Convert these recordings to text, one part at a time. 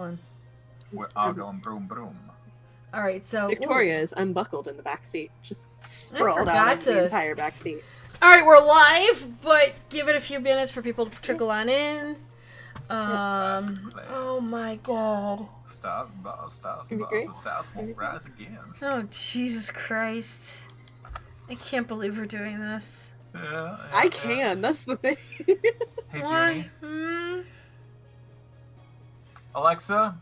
one. We're all going broom broom. All right, so Victoria is unbuckled in the back seat, just sprawled forgot out of the to- entire back seat. All right, we're live, but give it a few minutes for people to trickle on in. Oh my god. Stars and bars, stars Can and we bars. agree? The South won't rise again. Oh Jesus Christ! I can't believe we're doing this. Yeah, I can, that's the thing. Hey, Why? Junie. Alexa.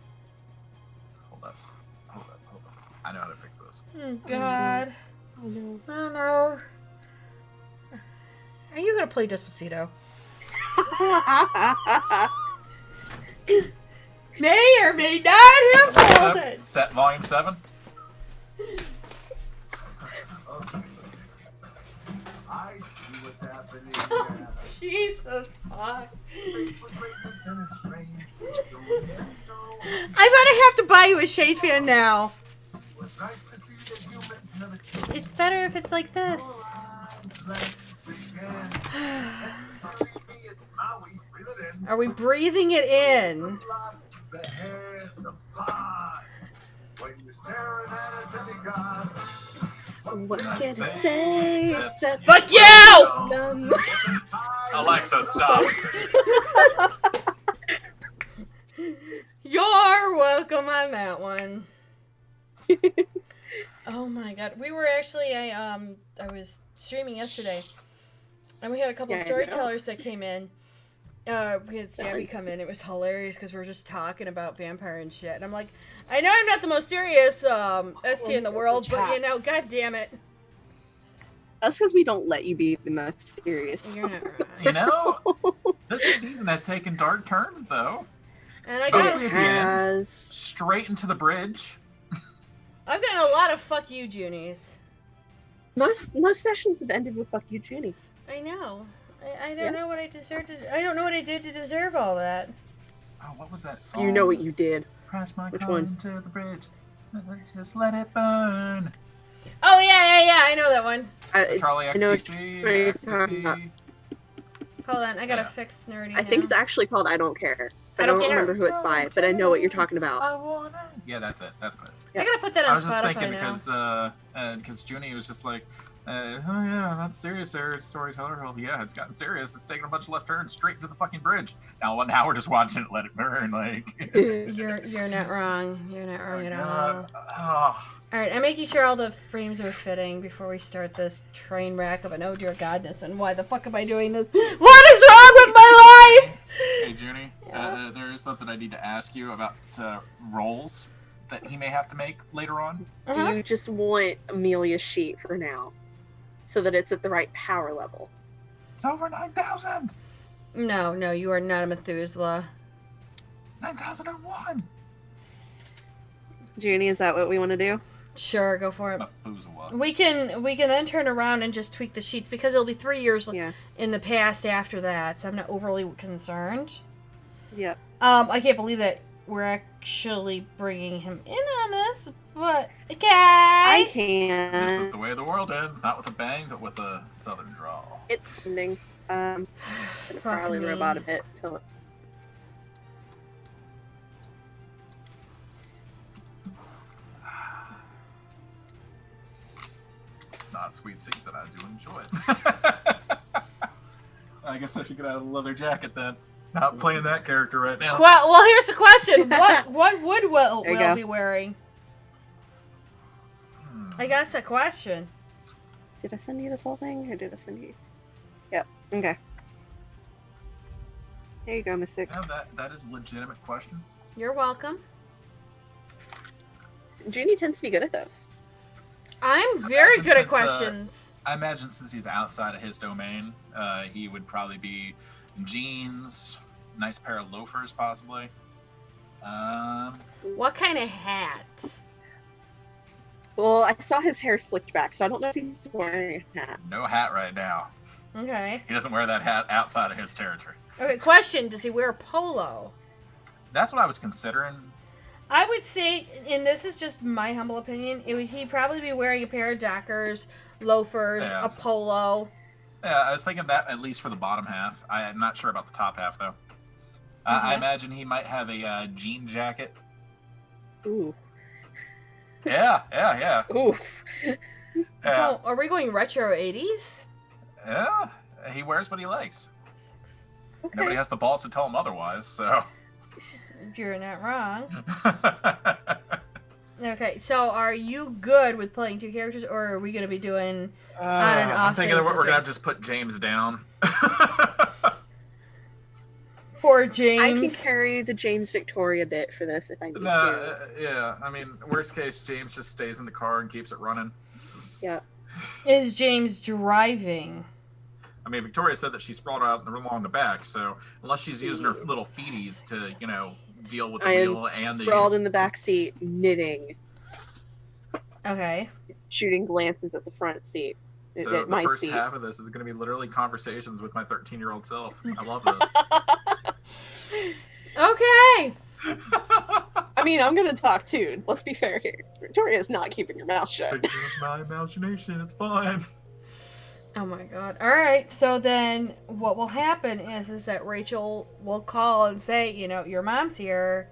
Hold up. I know how to fix this. Oh god. Oh no. Oh no. Are you gonna play Despacito? May or may not have called it. Set volume 7. I see what's happening. Oh, Jesus fuck. I thought I have to buy you a shade fan now. It's nice to see that humans never change. It's better if it's like this. Let's begin. It's Maui. Breathe it in. Are we breathing it in? The lot, the hair, the bod. When you're staring at a demigod. What can I Say say except except Fuck you! them? Alexa, stop. You're welcome on that one. Oh my god. We were actually I was streaming yesterday and we had a couple Yeah, I know. storytellers that came in. We had Stabby come in. It was hilarious because we were just talking about vampire and shit. And I'm like, I know I'm not the most serious ST in the world, but you know, god damn it. That's because we don't let you be the most serious. You're not wrong. You know, this season has taken dark turns, though. And I Mostly got at the end. Has... Straight into the bridge. I've gotten a lot of fuck you Junies. Most sessions have ended with "fuck you, Junie." I know. I don't Yeah. know what I deserved to. I don't know what I did to deserve all that. Oh, what was that song? You know what you did. Crash my Which car one? into the bridge. Just let it burn. Oh yeah, I know that one. Charlie I know what XTC. you're talking about. XTC. Hold on, I gotta Yeah. fix nerdy. I think now. it's actually called "I Don't Care." I I Don't don't Care. remember who it's by, but I know what you're talking about. I wanna. Yeah, that's it. That's it. I gotta put that I on was just Spotify thinking now. because Junie was just like, oh yeah, that's serious there, storyteller. Well, yeah, it's gotten serious. It's taking a bunch of left turns straight to the fucking bridge. Now we're just watching it let it burn. Like, You're not wrong. You're not wrong at all. Oh, All right, I'm making sure all the frames are fitting before we start this train wreck of an oh dear godness. And why the fuck am I doing this? What is wrong with my life? hey Junie, Yeah. there is something I need to ask you about roles that he may have to make later on. Uh-huh. Do you just want Amelia's sheet for now, so that it's at the right power level? It's over 9,000. No, you are not a Methuselah. 9,001. Junie, is that what we want to do? Sure, go for it. Methuselah. We can then turn around and just tweak the sheets because it'll be 3 years Yeah. in the past after that, so I'm not overly concerned. Yep. I can't believe that we're actually bringing him in on this, but okay. I This can. is the way the world ends, not with a bang, but with a southern drawl. It's ending. Gonna Fuck probably me. robot a bit till it. It's not a sweet seat, but I do enjoy it. I guess I should get out of the leather jacket then. Not playing that character right now. Well, here's the question: what would Will There you go. be wearing? I guess a question. Did I send you this whole thing, or did I send you? Yep. Okay. There you go, Mystic. Yeah, that is a legitimate question. You're welcome. Junie tends to be good at those. I'm very Imagine good at since, questions. I imagine since he's outside of his domain, he would probably be jeans, nice pair of loafers, possibly. What kind of hat? Well, I saw his hair slicked back, so I don't know if he's wearing a hat. No hat right now. Okay. He doesn't wear that hat outside of his territory. Okay. Question: does he wear a polo? That's what I was considering. I would say, and this is just my humble opinion, he'd probably be wearing a pair of Dockers, loafers, Yeah. a polo. Yeah, I was thinking that at least for the bottom half. I'm not sure about the top half though. I imagine he might have a jean jacket. Ooh. Yeah. Ooh. Yeah. Oh, are we going retro 80s? Yeah. He wears what he likes. Okay. Nobody has the balls to tell him otherwise, so. You're not wrong. Okay, so are you good with playing two characters, or are we going to be doing on and off? I'm thinking that things we're with going to James? just put James down. Poor I can James. carry the James Victoria bit for this if I need to. Yeah, I mean, worst case, James just stays in the car and keeps it running. Yeah. Is James driving? I mean, Victoria said that she sprawled out along the back, so unless she's using her little feeties to, deal with the I wheel am and the... sprawled in the back seat, knitting, Okay. shooting glances at the front seat. So at the my first seat. half of this is going to be literally conversations with my 13-year-old self. I love this. Okay. I mean, I'm gonna talk too. Let's be fair here. Victoria's not keeping her mouth shut. It's my imagination. It's fine. Oh my god. All right. So then what will happen is that Rachel will call and say, your mom's here.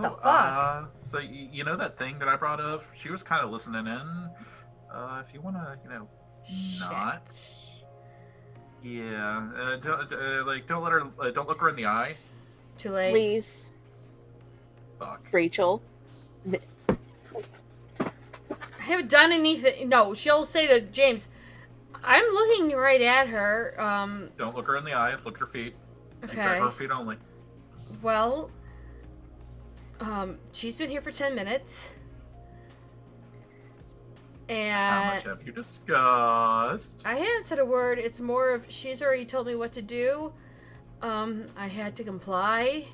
The fuck? So you know that thing that I brought up? She was kind of listening in. If you want to, not. Shit. Yeah. Don't let her. Don't look her in the eye. Too late. Please, Fuck. Rachel. I haven't done anything. No, she'll say to James, I'm looking right at her. Don't look her in the eye. Look at her feet. Keep track Okay. of her feet only. Well, she's been here for 10 minutes. How And much have you discussed? I hadn't said a word. It's more of she's already told me what to do. I had to comply.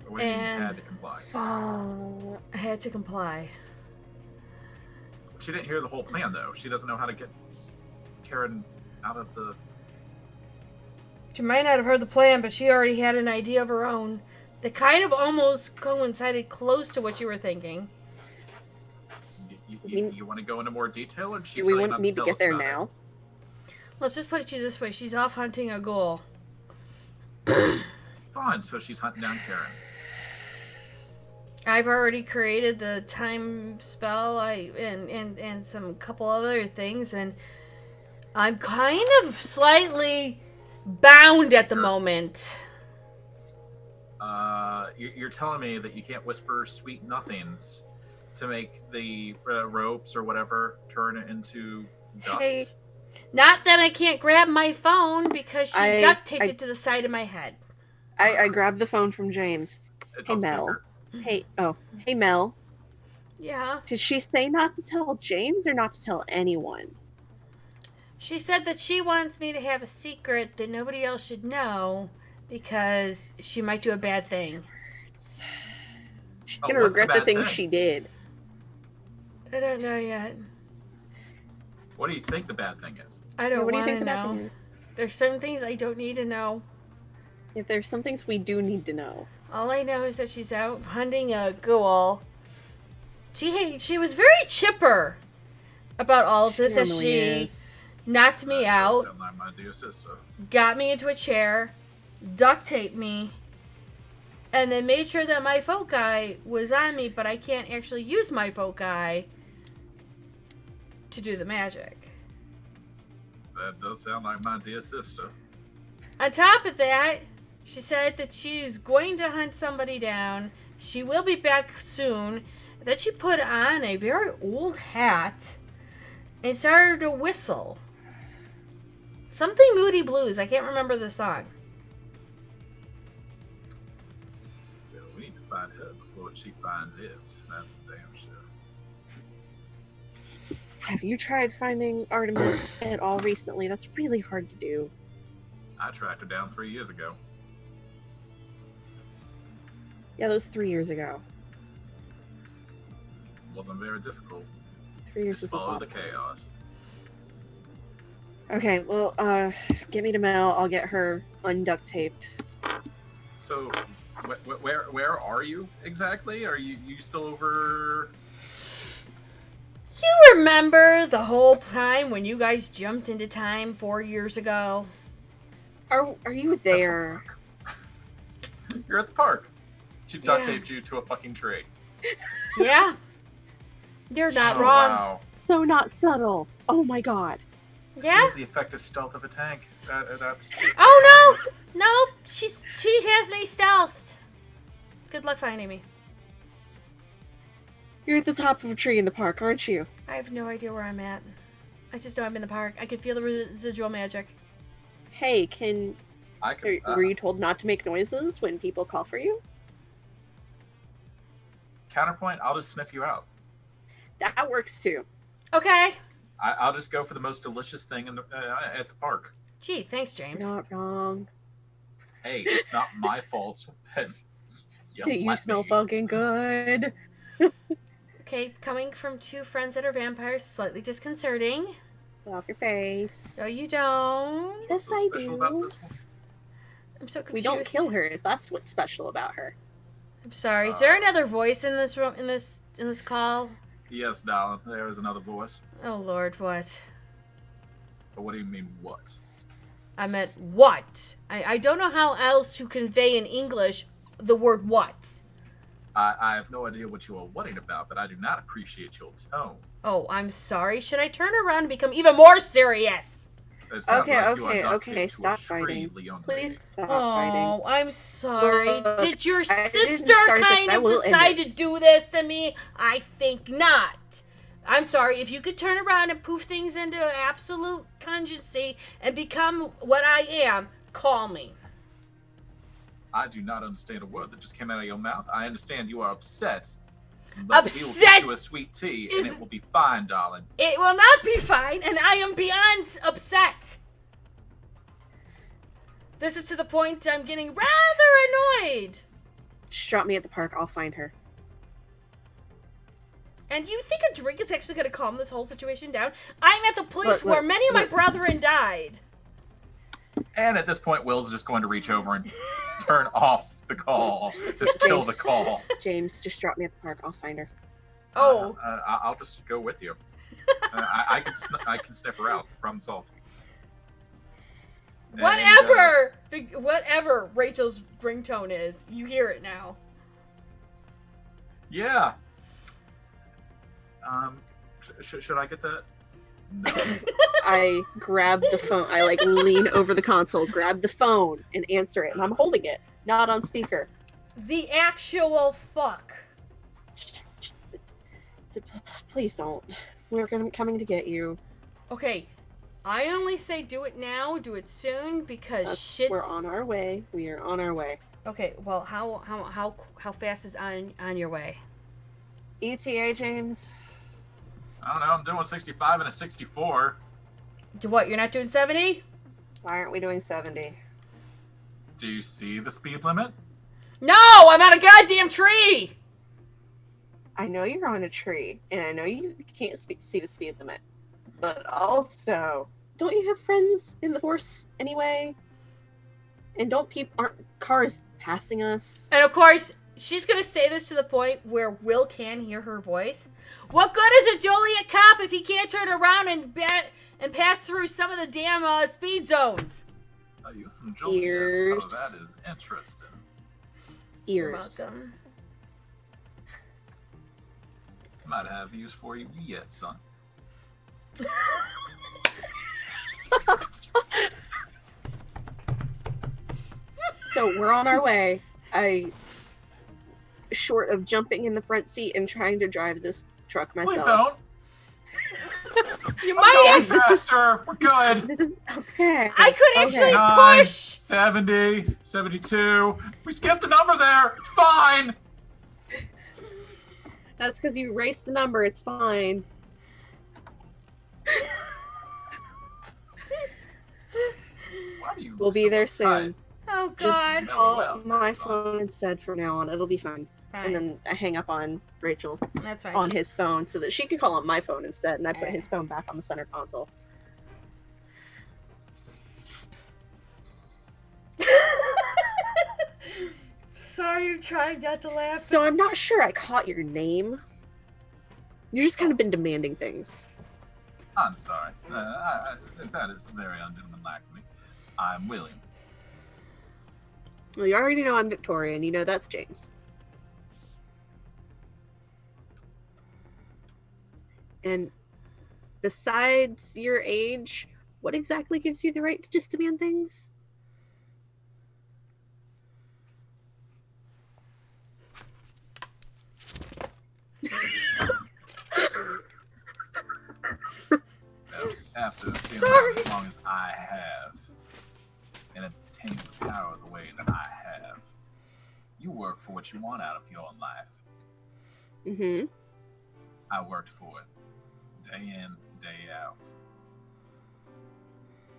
What do you mean you and- had to comply? Oh, I had to comply. She didn't hear the whole plan, though. She doesn't know how to get Karen out of the... She might not have heard the plan, but she already had an idea of her own that kind of almost coincided close to what you were thinking. You want to go into more detail? Or did she do we tell you not need to tell get us there about it? now? Let's just put it to you this way. She's off hunting a ghoul. Fine, so she's hunting down Karen. I've already created the time spell and some couple other things, and I'm kind of slightly bound at the moment. You're telling me that you can't whisper sweet nothings to make the ropes or whatever turn it into dust? Hey. Not that I can't grab my phone because she I- duct taped I- it to the side of my head. I grabbed the phone from James. It's Hey, on Mel. speaker. Hey, Mel. Yeah. Did she say not to tell James or not to tell anyone? She said that she wants me to have a secret that nobody else should know because she might do a bad thing. She's Oh, gonna what's the regret the bad things thing? she did. I don't know yet. What do you think the bad thing is? I don't What do you want think to the bad know. thing is? There's some things I don't need to know. If there's some things we do need to know. All I know is that she's out hunting a ghoul. She was very chipper about all of this as Normally she is. knocked me That does out, sound like my dear sister. got me into a chair, duct taped me, and then made sure that my foci was on me, but I can't actually use my foci to do the magic. That does sound like my dear sister. On top of that, she said that she's going to hunt somebody down. She will be back soon. Then she put on a very old hat and started to whistle. Something Moody Blues. I can't remember the song. Well, we need to find her before she finds it. That's for damn sure. Have you tried finding Artemis at all recently? That's really hard to do. I tracked her down 3 years ago. Yeah, that was 3 years ago. Wasn't very difficult. 3 years Just is a follow lot. the chaos. Okay, well, get me to Mel. I'll get her unduct taped. So, where are you exactly? Are you still over? You remember the whole time when you guys jumped into time 4 years ago? Are you there? You're at the park. She duct Yeah. taped you to a fucking tree. Yeah. You're not Oh, wrong. Wow. So not subtle. Oh my god. She Yeah. has the effective stealth of a tank. That's. Oh no! No, she has me stealthed. Good luck finding me. You're at the top of a tree in the park, aren't you? I have no idea where I'm at. I just know I'm in the park. I can feel the residual magic. Hey, I could. were you told not to make noises when people call for you? Counterpoint. I'll just sniff you out. That works too. Okay. I'll just go for the most delicious thing in the at the park. Gee, thanks, James. You're not wrong. Hey, it's not my fault. You let smell me. fucking good. Okay, coming from two friends that are vampires, slightly disconcerting. Off your face. No, you don't. Yes, What's so I special do. about this one? I'm so confused. We don't kill her. That's what's special about her. I'm sorry. Is there another voice in this room? In this call? Yes, darling. There is another voice. Oh Lord, what? But what do you mean, what? I meant what? I don't know how else to convey in English the word what. I have no idea what you are worried about, but I do not appreciate your tone. Oh, I'm sorry. Should I turn around and become even more serious? It sounds Okay, like you are okay, duct okay, taped to stop a tree, fighting. Leon Please lady. stop fighting. Oh, I'm sorry. Look, Did your I didn't sister start this, kind I of will end decide to this. do this to me? I think not. I'm sorry. If you could turn around and poof things into absolute constancy and become what I am, call me. I do not understand a word that just came out of your mouth. I understand you are upset. Upset We'll get you a sweet tea, and is- it will be fine, darling. It will not be fine, and I am beyond upset. This is to the point I'm getting rather annoyed. Just drop me at the park. I'll find her. And you think a drink is actually going to calm this whole situation down? I'm at the place Look, where many of my look. brethren died. And at this point, Will's just going to reach over and turn off the call. Just kill the call. James, just drop me at the park. I'll find her. Oh, I'll just go with you. I can sniff her out. Problem solved. And, whatever Rachel's ringtone is, you hear it now. yeah. Should I get that? No. I grab the phone. I lean over the console, grab the phone, and answer it. And I'm holding it, not on speaker. The actual fuck. Please don't. We're coming to get you. Okay, I only say do it now, do it soon, because shit. We're on our way. We are on our way. Okay, well, how fast is on your way? ETA, James. I don't know. I'm doing 65 and a 64. What? You're not doing 70? Why aren't we doing 70? Do you see the speed limit? No, I'm on a goddamn tree. I know you're on a tree, and I know you can't see the speed limit. But also, don't you have friends in the force anyway? And aren't cars passing us? And of course, she's gonna say this to the point where Will can hear her voice. What good is a Joliet cop if he can't turn around and pass through some of the damn speed zones? Are you from Joliet? Ears. Oh, that is interesting. You're Ears. welcome. Might have use for you yet, son. So we're on our way. Short of jumping in the front seat and trying to drive this truck myself. Please don't. You I'm might going have. faster. We're good. This is okay. I could actually Nine, push. 70, 72. We skipped a number there. It's fine. That's because you erased the number. It's fine. Why do you We'll look be so there uptight? soon. Oh Just God. call well, my that's fine. phone instead from now on. It'll be fine. Fine. And then I hang up on Rachel That's right. on his phone so that she can call on my phone instead, and I put Eh. his phone back on the center console. Sorry, I'm trying not to laugh. So I'm not sure I caught your name. You've just kind of been demanding things. I'm sorry. That is very ungentlemanlike of me. I'm William. Well, you already know I'm Victorian. You know that's James. And besides your age, what exactly gives you the right to just demand things? After being Sorry. around as long as I have and obtained the power the way that I have, you work for what you want out of your life. Mm-hmm. I worked for it day in, day out.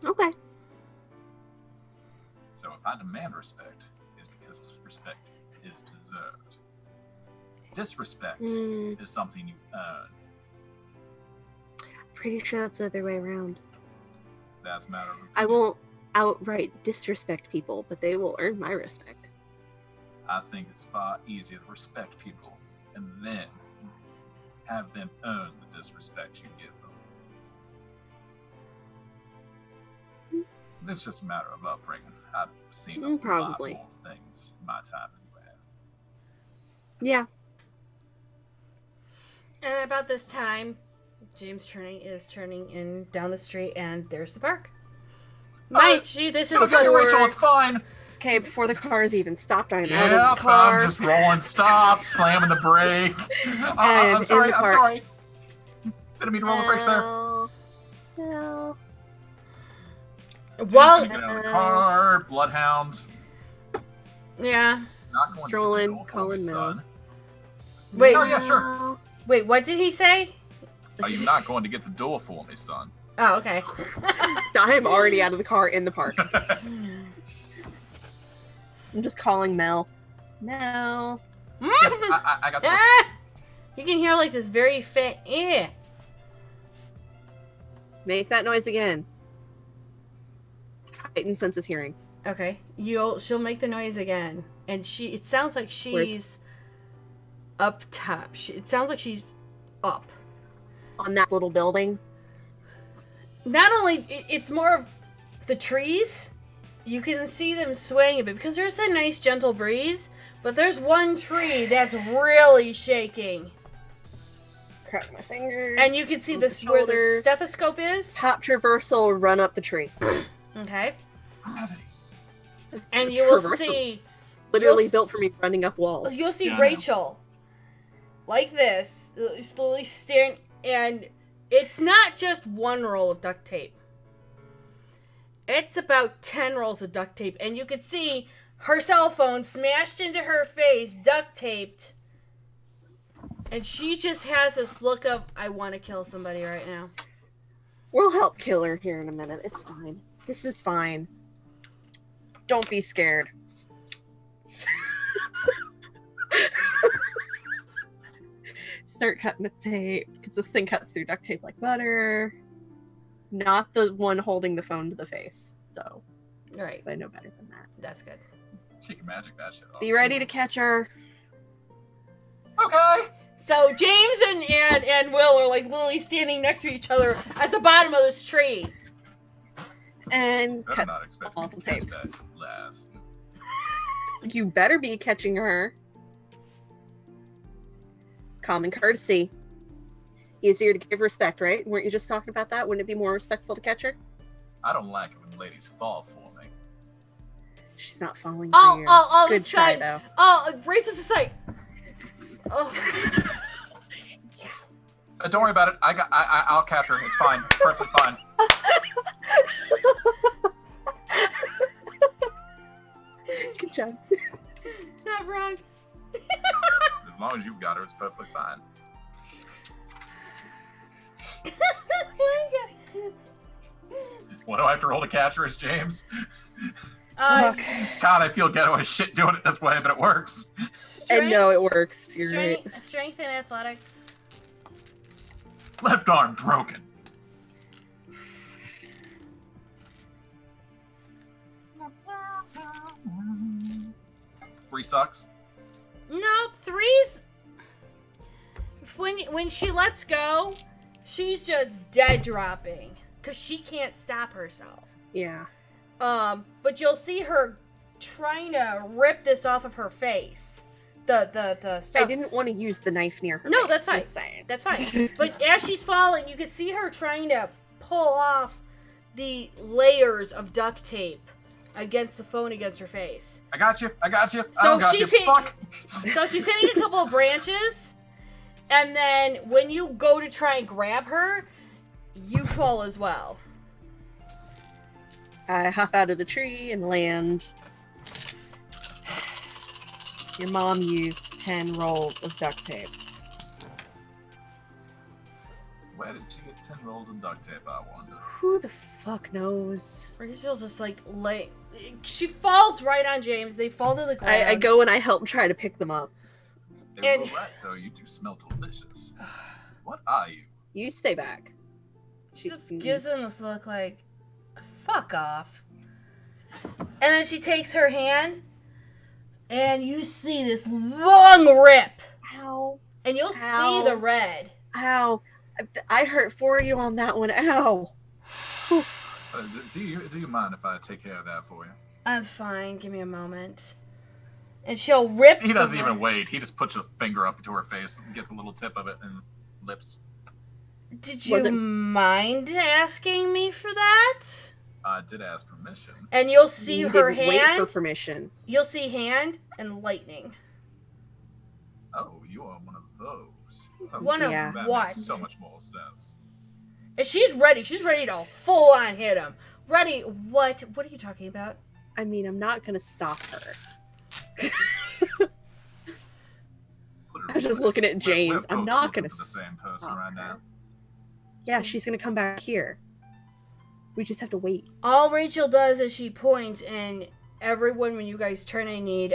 Okay. So if I demand respect, it's because respect is deserved. Disrespect is something you earn. Pretty sure that's the other way around. That's a matter of I opinion. won't outright disrespect people, but they will earn my respect. I think it's far easier to respect people and then have them earn the disrespect you give them. It's just a matter of upbringing. I've seen a Probably. lot more things in my time than you have. Yeah. And about this time, James is turning in down the street, and there's the park. Mind you, this is Okay, Rachel, it's fine. Okay, before the car's even stopped, I'm out of Yep, the car. I'm just rolling stops, slamming the brake. I'm in sorry, the I'm park. sorry. Didn't mean to roll the brakes there. No. well, Get out of the car, bloodhound. yeah. Not going Strolling, to get the calling son. Wait, Oh, yeah, sure. wait. What did he say? Are you not going to get the door for me, son? Oh, okay. I am already out of the car in the park. I'm just calling Mel. Mel. I got the... Ah! You can hear like this very faint. Make that noise again. Heightened sense of hearing. Okay, she'll make the noise again, and it sounds like she's up top. It sounds like she's up. On that little building. Not only it's more of the trees. You can see them swaying a bit because there's a nice gentle breeze, but there's one tree that's really shaking, Crack my fingers. and you can see move this the where the shoulders. stethoscope is. Pop traversal, run up the tree. Okay, Gravity. and you will Traversal. see. Literally you'll- built for me running up walls. You'll see Yeah, I know. Rachel like this, slowly staring, and it's not just one roll of duct tape. It's about 10 rolls of duct tape, and you can see her cell phone smashed into her face, duct taped, and she just has this look of, I want to kill somebody right now. We'll help kill her here in a minute. It's fine. This is fine. Don't be scared. Start cutting the tape, because this thing cuts through duct tape like butter. Not the one holding the phone to the face, though, All right, because I know better than that. that's good. She can magic that shit off. Be ready to catch her. Okay. So James and Will are like literally standing next to each other at the bottom of this tree. And I'm cut. not expecting all you the to catch tape. that last. You better be catching her. Common courtesy. Easier to give respect, right? Weren't you just talking about that? Wouldn't it be more respectful to catch her? I don't like it when ladies fall for me. She's not falling for Oh, you. oh, Good try, side. though. Oh, Rachel's just like, oh. Don't worry about it. I'll catch her. It's fine. Perfectly fine. Good job. Not wrong. As long as you've got her, it's perfectly fine. What do I have to roll to catch her as James? Uh, God, I feel ghetto as shit doing it this way, but it works. And no, it works. You're right. Strength and athletics. Left arm broken. Three sucks. No, threes. When she lets go, she's just dead dropping because she can't stop herself. Yeah. But you'll see her trying to rip this off of her face. The stuff. I didn't want to use the knife near her. No, face, that's fine. Just saying. That's fine. But as she's falling, you can see her trying to pull off the layers of duct tape against the phone against her face. I got you. I got you. So I don't got she's you. hit- Fuck. So she's hitting a couple of branches, and then when you go to try and grab her, you fall as well. I hop out of the tree and land. Your mom used 10 rolls of duct tape. Where did you get 10 rolls of duct tape, I wonder? Who the fuck knows? Rachel just she falls right on James. They fall to the ground. I go and I help try to pick them up. They And- were right, though. You two smell delicious. What are you? You stay back. She just gives him this look like, fuck off. And then she takes her hand, and you see this long rip. Ow. And you'll Ow. see the red. Ow. I hurt for you on that one. Ow. Do you mind if I take care of that for you? I'm fine. Give me a moment. And she'll rip. He doesn't the even wait. He just puts a finger up to her face, gets a little tip of it, and lips. Did Was you it- mind asking me for that? I did ask permission. And you'll see You her didn't wait for hand. permission. You'll see hand and lightning. Oh, you are one of those. One of that makes what? so much more sense. And she's ready. She's ready to full on hit him. Ready? What? What are you talking about? I mean, I'm not gonna stop her. Put it I was just away. looking at We're James. both I'm not looking gonna for the same person stop right her. now. Yeah, she's gonna come back here. We just have to wait. All Rachel does is she points, and everyone, when you guys turn, I need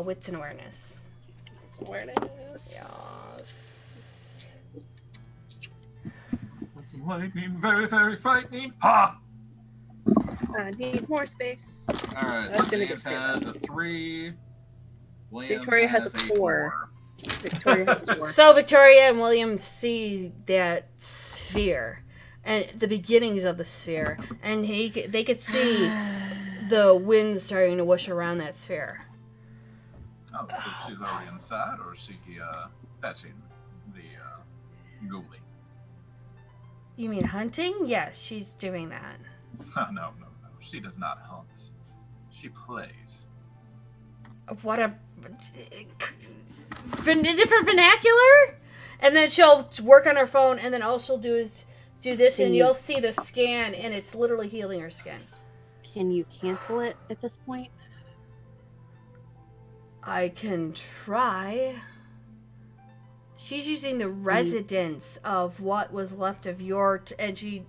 wits and awareness. It's awareness. Yes. That's lightning, very, very frightening. Ha! I need more space. All right. That's So gonna James get has a 3. William Victoria has a 4. Victoria has 4. So Victoria and William see that sphere, and the beginnings of the sphere, and they could see the wind starting to whoosh around that sphere. Oh, so she's already inside, or is she fetching the ghoulie? You mean hunting? Yes, she's doing that. No. She does not hunt. She plays. What a different vernacular. And then she'll work on her phone, and then all she'll do is do this, and you'll see the scan, and it's literally healing her skin. Can you cancel it at this point? I can try. She's using the residence of what was left of your, and she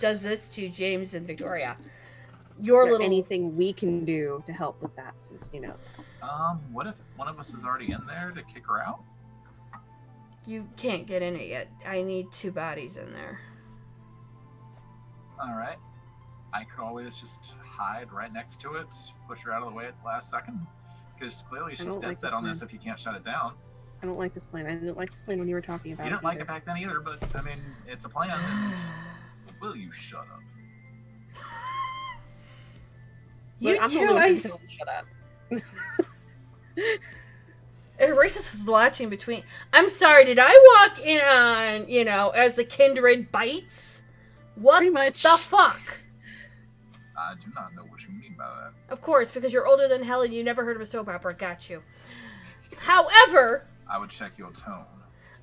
does this to James and Victoria. Your Is there little. anything we can do to help with that? Since What if one of us is already in there to kick her out? You can't get in it yet. I need 2 bodies in there. All right. I could always just hide right next to it, push her out of the way at the last second, because clearly she's don't dead like set this on this. plan. If you can't shut it down, I don't like this plan. I didn't like this plan when you were talking about you it. didn't like either. it back then either. But I mean, it's a plan. And will you shut up? You But I'm the two, only one I. who can tell you to shut up. Racist is watching between. I'm sorry, did I walk in on, as the kindred bites? What Pretty much. the fuck? I do not know what you mean by that. Of course, because you're older than hell and you never heard of a soap opera. Got you. However, I would check your tone.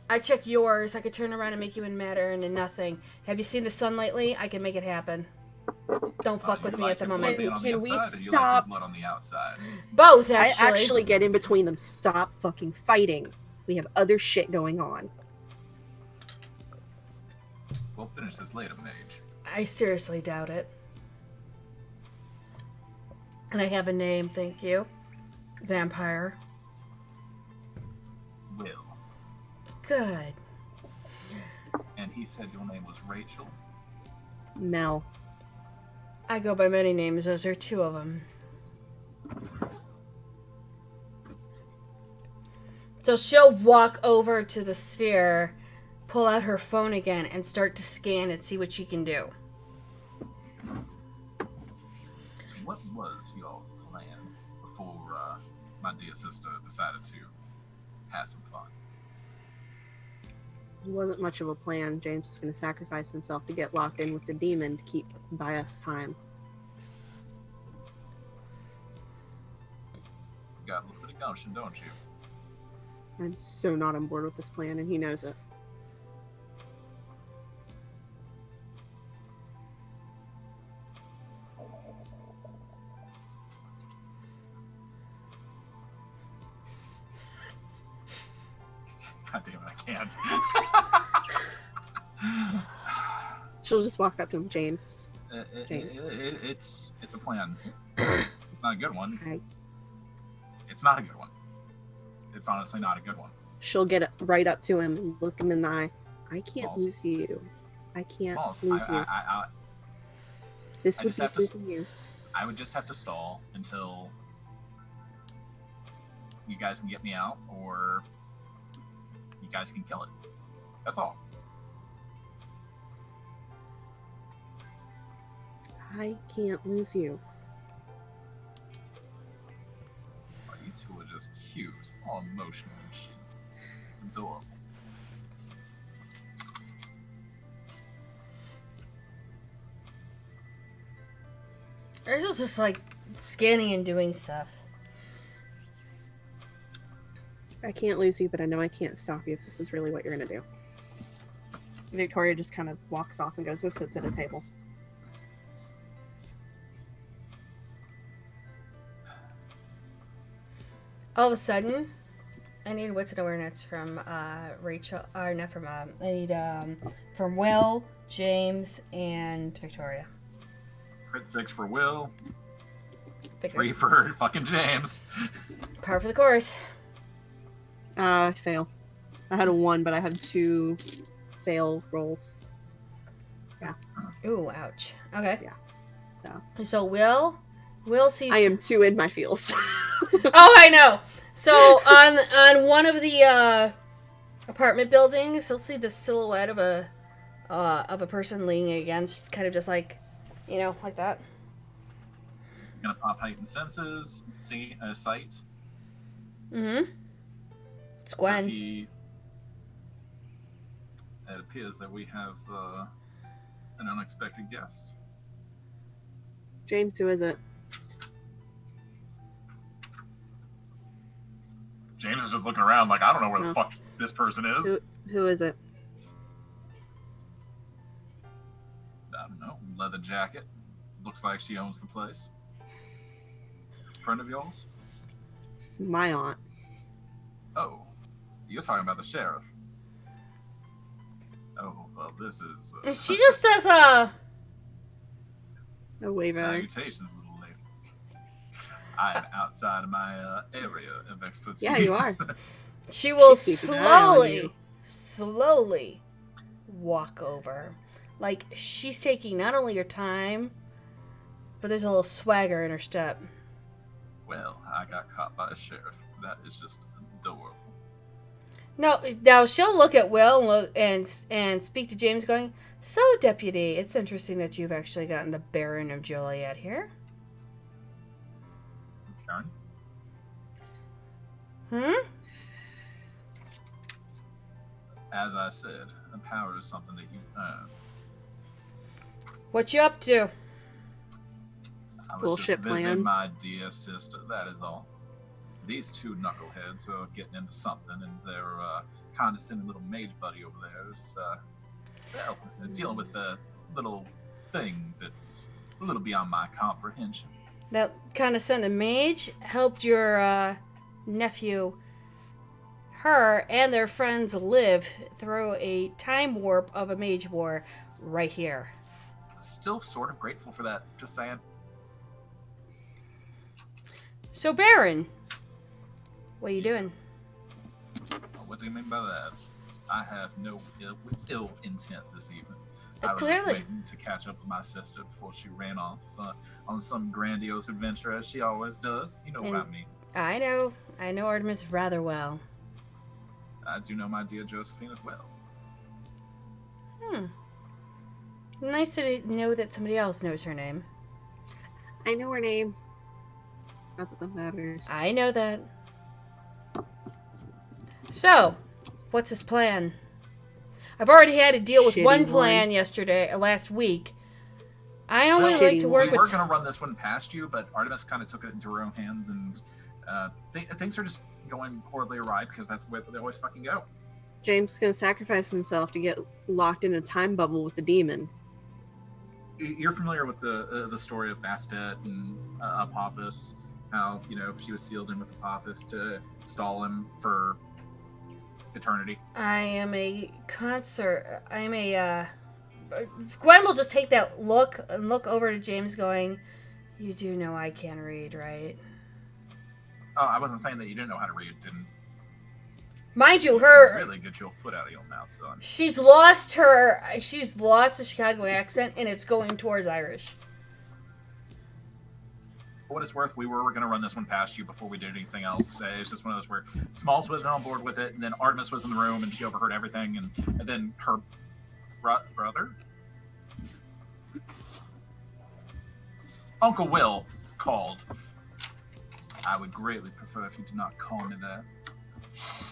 I check yours. I could turn around and make you matter into nothing. Have you seen the sun lately? I can make it happen. Don't fuck You with would me like at the your blood moment. being on the Can we inside, or you like stop? your blood on the outside? Both, I actually. actually get in between them. Stop fucking fighting. We have other shit going on. We'll finish this later, Mage. I seriously doubt it. And I have a name, thank you. Vampire. Will. Good. And he said your name was Rachel. Mel. I go by many names. Those are 2 of them. So she'll walk over to the sphere, pull out her phone again, and start to scan and see what she can do. So what was y'all's plan my dear sister decided to have some fun. It wasn't much of a plan. James was going to sacrifice himself to get locked in with the demon to keep by us time. You got a little bit of gumption, don't you? I'm so not on board with this plan, and he knows it. God damn it, I can't. She'll just walk up to him, James. It's a plan. Not a good one. Okay. It's not a good one. It's honestly not a good one. She'll get right up to him and look him in the eye. I can't Smalls. lose you. I can't Smalls, lose you. This I would just be have to losing you. I would just have to stall until you guys can get me out, or you guys can kill it. That's all. I can't lose you. Oh, you two are just cute, all emotional and shit. It's adorable. Urzel's just like scanning and doing stuff. I can't lose you, but I know I can't stop you if this is really what you're going to do. Victoria just kind of walks off and goes and sits at a table. All of a sudden, I need wits and awareness from Rachel, or not from, I need from Will, James, and Victoria. Crit 6 for Will, Victoria. 3 for fucking James. Par for the course. I fail. I had a 1, but I have 2 fail rolls. Ooh, ouch. Okay. Yeah. So Will sees. I am 2 in my feels. Oh, I know. So on one of the apartment buildings, you'll see the silhouette of a person leaning against, kind of just like, you know, like that. Gonna pop heightened senses, see sight. Mm-hmm. It's As Gwen. it appears that we have an unexpected guest. James, who is it? James is just looking around like, I don't know where the No. fuck this person is. Who is it? I don't know. Leather jacket. Looks like she owns the place. Friend of yours? My aunt. Oh, you're talking about the sheriff. Oh, well, this is... She just does a. A waiver. Salutations, little lady. I am outside of my area of expertise. Yeah, you are. She will She's keeping an eye on slowly walk over. Like, she's taking not only her time, but there's a little swagger in her step. Well, I got caught by a sheriff. That is just adorable. Now she'll look at Will and speak to James, going, "So, Deputy, it's interesting that you've actually gotten the Baron of Joliet here." Karen? As I said, the power is something that you earn. What you up to? I was Bullshit just visiting plans. my dear sister, that is all. These two knuckleheads are getting into something, and their condescending little mage buddy over there is well, they're dealing with a little thing that's a little beyond my comprehension. That condescending mage helped your nephew, her, and their friends live through a time warp of a mage war right here. Still sort of grateful for that, just saying. So, Baron, what are you doing? What do you mean by that? I have no ill intent this evening. I was Clearly. just waiting to catch up with my sister before she ran off on some grandiose adventure, as she always does. You know what I And- mean. I know Artemis rather well. I do know my dear Josephine as well. Nice to know that somebody else knows her name. I know her name. Not that that matters. I know that. So, what's his plan? I've already had to deal with Shitty one one. plan last week. I only Shitty like to work We were with. going to run this one past you, but Artemis kind of took it into her own hands, and things are just going horribly awry because that's the way they always fucking go. James is gonna sacrifice himself to get locked in a time bubble with the demon. You're familiar with the story of Bastet and Apophis, how she was sealed in with Apophis to stall him for eternity. I am a concert. I am a. Gwen will just take that look and look over to James, going, "You do know I can read, right?" Oh, I wasn't saying that you didn't know how to read. Didn't Mind you, her really get your foot out of your mouth, son. she's lost the Chicago accent, and it's going towards Irish. For what it's worth, we were going to run this one past you before we did anything else. It's just one of those where Smalls wasn't on board with it, and then Artemis was in the room, and she overheard everything, and then her brother? Uncle Will called. I would greatly prefer if you did not call me that.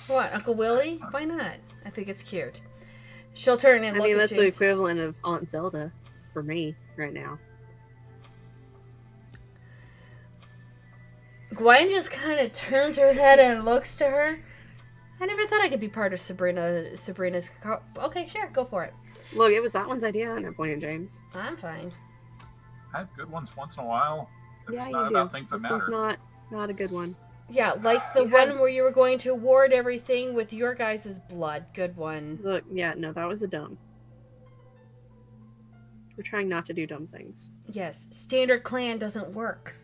What, Uncle Willie? Why not? I think it's cute. She'll turn and I look mean, at that's the James. equivalent of Aunt Zelda for me right now. Gwen just kind of turns her head and looks to her. I never thought I could be part of Sabrina's. Okay, sure, go for it. Look, it was that one's idea, and I pointed James. I'm fine. I have good ones once in a while. If Yeah, it's you not do. about things that This one's matter. not a good one. Yeah, like the You one had- where you were going to award everything with your guys' blood. Good one. Look, yeah, no, that was a dumb. We're trying not to do dumb things. Yes, standard clan doesn't work.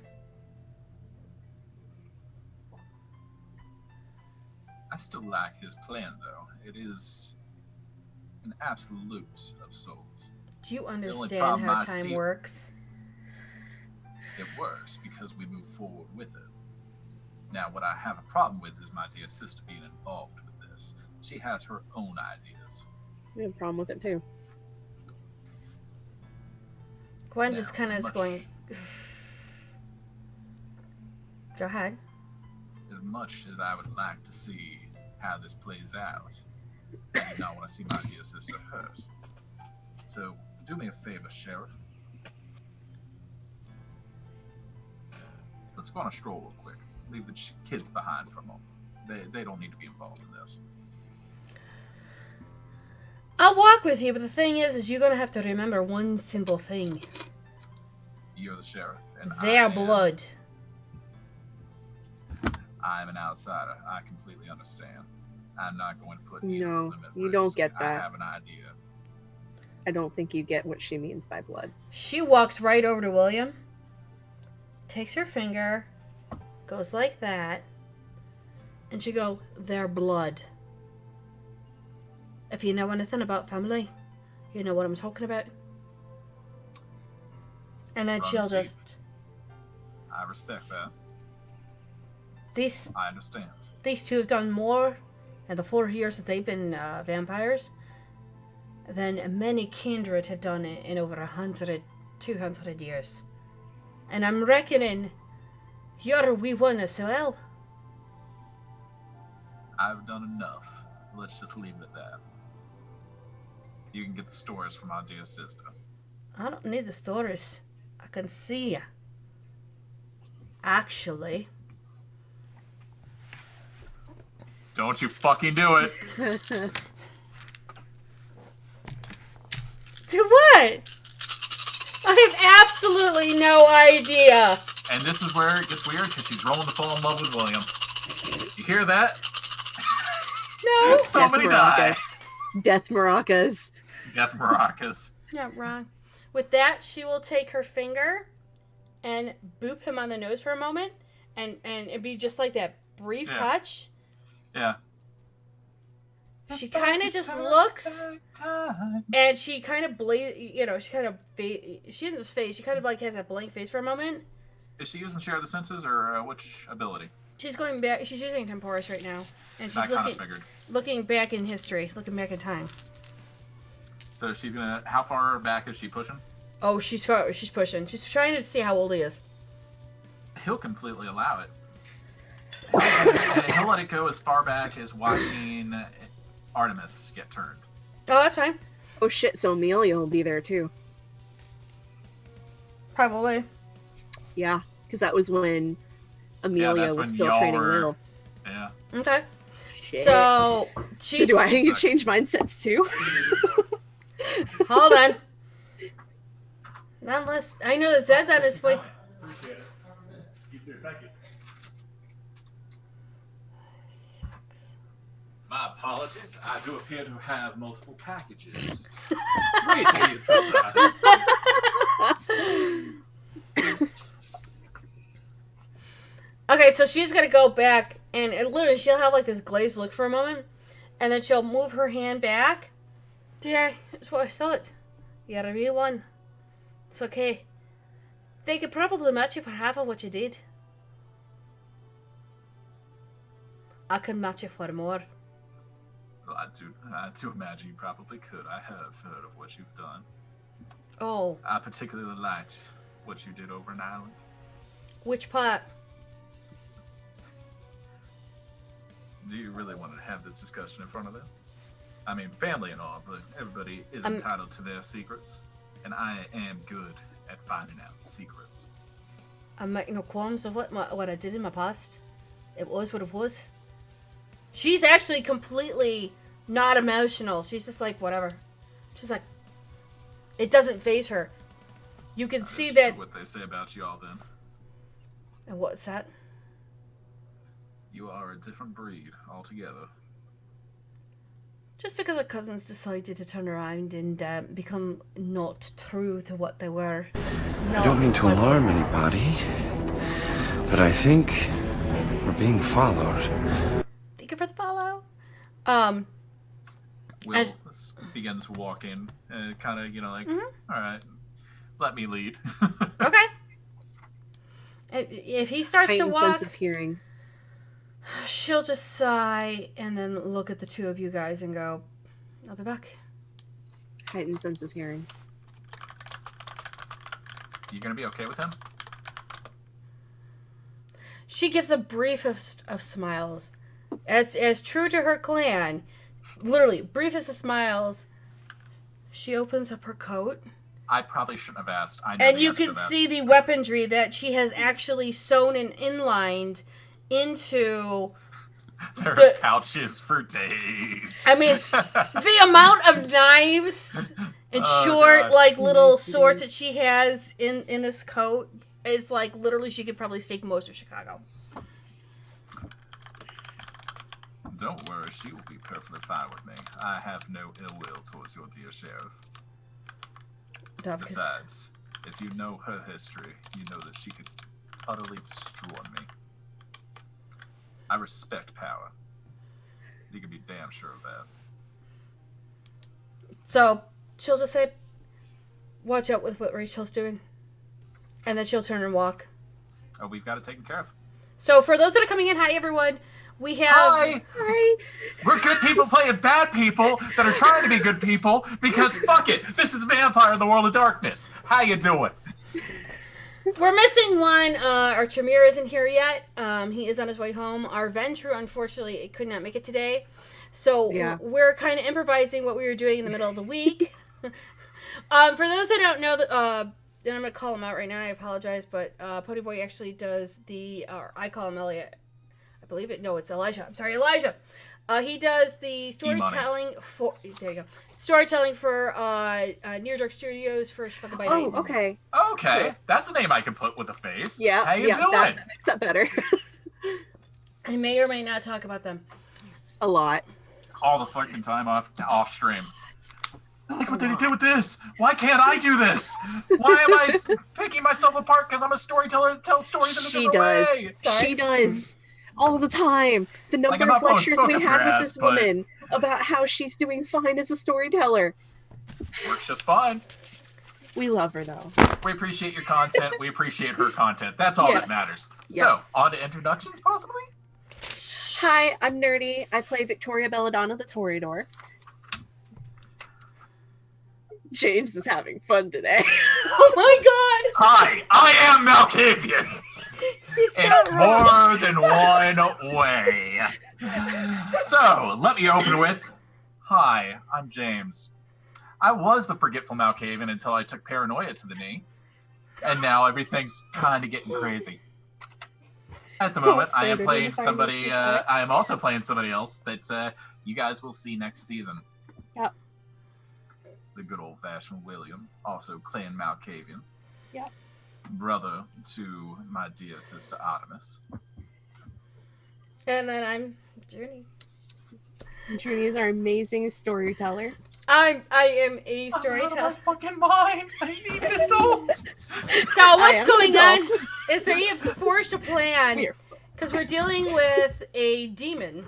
I still like his plan, though. It is an absolute of sorts. Do you only understand problem how I time see- works? It works because we move forward with it. Now, what I have a problem with is my dear sister being involved with this. She has her own ideas. We have a problem with it too. Gwen Yeah, just kind of is much- going. Go ahead. As much as I would like to see how this plays out, I do not want to see my dear sister hurt. So, do me a favor, Sheriff. Let's go on a stroll real quick. Leave the kids behind for a moment. They don't need to be involved in this. I'll walk with you, but the thing is you're gonna have to remember one simple thing: You're the sheriff, and their I am- blood. I'm an outsider. I completely understand. I'm not going to put either No, of them at you risk. don't get I that. have an idea. I don't think you get what she means by blood. She walks right over to William, takes her finger, goes like that, and she go, "Their blood." If you know anything about family, you know what I'm talking about. And then Runs she'll deep. just I respect that. these I understand. these two have done more in the 4 years that they've been vampires than many kindred have done in over 100, 200 years. And I'm reckoning you're a wee one as well. I've done enough. Let's just leave it at that. You can get the stories from our dear sister. I don't need the stories. I can see ya. Actually. Don't you fucking do it! To what? I have absolutely no idea. And this is where it gets weird because she's rolling to fall in love with William. You hear that? No. So many die. Death maracas. Death maracas. Not wrong. With that, she will take her finger and boop him on the nose for a moment, and it'd be just like that brief Yeah. touch. Yeah. She kind of just looks, and she kind of she kind of she doesn't face. She kind of like has a blank face for a moment. Is she using Share of the Senses or which ability? She's going back. She's using Temporis right now, and she's I kind of figured. looking back in history, looking back in time. So she's gonna. How far back is she pushing? Oh, she's pushing. She's trying to see how old he is. he'll completely allow it. He'll let it go as far back as watching Artemis get turned. Oh, that's fine. Oh shit, so Amelia will be there too. Probably. Yeah, because that was when Amelia that's was when still y'all training were- Will. Yeah. Okay. Shit. So she. So do I need to change mindsets too? Hold on. Not unless I know that Zed's on his way. Appreciate it. You too. Thank you. My apologies. I do appear to have multiple packages. Great to be precise. Okay, so she's gonna go back, and literally she'll have like this glazed look for a moment, and then she'll move her hand back. Yeah, that's what I thought. You're a real one. It's okay. They could probably match you for half of what you did. I can match you for more. Well, I do imagine you probably could. I have heard of what you've done. Oh, I particularly liked what you did over in Ireland. which part? Do you really want to have this discussion in front of them? I mean, family and all, but everybody is I'm- entitled to their secrets, and I am good at finding out secrets. I'm making no qualms of what I did in my past. It was what it was. She's actually completely not emotional. She's just like, whatever. She's like, it doesn't faze her. You can see That's that. what they say about you all then. And what's that? You are a different breed altogether. Just because our cousins decided to turn around and become not true to what they were. I don't mean to alarm anybody, but I think we're being followed. Thank you for the follow. Will And- begins walking, kind of, like, Mhm. all right, let me lead. Okay. And if he starts to Heightened walk, sense of hearing. she'll just sigh and then look at the two of you guys and go, I'll be back. Heightened sense of hearing. You gonna be okay with him? She gives a briefest of smiles. As true to her clan, literally, briefest of smiles, she opens up her coat. I probably shouldn't have asked. I know And the you answer to can that. see the weaponry that she has actually sewn and inlined into. There's the- couches for days. I mean, the amount of knives and Oh, short, God. like little Nice. swords that she has in this coat is like literally she could probably stake most of Chicago. Don't worry, she will be perfectly fine with me. I have no ill will towards your dear sheriff. Besides, if you know her history, you know that she could utterly destroy me. I respect power. You can be damn sure of that. So she'll just say, "Watch out with what Rachel's doing," and then she'll turn and walk. Oh, we've got it taken care of. So for those that are coming in, hi everyone. We have Hi! Hi. We're good people playing bad people that are trying to be good people because fuck it, this is Vampire in the World of Darkness. How you doing? We're missing one. Our Tremere isn't here yet. He is on his way home. Our Ventru, unfortunately, could not make it today. So Yeah. we're kind of improvising what we were doing in the middle of the week. For those that don't know, and I'm going to call him out right now, I apologize, but Pony Boy actually does I call him Elliot. I believe it. No, it's Elijah. I'm sorry, Elijah. He does the storytelling for, there you go. Storytelling for Near Dark Studios for Chicago by Night. Oh, okay. Okay, Cool. that's a name I can put with a face. Yeah. How you yeah, doing? that makes that better. I may or may not talk about them. A lot. All the fucking time off stream. Look what they did with this. Why can't I do this? Why am I picking myself apart because I'm a storyteller that tells stories in a She different does. way? She does. All the time. The number I'm not of lectures blowing we smoke up had your with ass, this but- woman about how she's doing fine as a storyteller. Works just fine. We love her though. We appreciate your content. We appreciate her content. That's all Yeah. that matters. Yeah. So, on to introductions, possibly? Hi, I'm Nerdy. I play Victoria Belladonna the Toreador. James is having fun today. Oh my god! Hi, I am Malkavian. He's in not wrong. more than one way. So, let me open with, hi, I'm James. I was the forgetful Malkavian until I took paranoia to the knee. And now everything's kind of getting crazy. At the moment, I am playing somebody, I am also playing somebody else that you guys will see next season. Yep. The good old-fashioned William, also Clan Malkavian. Yep. Brother to my dear sister Artemis. And then I'm Journey. Junie is our amazing storyteller. I am a I'm out of my storyteller. fucking mind. I need an adult. So what's am going an on adult. is they have forged a plan We're because we're dealing with a demon,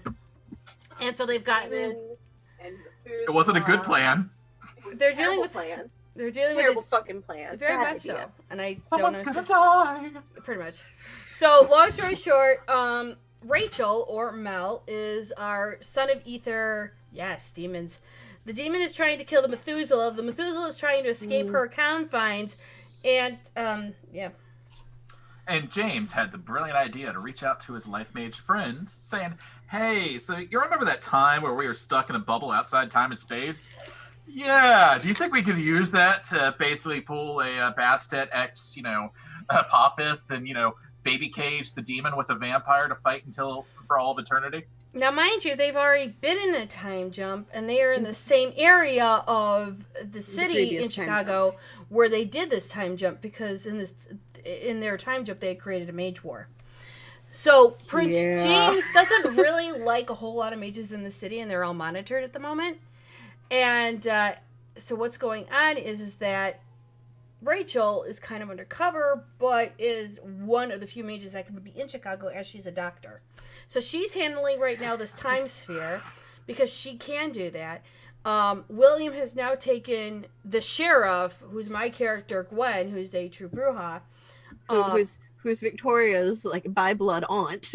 and so they've gotten. It wasn't a good plan. They're dealing with. plan. They're dealing Terrible with fucking plan. it very Bad much so, idea. and I Someone's don't gonna understand. die. Pretty much. So long story short, Rachel or Mel is our son of ether. Yes, demons. The demon is trying to kill the Methuselah. The Methuselah is trying to escape her confines, and yeah. And James had the brilliant idea to reach out to his life mage friend, saying, hey, so you remember that time where we were stuck in a bubble outside time and space? Yeah, do you think we could use that to basically pull a Bastet X, Apophis and, baby cage the demon with a vampire to fight for all of eternity? Now, mind you, they've already been in a time jump, and they are in the same area of the city previous in time Chicago where they did this time jump, because in their time jump they had created a mage war. So Prince James doesn't really like a whole lot of mages in the city, and they're all monitored at the moment. And so what's going on is that Rachel is kind of undercover, but is one of the few mages that can be in Chicago, as she's a doctor. So she's handling right now this time sphere because she can do that. William has now taken the sheriff, who's my character, Gwen, who's a true Bruja. Who's Victoria's by blood aunt.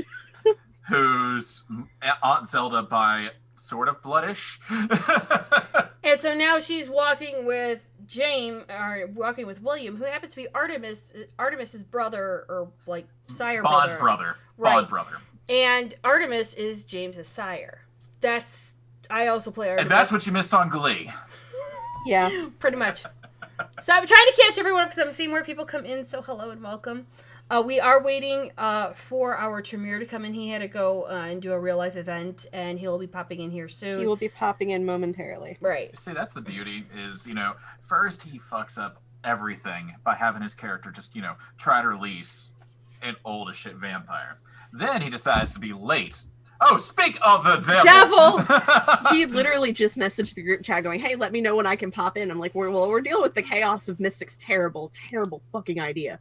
Who's Aunt Zelda by sort of bloodish. And so now she's walking with walking with William, who happens to be Artemis's brother, or sire brother. Bond brother. Right. Bond brother. And Artemis is James's sire. I also play Artemis. And that's what you missed on Glee. Yeah. Pretty much. So I'm trying to catch everyone because I'm seeing more people come in, so hello and welcome. We are waiting for our Tremere to come in. He had to go and do a real life event, and he'll be popping in here soon. He will be popping in momentarily. Right. See, that's the beauty is, first he fucks up everything by having his character just, try to release an old as shit vampire. Then he decides to be late. Oh, speak of the devil! He literally just messaged the group chat going, hey, let me know when I can pop in. I'm like, we're dealing with the chaos of Mystic's terrible fucking idea.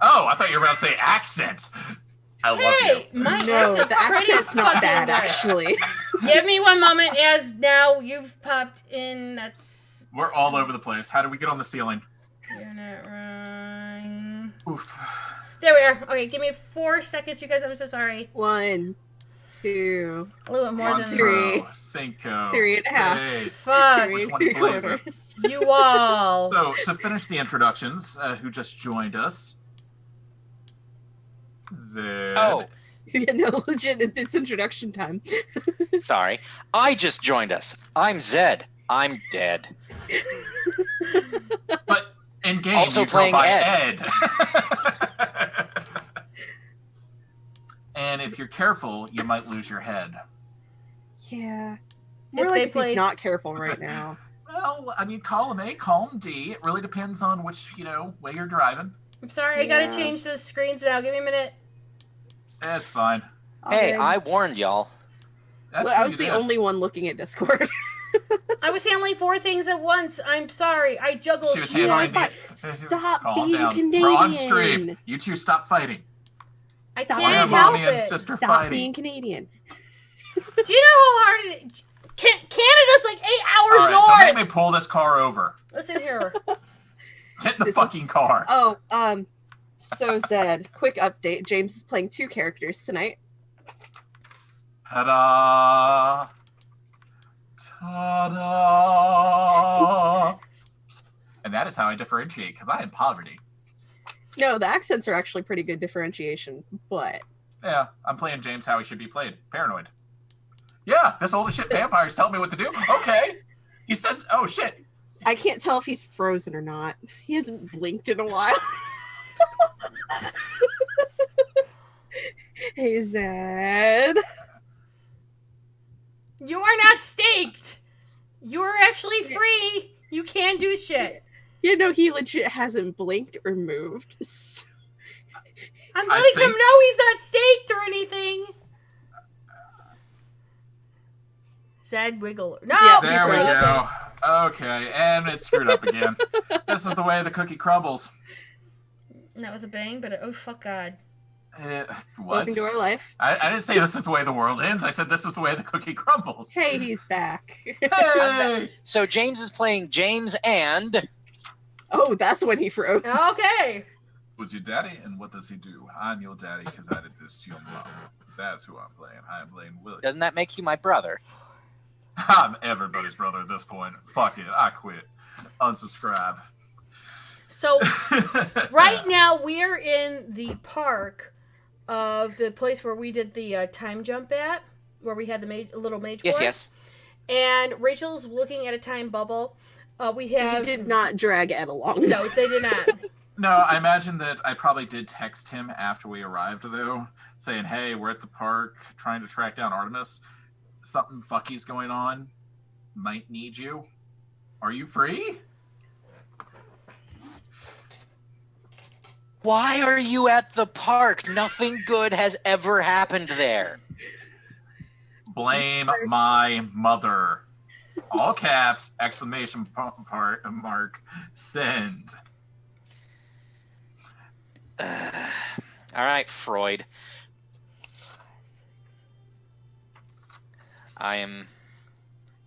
Oh, I thought you were about to say accent. I love you. My No, accent's the pretty accent's not fucking bad, good. actually. Give me one moment, as now you've popped in. That's... We're all over the place. How do we get on the ceiling? You're not wrong. Oof. There we are. Okay, give me 4 seconds, you guys. I'm so sorry. 1, 2, A little bit more than... 3, Cinco, 3.5. seis. Fuck. Which one 3 plays it? quarters. You all. So, to finish the introductions, who just joined us? Zed. Oh, Yeah, no, legit, it's introduction time. sorry. I just joined us. I'm Zed. I'm dead. But in game, Also you go playing by Ed. Ed. And if you're careful, you might lose your head. Yeah. More If like they if played- he's not careful right now. Well, I mean, column A, column D. It really depends on which, way you're driving. I'm sorry, I gotta Yeah. change the screens now. Give me a minute. That's fine. Hey, Alright. I warned y'all. That's Well, I what was you the did. only one looking at Discord. I was handling 4 things at once. I'm sorry. I juggle She was shit. handling but the... stop Calm being down. Canadian. We're on stream. You two stop fighting. I Stop can't being help Harmony and it. sister Stop fighting. being Canadian. Do you know how hard it is? Canada's like 8 hours All right, don't make me north. pull this car over. Listen here. Get in the This is- fucking car. Oh, so Zed, quick update. James is playing 2 characters tonight. Ta-da! Ta-da! And that is how I differentiate, because I am poverty. No, the accents are actually pretty good differentiation, but Yeah, I'm playing James how he should be played. Paranoid. Yeah, this old as shit vampire's telling me what to do. Okay. He says, oh shit. I can't tell if he's frozen or not. He hasn't blinked in a while. Hey, Zed. You are not staked. You are actually free. You can do shit. You know, he legit hasn't blinked or moved. I'm letting him know he's not staked or anything. Zed wiggle. No! Yeah, There we frozen. go. Okay, and it's screwed up again. This is the way the cookie crumbles. Not with a bang, but oh, fuck God. What? Welcome to our life. I didn't say this is the way the world ends. I said this is the way the cookie crumbles. Hey, he's back. Hey! So James is playing James and Oh, that's when he froze. Okay. Who's your daddy and what does he do? I'm your daddy because I did this to your mom. That's who I'm playing. I'm playing Willie. doesn't that make you my brother? I'm everybody's brother at this point. Fuck it. I quit. Unsubscribe. So, right now, we're in the park of the place where we did the time jump at, where we had the little mage Yes, ward. yes. And Rachel's looking at a time bubble. We have... He did not drag Ed along. No, they did not. No, I imagine that I probably did text him after we arrived, though, saying, hey, we're at the park trying to track down Artemis. Something fucky's going on. Might need you. Are you free? Why are you at the park? Nothing good has ever happened there. Blame my mother. All caps, exclamation mark, send. All right, Freud. I am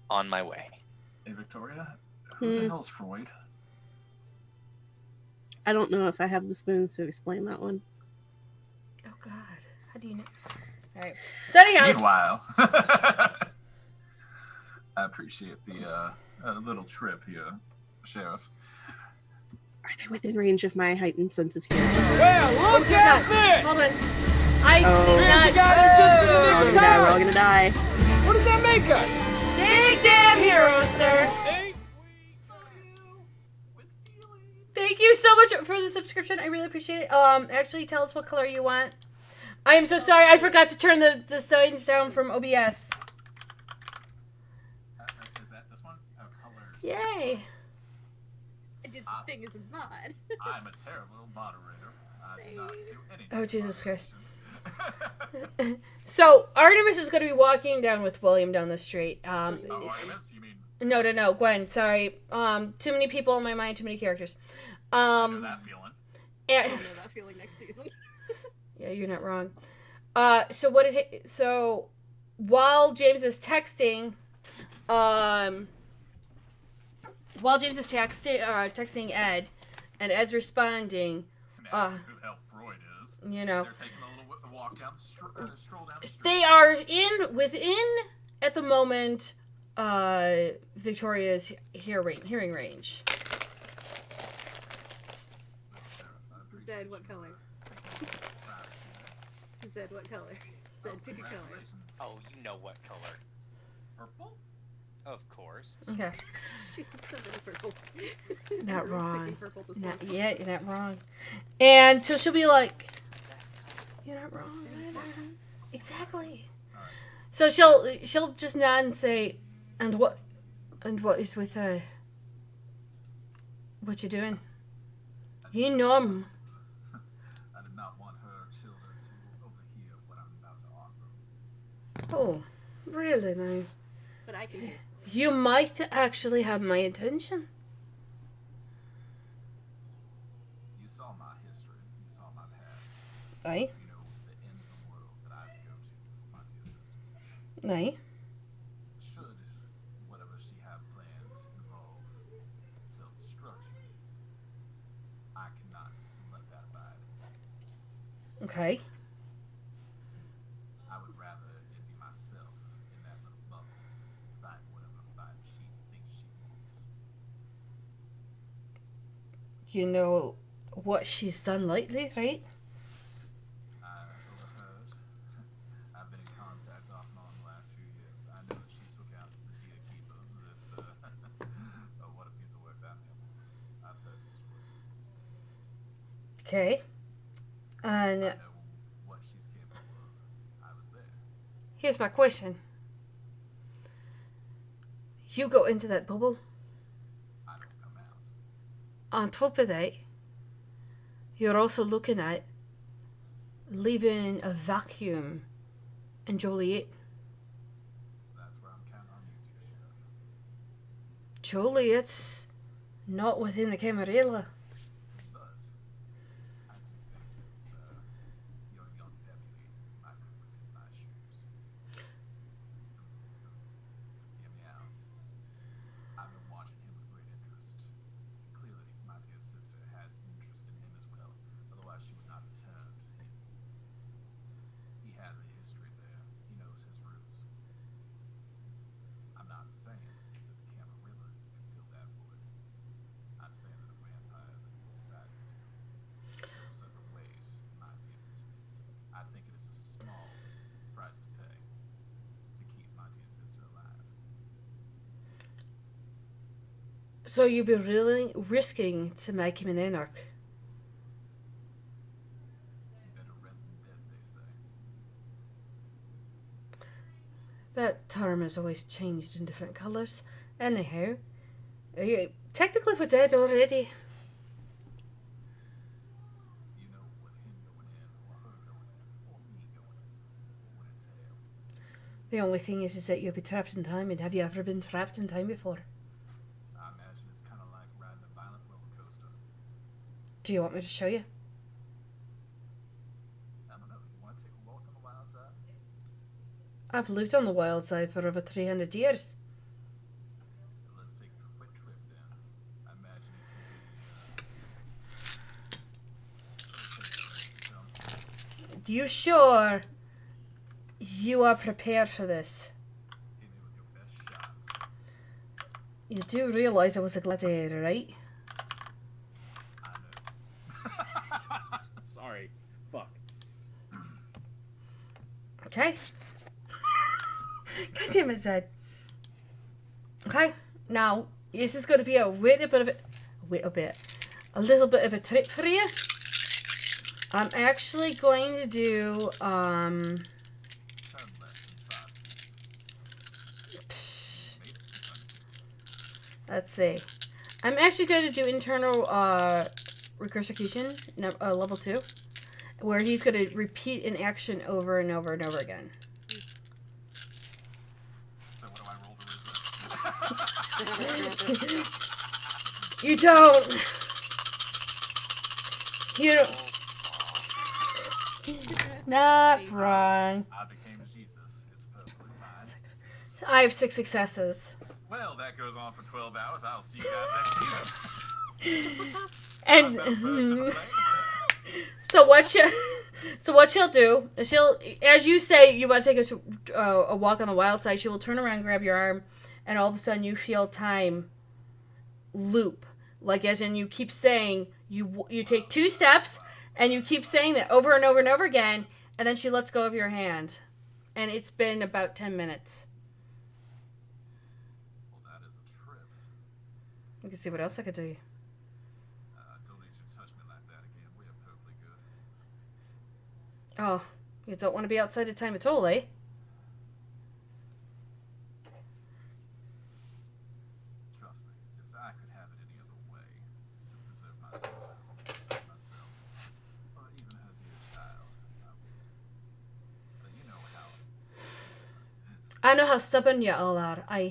on my way. Hey, Victoria? Who the hell's Freud? I don't know if I have the spoons to explain that one. Oh, God. How do you know? All right. So, anyhow. Meanwhile, I appreciate the little trip here, Sheriff. Are they within range of my heightened senses here? Well, look at me! Hold on. I did not. We're all gonna die. We're all gonna die. What does that make us? Big damn hero, sir. Thank you so much for the subscription. I really appreciate it. Actually, tell us what color you want. I am so sorry. I forgot to turn the signs down from OBS. Is that this one? Oh, colors. Yay. I did the thing as a mod. I'm a terrible moderator. I do not do anything. Oh, Jesus Christ. So, Artemis is going to be walking down with William down the street. Oh, Artemis? You mean No, Gwen, sorry. Too many people in my mind, too many characters. that feeling? And, I know that feeling next season. yeah, you're not wrong. So while James is texting, texting Ed, and Ed's responding, And asking who the hell Freud is. you know, They're taking a little walk down, stroll down the street. they are within at the moment Victoria's hearing range. Zed, what color? Zed, what color? Zed, pick a color. Oh, you know what color? Purple? Of course. Okay, She has so many purples. not Everyone's wrong. picking purple this Not month. yet. You're not wrong. And so she'll be like, "You're not wrong." either." Exactly. So she'll just nod and say, "And what is with what you doing?" You know him. I did not want her children to overhear what I'm about to offer. Oh, really now? But I can hear still. You might actually have my attention. You saw my history. You saw my past. Aye, You know the end of the world that I would go to for my dear sister. aye. Should whatever she have planned involve self-destruction, I cannot let that abide. Okay. I would rather it be myself in that little bubble, fight whatever fight she thinks she wants. You know, what she's done lately, right? That's all I've heard. I've been in contact off and on the last few years. I know that she took out the deer keeper. That, oh, what a piece of work that man was. I've heard the stories. Okay. And I know what she's capable of. I was there. here's my question. You go into that bubble. I don't come out. On top of that, you're also looking at leaving a vacuum in Joliet. That's where I'm counting on you, dear sheriff. Joliet's not within the Camarilla. But I do think it's your young deputy might be within my shoes. Hear me out. I've been watching him with great interest. Clearly, my dear sister has interest in him as well. Otherwise, she would not have turned him. He has a history there. He knows his roots. I'm not saying that the Camarilla can fill that void. I'm saying that a vampire that decides to go separate ways might be able to. I think it is a small price to pay to keep my dear sister alive. So you'd be really risking to make him an anarch. Better red than dead, they say. That term has always changed in different colours. Anyhow, technically we're dead already. You know what him going in, or her going in, or me going in would entail. The only thing is that you'll be trapped in time, and have you ever been trapped in time before? I imagine it's kind of like riding a violent roller coaster. Do you want me to show you? I don't know. You want to take a walk on the wild side? I've lived on the wild side for over 300 years. Let's take a quick trip then. I imagine it could be. You sure you are prepared for this? Hit me with your best shot. You do realise I was a gladiator, right? I know. Sorry. Fuck. Okay. God damn it, Zed. Okay, now this is going to be a little bit of a trick for you. I'm actually going to do Turn left in 5 psh, minutes. let's see. I'm actually going to do internal recursion level 2, where he's going to repeat an action over and over and over again. So what do I roll to resist? You don't. You don't. Not wrong. I became Jesus. It's perfectly fine. I have 6 successes. Well, that goes on for 12 hours. I'll see you guys next season. And Better first to the play. so what she'll do is as you say, you want to take a walk on the wild side, she will turn around, grab your arm, and all of a sudden you feel time loop. Like as in you keep saying, you take 2 steps, and you keep saying that over and over and over again, and then she lets go of your hand. And it's been about 10 minutes. Well, that is a trip. You can see what else I could do. Don't need you to touch me like that again. We are perfectly good. Oh, you don't want to be outside of time at all, eh? Trust me, if I could have it any other way to preserve my sister, preserve myself, or even her dear child, I would. But you know how. I know how stubborn you all are. I'm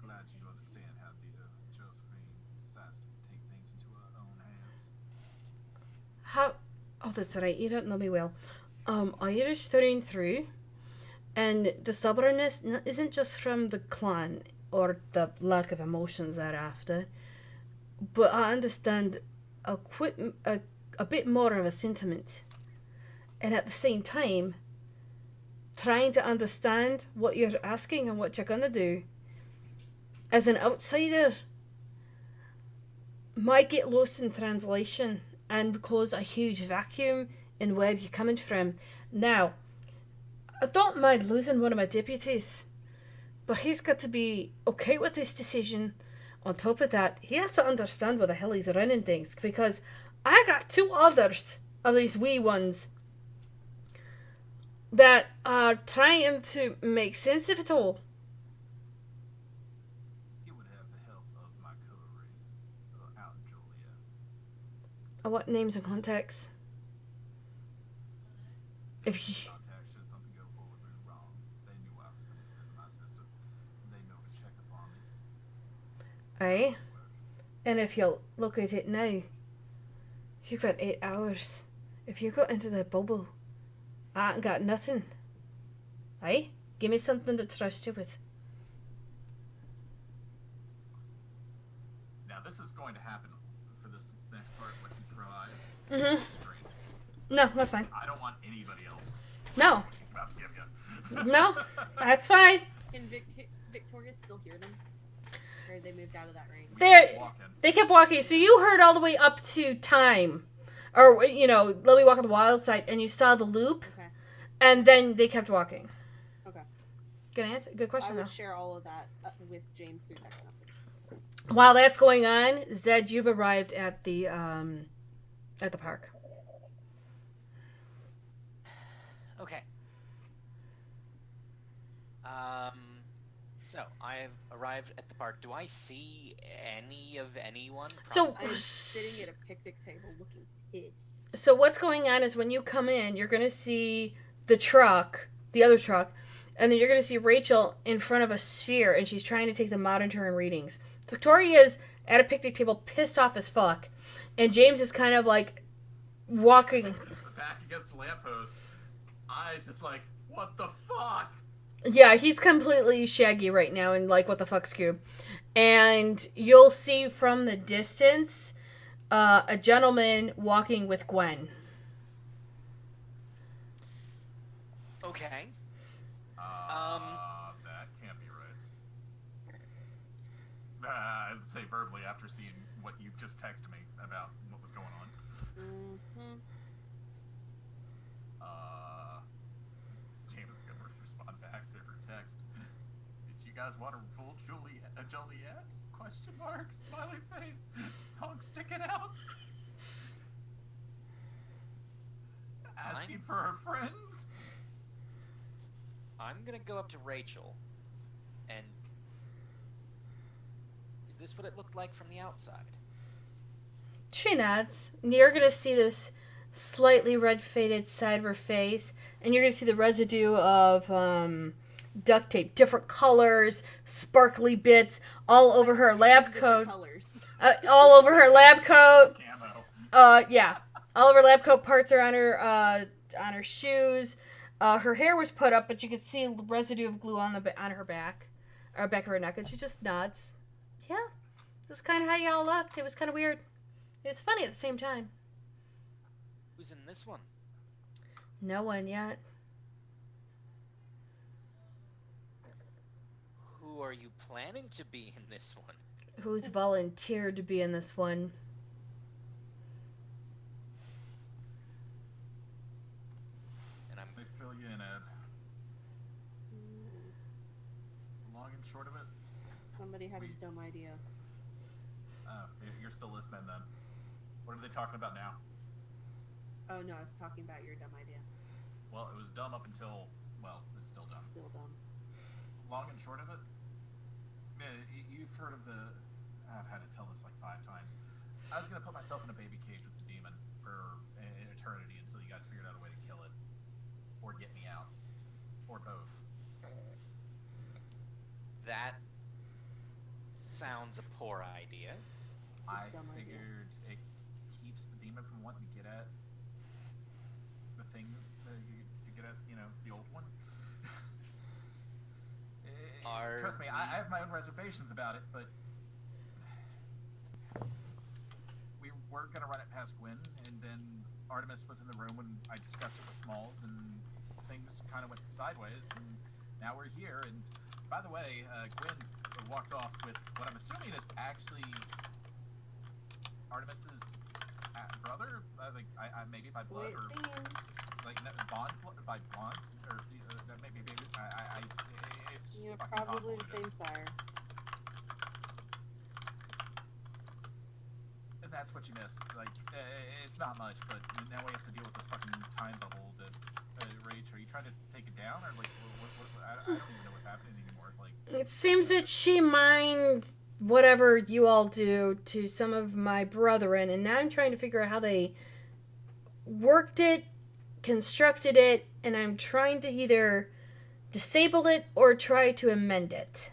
glad you understand how dear Josephine decides to take things into her own hands. How? Oh, that's right. You don't know me well. Irish through and through, and the stubbornness isn't just from the clan or the lack of emotions thereafter, but I understand a bit more of a sentiment, and at the same time, trying to understand what you're asking and what you're gonna do. As an outsider, might get lost in translation and cause a huge vacuum in where you're coming from. Now, I don't mind losing one of my deputies, but he's got to be okay with this decision. On top of that, he has to understand where the hell he's running things, because I got 2 others of these wee ones that are trying to make sense of it all. He would have the help of my coterie out in Joliet. What names and contacts? If you... Contact should something go horribly wrong. They knew I was coming because of my sister. They know to check upon me. Aye. And if you look at it now, you've got 8 hours. If you got into the bubble, I ain't got nothing. Aye? Give me something to trust you with. Now this is going to happen for this next part. What he provides. Mhm. Strange. No, that's fine. I don't want anybody else. No. What he's about to give you. No, that's fine. Can Victoria still hear them? Or they moved out of that range? There, Walking. they kept walking. So you heard all the way up to time. Or, you know, let me walk on the wild side, and you saw the loop, Okay. and then they kept walking. Okay. Good answer. Good I question, would though. share all of that with James through text message. While that's going on, Zed, you've arrived at the park. Okay. So I've arrived at the park. Do I see any of anyone? So- I'm sitting at a picnic table looking pissed. So what's going on is when you come in, you're going to see the truck, the other truck, and then you're going to see Rachel in front of a sphere, and she's trying to take the modern turn readings. Victoria's at a picnic table, pissed off as fuck, and James is kind of like walking. Back against the lamppost. Eyes just like, what the fuck? Yeah, he's completely shaggy right now, and like, what the fuck, Scoob? And you'll see from the distance a gentleman walking with Gwen. Okay. That can't be right. I'd say verbally after seeing what you just texted me about what was going on. Mm-hmm. James is gonna respond back to her text. Did you guys want to fool Joliet? Question mark. Smiley face. Tongue sticking out. Asking for her friends. I'm gonna go up to Rachel, and is this what it looked like from the outside? She nods. And you're going to see this slightly red faded side of her face, and you're going to see the residue of duct tape, different colors, sparkly bits all over her lab coat. Colors. All over her lab coat. Camo. Yeah. All of her lab coat parts are on her shoes. Her hair was put up, but you could see residue of glue on her back, or back of her neck, and she just nods. Yeah, this is kind of how y'all looked. It was kind of weird. It was funny at the same time. Who's in this one? No one yet. Who are you planning to be in this one? Who's volunteered to be in this one? And I'm Let me fill you in, Ed. Long and short of it. Somebody had a dumb idea. Oh, you're still listening then. What are they talking about now? Oh no, I was talking about your dumb idea. Well, it was dumb up until, well, it's still dumb. Still dumb. Long and short of it, man, you've heard of the, I've had to tell this like 5 times. I was going to put myself in a baby cage with the demon for an eternity until you guys figured out a way to kill it. Or get me out. Or both. That sounds a poor idea. I Dumb idea. figured it keeps the demon from wanting to get at the thing, to get at, you know, the old one. Trust me, I have my own reservations about it, but we were going to run it past Gwen, and then Artemis was in the room when I discussed it with Smalls, and things kind of went sideways, and now we're here, and by the way, Gwen walked off with what I'm assuming is actually Artemis's brother? I maybe by The way blood it or seems. like bond by bond or maybe it's You're fucking probably the convoluted. same sire. And that's what you missed. Like, it's not much, but now we have to deal with this fucking time bubble that, Rach, are you trying to take it down? Or, like, I don't even know what's happening anymore. Like, It seems that she mined whatever you all do to some of my brethren, and now I'm trying to figure out how they worked it, constructed it, and I'm trying to either disable it or try to amend it.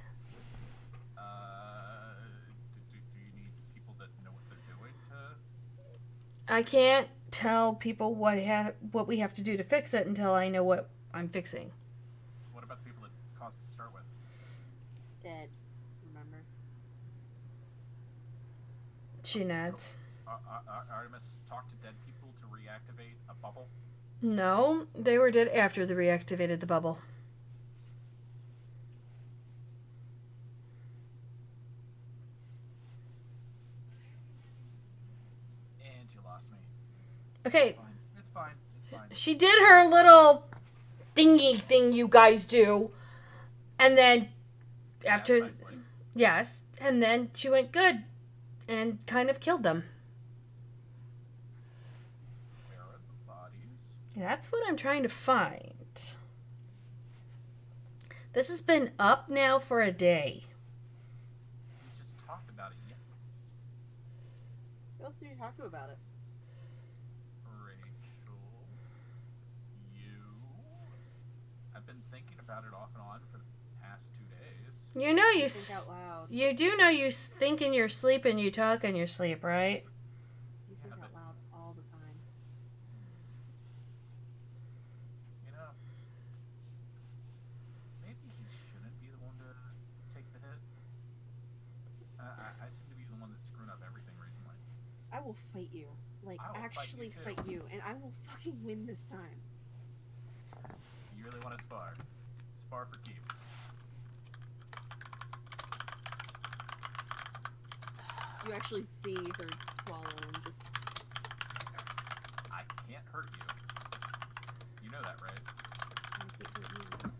do you need people that know what they're doing to... I can't tell people what we have to do to fix it until I know what I'm fixing. What about the people that caused it to start with? Dead. Remember? She nods. Artemis talked to dead people to reactivate a bubble? No, they were dead after they reactivated the bubble. And you lost me. Okay, Fine. It's fine. It's fine. she did her little thingy thing you guys do, and then after, Yes, nicely. yes, and then she went good and kind of killed them. Where are the bodies? That's what I'm trying to find. This has been up now for a day. We just talked about it yet. Who else did you talk to about it? Rachel, you. I've been thinking about it off and on for the past 2 days. You know Think out loud. you do know you think in your sleep and you talk in your sleep, right? You think out loud all the time. You know, maybe he shouldn't be the one to take the hit. I seem to be the one that's screwing up everything recently. I will fight you. Like, I will actually fight fight you. And I will fucking win this time. You really want to spar? Spar for keeps. You actually see her swallow and just. I can't hurt you. You know that, right? I can't hurt you.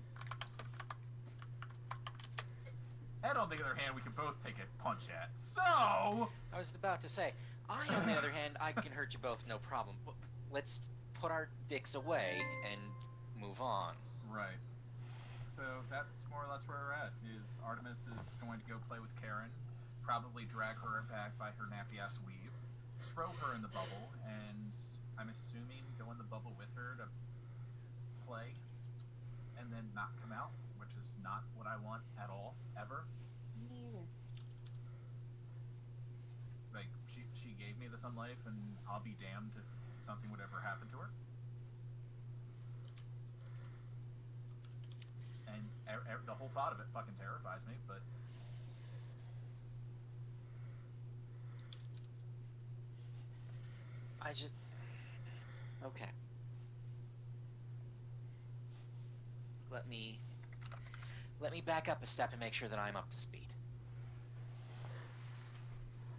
And on the other hand, we can both take a punch at. So, I was about to say, I, on the other hand, I can hurt you both, no problem. Let's put our dicks away and move on. right. So that's more or less where we're at. Is Artemis is going to go play with Karen, probably drag her back by her nappy ass weave, throw her in the bubble, and I'm assuming go in the bubble with her to play, and then not come out, which is not what I want at all, ever. Me neither. Like, she gave me the Sun Life, and I'll be damned if something would ever happen to her. And the whole thought of it fucking terrifies me, but I just... Okay. Let me back up a step and make sure that I'm up to speed.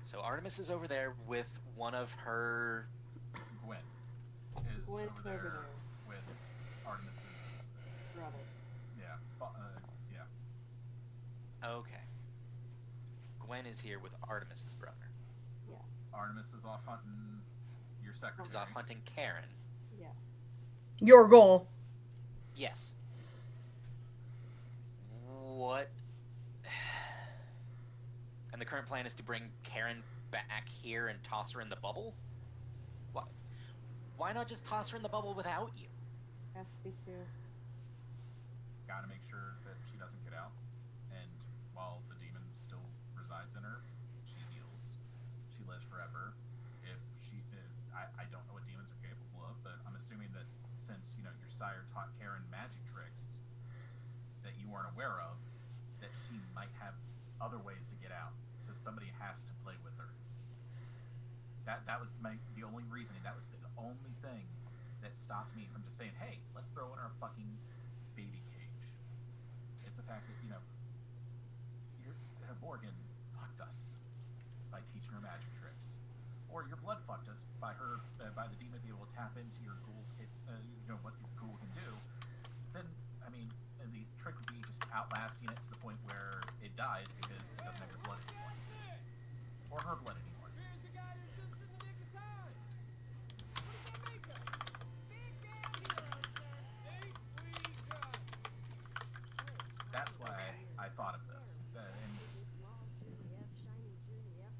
So Artemis is over there with one of her... Gwen is Gwen's over there with Artemis's, Brother. yeah, yeah. Okay. Gwen is here with Artemis's brother. Yes. Artemis is off hunting your secretary. Is off hunting Karen. Yes. Your goal. Yes. What? And the current plan is to bring Karen back here and toss her in the bubble? Why not just toss her in the bubble without you? Has to be two. Gotta make sure that she doesn't get out. And while the demon still resides in her, she heals. She lives forever. If she, I don't know what demons are capable of, but I'm assuming that since, you know, your sire taught Karen magic tricks that you weren't aware of, that she might have other ways to get out. So somebody has to play with her. That was the only reasoning. That was the only thing that stopped me from just saying, hey, let's throw in our fucking baby cage. Is the fact that, you know, Morgan fucked us by teaching her magic tricks. or your blood fucked just by her, by the demon being able to tap into your ghoul's, what your ghoul can do, then, I mean, and the trick would be just outlasting it to the point where it dies because it doesn't have your blood anymore. Or her blood anymore. That's why I thought of this. And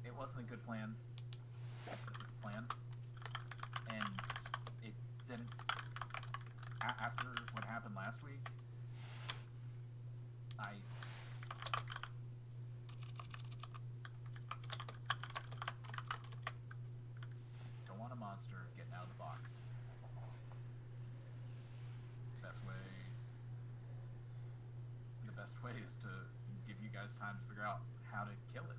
it wasn't a good plan. It was a plan. And it didn't... After what happened last week, I... don't want a monster getting out of the box. The best way is to give you guys time to figure out how to kill it.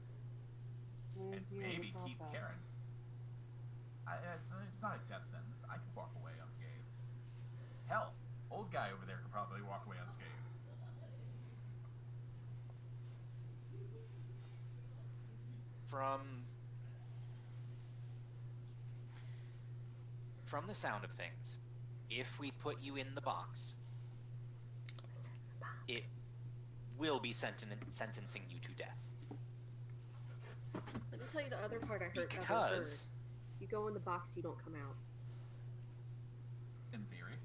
And maybe keep Karen. It's not a death sentence. I can walk away unscathed. Hell, old guy over there could probably walk away unscathed. From the sound of things, if we put you in the box, it will be sentencing you to death. Let me tell you the other part I heard. Because you go in the box, you don't come out. In theory.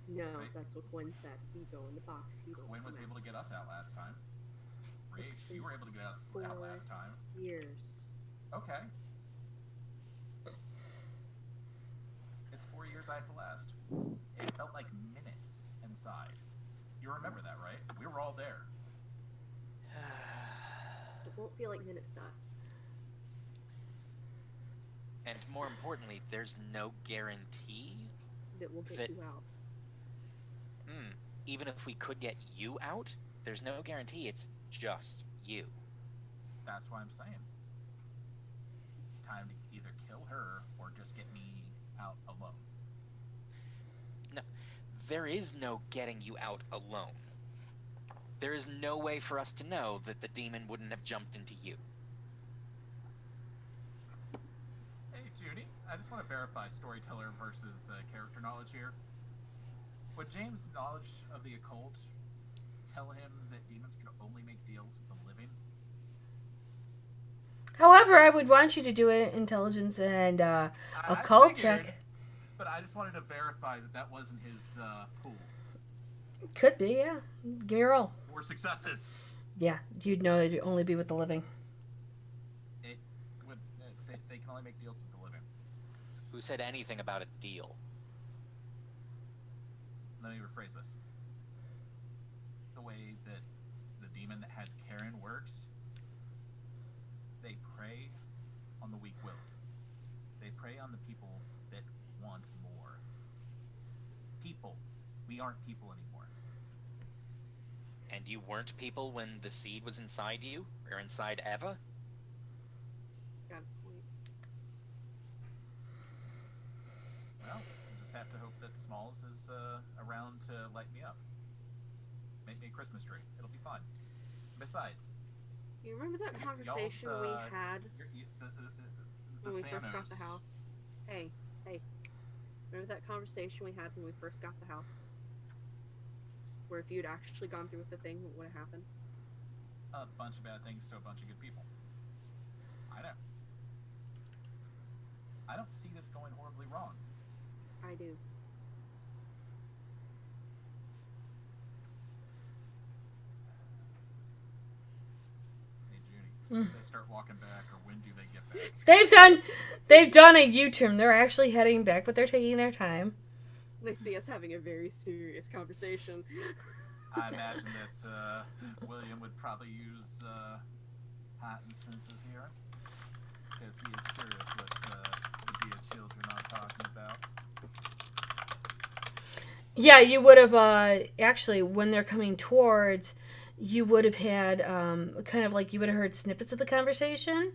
No, Right. that's what Gwen said. You go in the box, you don't Gwen come was out. able to get us out last time. Rach, you were able to get us out 4 last time. years. Okay. It's 4 years I have to last. It felt like minutes inside. You remember that, right? We were all there. It won't feel like minutes to us. and more importantly, there's no guarantee That will get that- you out. even if we could get you out, there's no guarantee it's just you. That's why I'm saying. Time to either kill her or just get me out alone. No, there is no getting you out alone. There is no way for us to know that the demon wouldn't have jumped into you. Hey, Judy, I just want to verify storyteller versus character knowledge here. Would James' knowledge of the occult tell him that demons can only make deals with the living? However, I would want you to do an intelligence and occult figured, check. But I just wanted to verify that that wasn't his pool. Could be, yeah. Give me a roll. 4 successes. Yeah, you'd know it'd only be with the living. It would. They can only make deals with the living. Who said anything about a deal? Let me rephrase this. The way that the demon that has Karen works, they prey on the weak-willed. They prey on the people that want more. People. We aren't people anymore. And you weren't people when the seed was inside you? Or inside Eva? Got a point. Well, I just have to hope that Smalls is around to light me up. Make me a Christmas tree. It'll be fun. Besides, You remember that Y'all's, conversation we had the when we first got the Thanos- house? Hey. Remember that conversation we had when we first got the house? Where if you'd actually gone through with the thing, what would have happened? A bunch of bad things to a bunch of good people. I know. I don't see this going horribly wrong. I do. Hey, Judy, do they start walking back, or when do they get back? They've done a U-turn. They're actually heading back, but they're taking their time. They see us having a very serious conversation. I imagine that William would probably use heightened senses here, because he is curious what the dear children are talking about. Yeah, you would have actually when they're coming towards, you would have had kind of like you would have heard snippets of the conversation.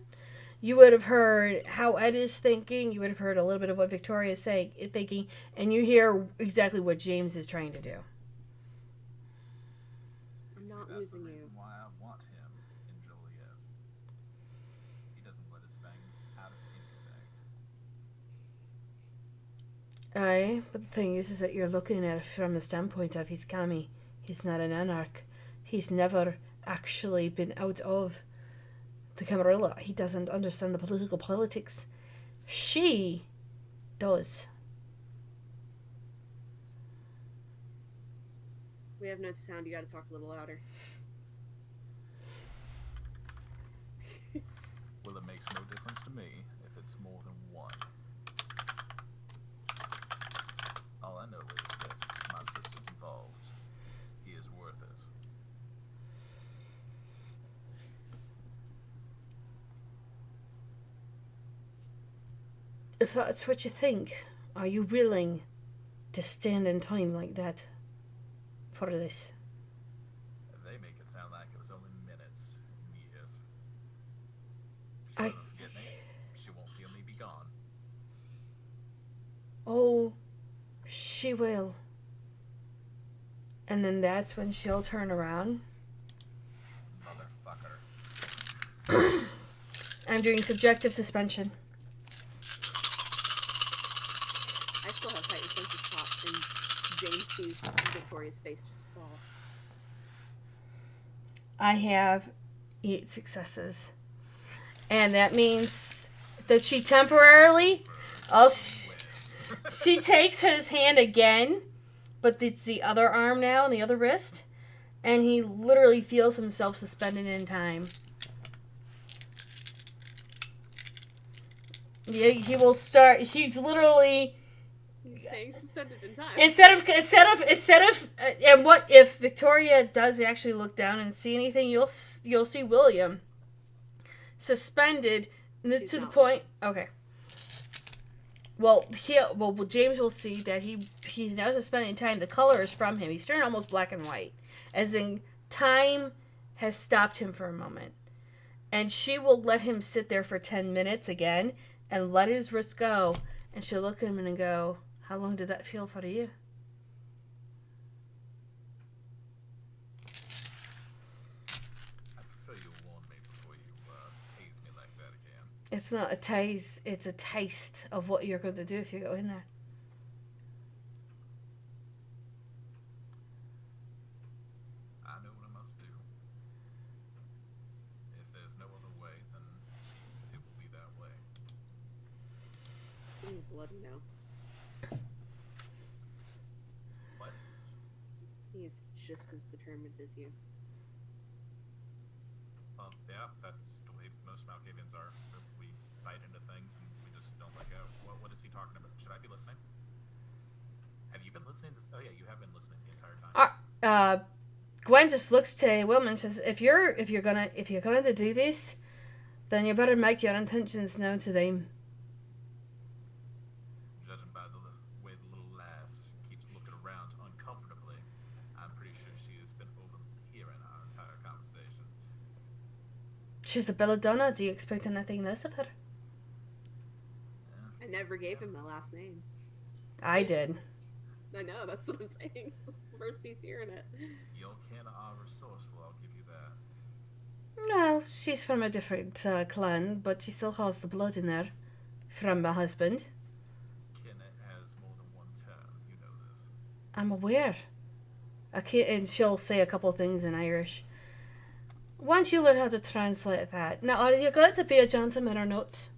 You would have heard how Ed is thinking. You would have heard a little bit of what Victoria is thinking, and you hear exactly what James is trying to do. I'm not See, that's the losing reason you. why I want him in Joliet. He doesn't let his fangs out of anything. Aye, but the thing is that you're looking at it from the standpoint of he's Kami. He's not an anarch. He's never actually been out of the Camarilla. He doesn't understand the political politics. She does. We have no sound. You gotta talk a little louder. Well, it makes no difference to me if it's more than one. All I know is that my sister's involved. He is worth it. If that's what you think, are you willing to stand in time like that for this? They make it sound like it was only minutes and years. She I- won't forget me. She won't feel me be gone. Oh, she will. And then that's when she'll turn around. Motherfucker. I'm doing subjective suspension. I still have heightened sense of pop, and James sees Victoria's face just fall. I have 8 successes. And that means that she temporarily... she takes his hand again, but it's the other arm now and the other wrist. And he literally feels himself suspended in time. Yeah, he will start... He's literally... He's saying suspended in time. Instead of, and what if Victoria does actually look down and see anything? You'll see William suspended She's to the not. point. Okay. Well, James will see that he's now suspended in time. The color is from him. He's turned almost black and white, as in time has stopped him for a moment, and she will let him sit there for 10 minutes again and let his wrist go, and she'll look at him and go, "How long did that feel for you?" I prefer you warn me before you tase me like that again. It's not a taste, it's a taste of what you're going to do if you go in there. I know what I must do. If there's no other way, then it will be that way. Ooh, bloody no. What? He is just as determined as you. Yeah, that's the way most Malkavians are. We bite into things and we just don't let go. What is he talking about? Should I be listening? Have you been listening to this? Oh yeah, you have been listening the entire time. Gwen just looks to Wilma and says, "If you're gonna to do this, then you better make your intentions known to them." Judging by the way the little lass keeps looking around uncomfortably, I'm pretty sure she has been overhearing our entire conversation. She's a belladonna. Do you expect anything less of her? I never gave him my last name. I did. I know, that's what I'm saying. This is the first he's hearing it. Your kin are resourceful, I'll give you that. Well, she's from a different clan, but she still has the blood in her from my husband. Kin has more than one term, you know this. I'm aware. And she'll say a couple things in Irish. Once you learn how to translate that. Now, are you going to be a gentleman or not?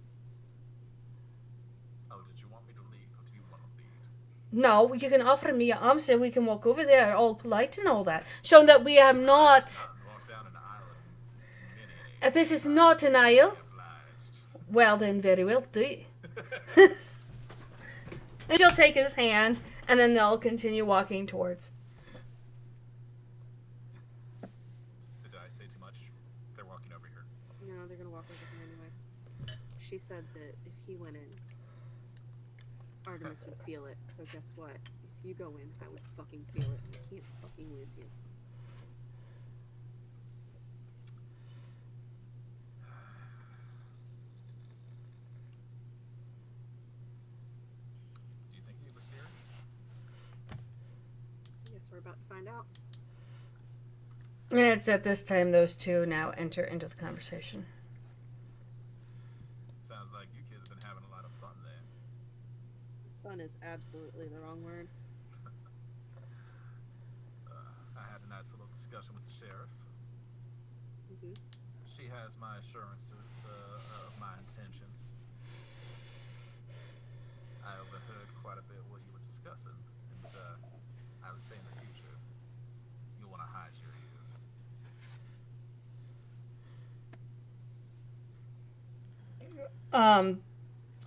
Oh, did you want me to leave, or do you want to lead? No, you can offer me your arm so we can walk over there, all polite and all that. Showing that we have not... Walk down an island. Many This is not an aisle. obliged. Well, then, very well, do it. And she'll take his hand, and then they'll continue walking towards. Did I say too much? They're walking over here. No, they're gonna walk over here anyway. She said that if he went in, Artemis would feel it. So guess what? If you go in, I would fucking feel it. I can't fucking lose you. Do you think he was serious? I guess we're about to find out. And it's at this time those two now enter into the conversation. Sounds like you kids have been having a lot of fun there. Fun is absolutely the wrong word. I had a nice little discussion with the sheriff. Mm-hmm. She has my assurances of my intentions. I overheard quite a bit what you were discussing, and I would say in the future, you'll want to hide your ears.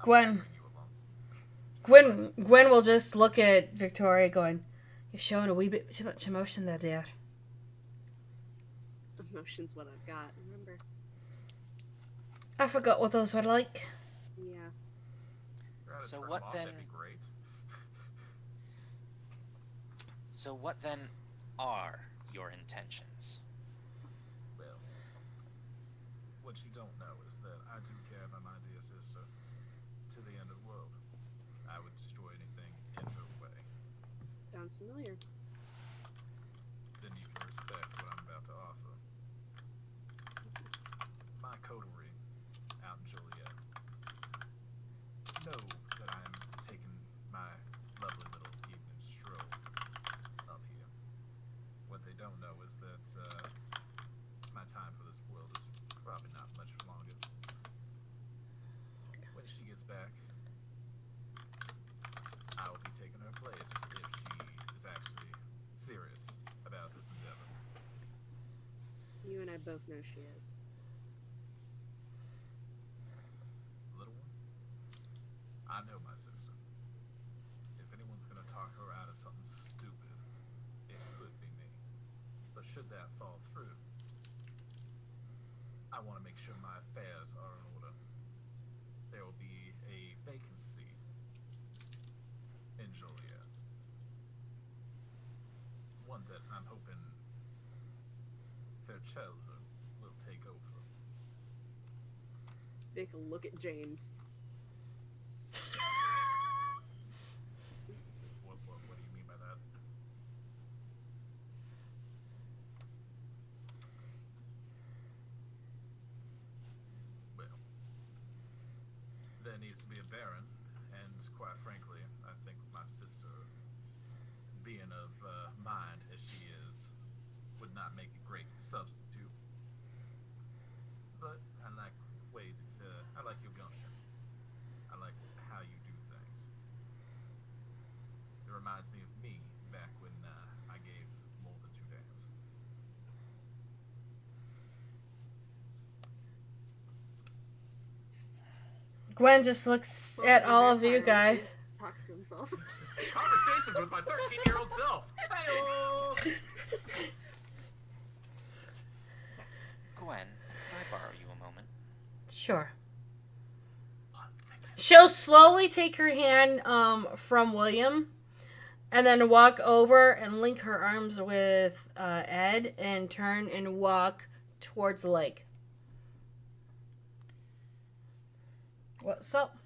Gwen. Bring you along. Gwen will just look at Victoria going, "You're showing a wee bit too much emotion there, dear." Emotion's what I've got, remember? I forgot what those were like. Yeah. Try to So turn what them off, then- that'd be great. So what then are your intentions? Well, what you don't know is that I do care about my dear sister to the end of the world. I would destroy anything in her way. Sounds familiar. Then you can respect what I'm about to offer. My coterie out in Joliet know that I'm taking my lovely little evening stroll up here. What they don't know is that my time for this world is probably not much longer. When she gets back, I will be taking her place if she is actually serious about this endeavor. You and I both know she is. Little one, I know my sister. If anyone's gonna talk her out of something stupid, it could be me. But should that fall through, I want to make sure my affairs are in order. There will be a vacancy in Joliet. One that I'm hoping her children will take over. Vic will look at James. What do you mean by that? Well, there needs to be a baron, and quite frankly, I think my sister, being of mind as she is, would not make a great substitute. But I like I like your gumption. I like how you do things. It reminds me of me back when I gave more than two damns. Gwen just looks at all of you guys. Just talks to himself. Conversations with my 13-year-old self. Hi-oh! Gwen, can I borrow you a moment? Sure. She'll slowly take her hand from William and then walk over and link her arms with Ed and turn and walk towards the lake. What's up?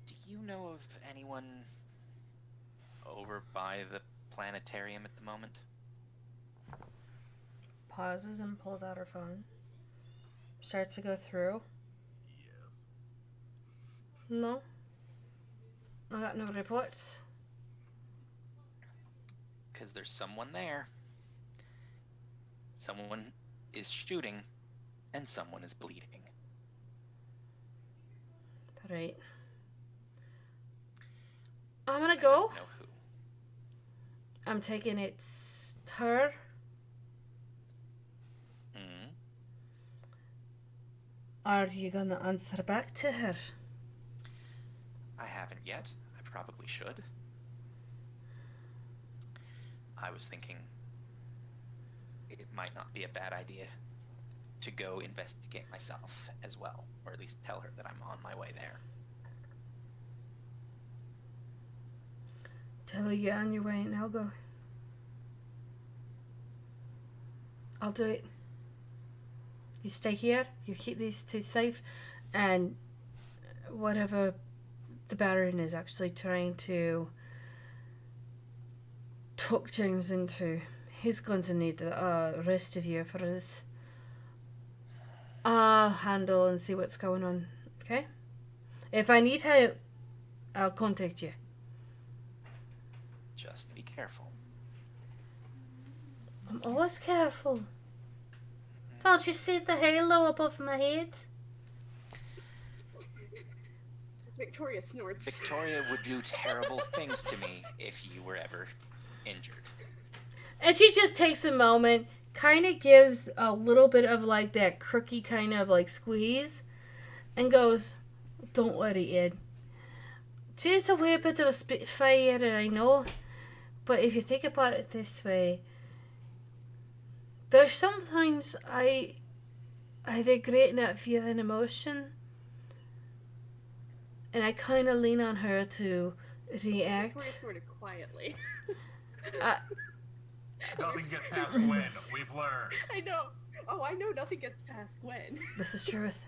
Do you know of anyone over by the planetarium at the moment? Pauses and pulls out her phone. Starts to go through. Yes. No. I got no reports. Because there's someone there. Someone is shooting, and someone is bleeding. Right. I'm gonna I go. don't know who. I'm taking it her. Mm-hmm. Are you gonna answer back to her? I haven't yet. I probably should. I was thinking it might not be a bad idea to go investigate myself as well, or at least tell her that I'm on my way there. Tell her you're on your way and I'll go. I'll do it. You stay here, you keep these two safe, and whatever the Baron is actually trying to talk James into, he's going to need the rest of you for this. I'll handle and see what's going on, okay? If I need help, I'll contact you. Just be careful. I'm always careful. Can't you see the halo above my head? Victoria snorts. Victoria would do terrible things to me if you were ever injured. And she just takes a moment, kind of gives a little bit of like that crooky kind of like squeeze, and goes, "Don't worry, Ed. She's a wee bit of a spitfire, I know. But if you think about it this way, there's sometimes I regret not feeling emotion. And I kind of lean on her to react." Victoria snorted quietly. Nothing gets past Gwen. We've learned. I know. Oh, I know nothing gets past Gwen. This is truth.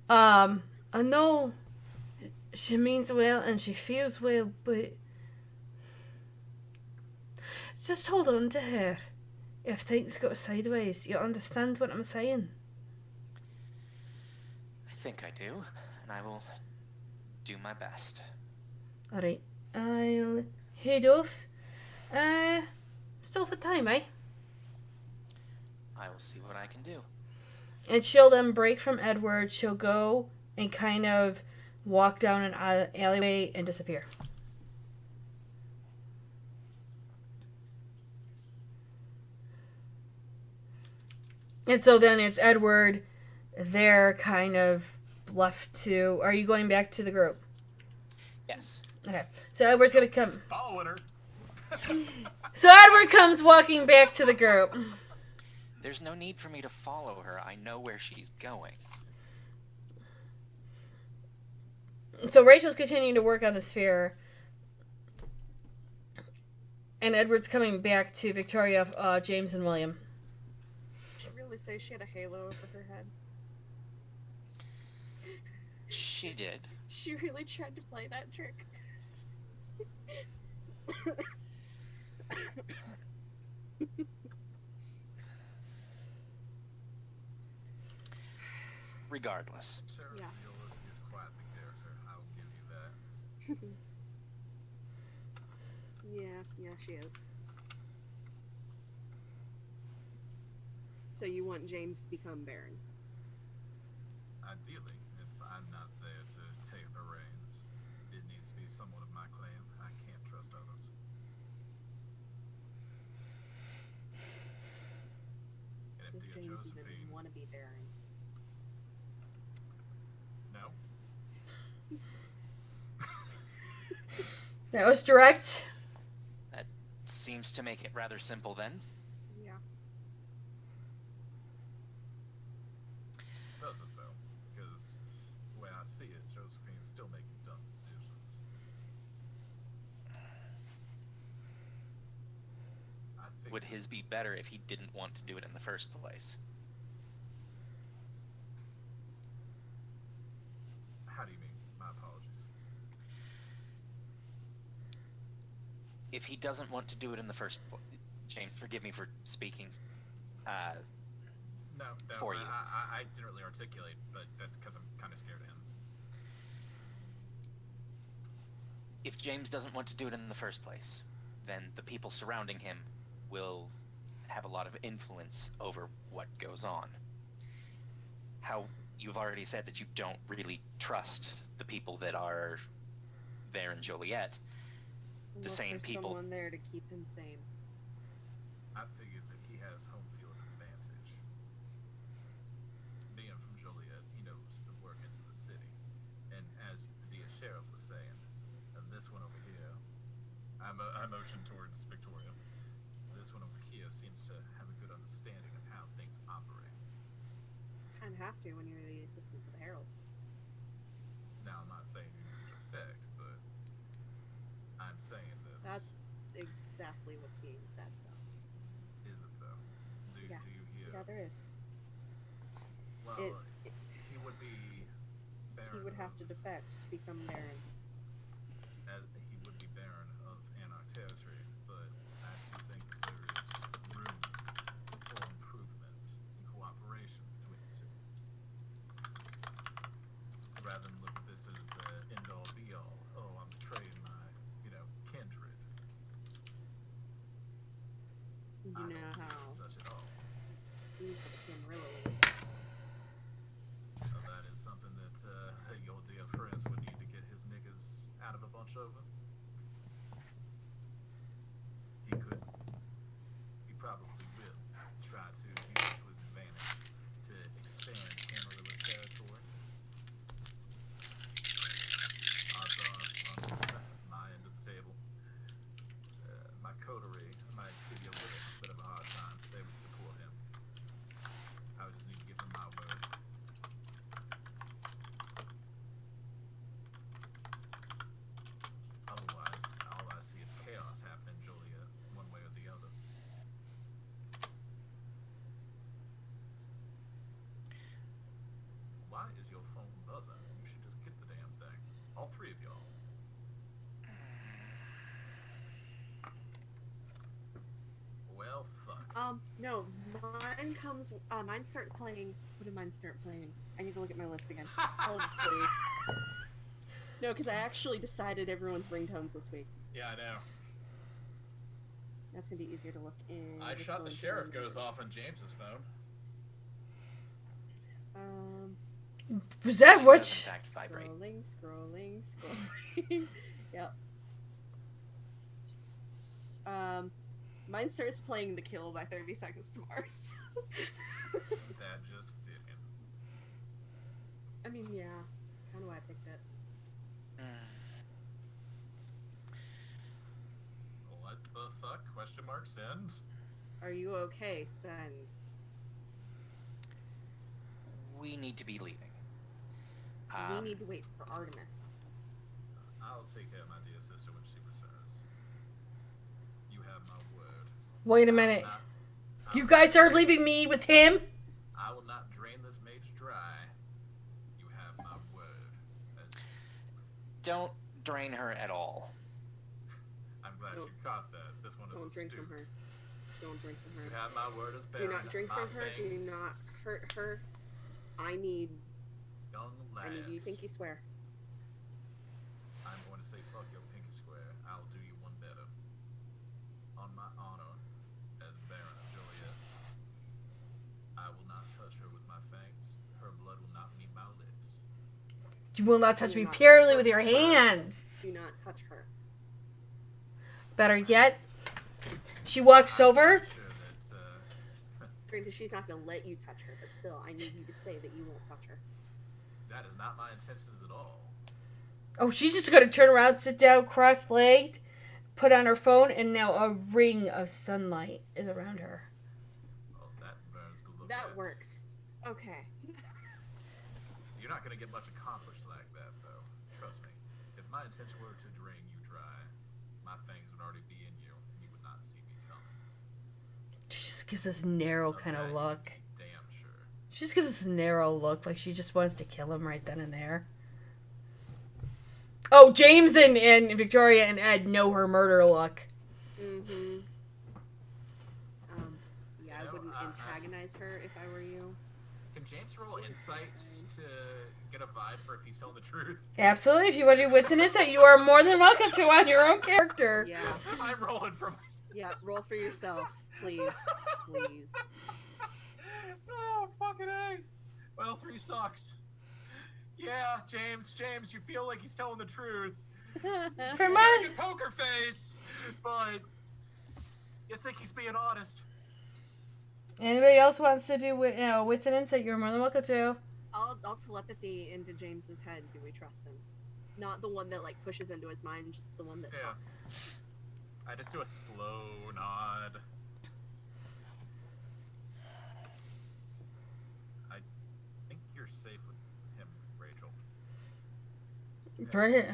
I know she means well and she feels well, but just hold on to her. If things go sideways, you understand what I'm saying? I think I do, and I will do my best. Alright, I'll head off. Still for time, eh? I will see what I can do. And she'll then break from Edward. She'll go and kind of walk down an alleyway and disappear. And so then it's Edward. They're kind of left to... Are you going back to the group? Yes. Okay. So Edward's going to come... Following her. So Edward comes walking back to the group. There's no need for me to follow her. I know where she's going. So Rachel's continuing to work on the sphere. And Edward's coming back to Victoria, James, and William. Did she really say she had a halo over her head? She did. She really tried to play that trick. Regardless. Sheriff Yeah. Viola is quite the character. I will give you that. Yeah, she is. So you want James to become Baron? Ideally, if I'm not there to take the reins, it needs to be someone of my clan. I can't trust others. And if dear Josephine, want to be Baron? no, That was direct. That seems to make it rather simple then. Yeah. doesn't though, because the way I see it, Josephine's still making dumb decisions. I think Would his be better if he didn't want to do it in the first place? How do you mean? My apologies. If he doesn't want to do it in the first place, James, forgive me for speaking. No, For you. I didn't really articulate, but that's because I'm kind of scared of him. If James doesn't want to do it in the first place, then the people surrounding him will have a lot of influence over what goes on. How you've already said that you don't really trust the people that are there in Joliet. Unless same there's people- someone there to keep him sane. I figured that he has home field advantage. Being from Joliet, he knows the workings of the city. And as the sheriff was saying, this one over here, I motioned towards Victoria. This one over here seems to have a good understanding of how things operate. Kind of have to when you're the assistant to the Herald. Now, I'm not saying you're perfect, but I'm saying this. That's exactly what's being said, though. Is it though? Do Yeah. you hear? Yeah, there is. Well, it- he would be Baron. He would have to defect to become Baron. As he would be Baron of Anarch territory, but I do think that there is room for improvement and cooperation between the two. Rather than looking You I know don't see it how as such at all. we became really. Well, that is something that your dear prince would need to get his niggas out of a bunch over. He probably will try to use it to his advantage to expand Camarilla territory. Odds are, on my end of the table, my coterie might give you a little bit of a hard time. They would support him. I would just need to give him my word. Otherwise, all I see is chaos happening, Julia, one way or the other. Why is your phone buzzing? You should just get the damn thing. All three of y'all. Well, fuck. No, mine starts playing. What did mine start playing? I need to look at my list again. Hold please. No, because I actually decided everyone's ringtones this week. Yeah, I know. That's gonna be easier to look in. I shot the sheriff goes off on James's phone. Was that It what? does, in fact, vibrate. Scrolling. Yep. Mine starts playing The Kill by 30 Seconds to Mars. That just fit him. I mean, yeah. Kind of why I picked it. What the fuck? Question mark, send? Are you okay, Sen? We need to be leaving. We need to wait for Artemis. I'll take care of my dear sister when she returns. You have my word. Wait a minute. You guys are leaving me with him? I will not drain this mage dry. You have my word. Don't drain her at all. I'm glad you Don't- caught that. This one is Don't drink astute. from her. Don't drink from You her. have my word as Do Baron. not drink My from her. Do fangs, not hurt her. I need Young lass. you pinky swear. I'm going to say fuck your pinky square. I'll do you one better. On my honor, as Baron of Joliet, I will not touch her with my fangs. Her blood will not meet my lips. You will not touch Do me not purely with touch your her. hands. Do not touch her. Better yet, she walks over. I'm sure that Granted, she's not gonna let you touch her, but still, I need you to say that you won't touch her. that is not my intentions at all. Oh, she's just gonna turn around, sit down, cross-legged, put on her phone, and now a ring of sunlight is around her. Well, that burns the look That at. works. Okay. You're not going to get much accomplished like that, though. Trust me. If my intention were to drain you dry, my fangs would already be in you, and you would not see me coming. She just gives this narrow kind That of you look. can be damn sure. She just gives this narrow look, like she just wants to kill him right then and there. Oh, James and Victoria and Ed know her murder look. Mm-hmm. Yeah, I You know, wouldn't antagonize her if I were you. Can James roll insight to get a vibe for if he's telling the truth? Absolutely. If you want to do wits and insight, you are more than welcome to on your own character. Yeah. I'm rolling for myself. Yeah, roll for yourself, please. Please. Oh, fucking A. Well, 3 sucks. Yeah, James, you feel like he's telling the truth. For He's my- got a good poker face, but you think he's being honest. Anybody else wants to do wits and insight, you're more than welcome to. I'll telepathy into James's head. Do we trust him? Not the one that like pushes into his mind, just the one that Yeah. talks. I just do a slow nod. I think you're safe with him, Rachel. Right.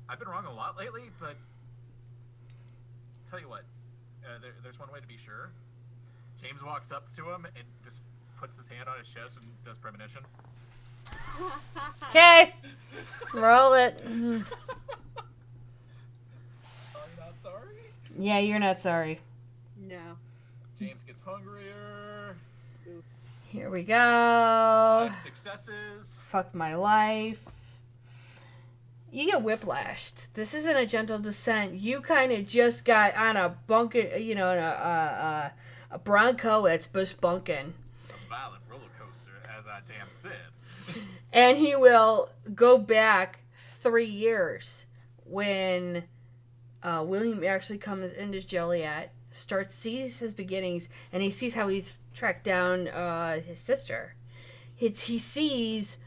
I've been wrong a lot lately, but tell you what, there's one way to be sure. James walks up to him and just puts his hand on his chest and does premonition. Okay. Roll it. Mhm. Are you not sorry? Yeah, you're not sorry. No. James gets hungrier. Here we go. 5 successes. Fuck my life. you get whiplashed. This isn't a gentle descent. You kind of just got on a bunkin', you know, a Bronco that's bush bunkin'. A violent roller coaster, as I damn said. And he will go back 3 years when William actually comes into Joliet, sees his beginnings, and he sees how he's tracked down his sister. He sees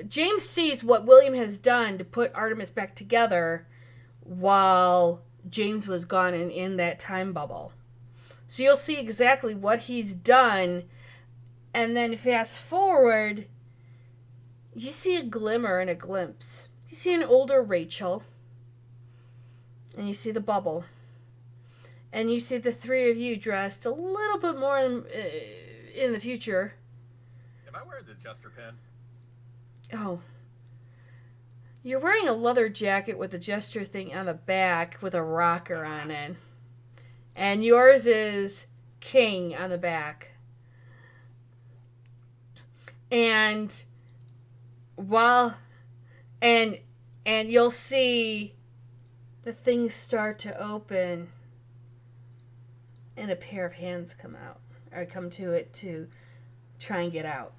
James sees what William has done to put Artemis back together while James was gone and in that time bubble. So you'll see exactly what he's done, and then fast forward, you see a glimmer and a glimpse. You see an older Rachel, and you see the bubble, and you see the three of you dressed a little bit more in the future. Am I wearing the Jester pin? Oh. You're wearing a leather jacket with a gesture thing on the back with a rocker on it. And yours is King on the back. And and you'll see the things start to open and a pair of hands come out or come to it to try and get out.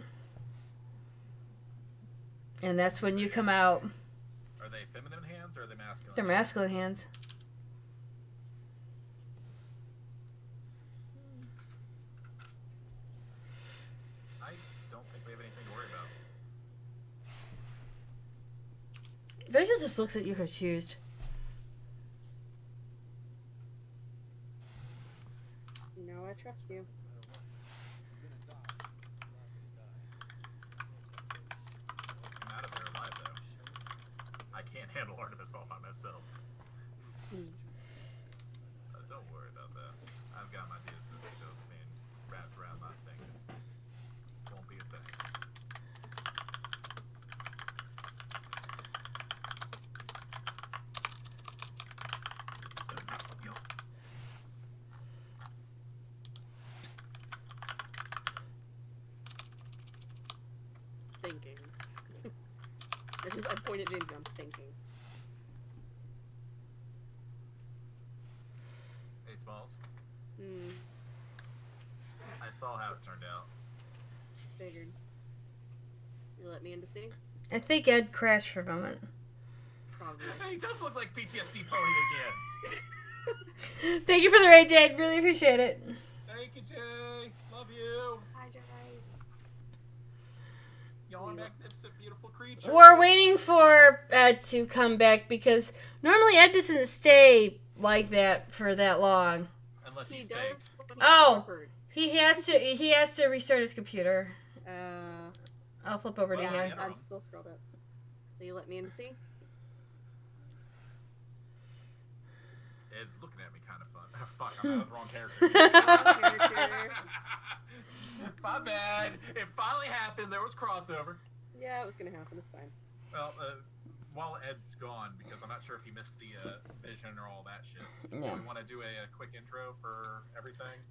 And that's when you come out. Are they feminine hands or are they masculine? They're masculine hands. I don't think we have anything to worry about. Rachel just looks at you confused. No, I trust you. I'm out of there alive, though. I can't handle Artemis all by myself. Don't worry about that. I've got my data system being wrapped around my finger. Won't be a thing. Yo. Thinking. I pointed at James. I'm thinking. Hey, Smalls. Hmm. I saw how it turned out. Figured. You let me in to see? I think Ed crashed for a moment. Probably. Hey, he does look like PTSD Pony again. Thank you for the raid, Jade. Really appreciate it. Thank you, Jay. Love you. Hi, Jay. Y'all are magnificent, beautiful creatures. We're waiting for Ed to come back because normally Ed doesn't stay like that for that long. Unless he He stays. does. When he's Oh. awkward. He has to restart his computer. I'll flip over to Well, you. yeah. I'm still scrolled up. Will you let me in to see? Ed's looking at me kind of fun. Fuck, I'm out of the wrong character. Character. My bad. It finally happened. There was crossover. Yeah, it was gonna happen. It's fine. Well, while Ed's gone, because I'm not sure if he missed the vision or all that shit, do Yeah. we want to do a quick intro for everything?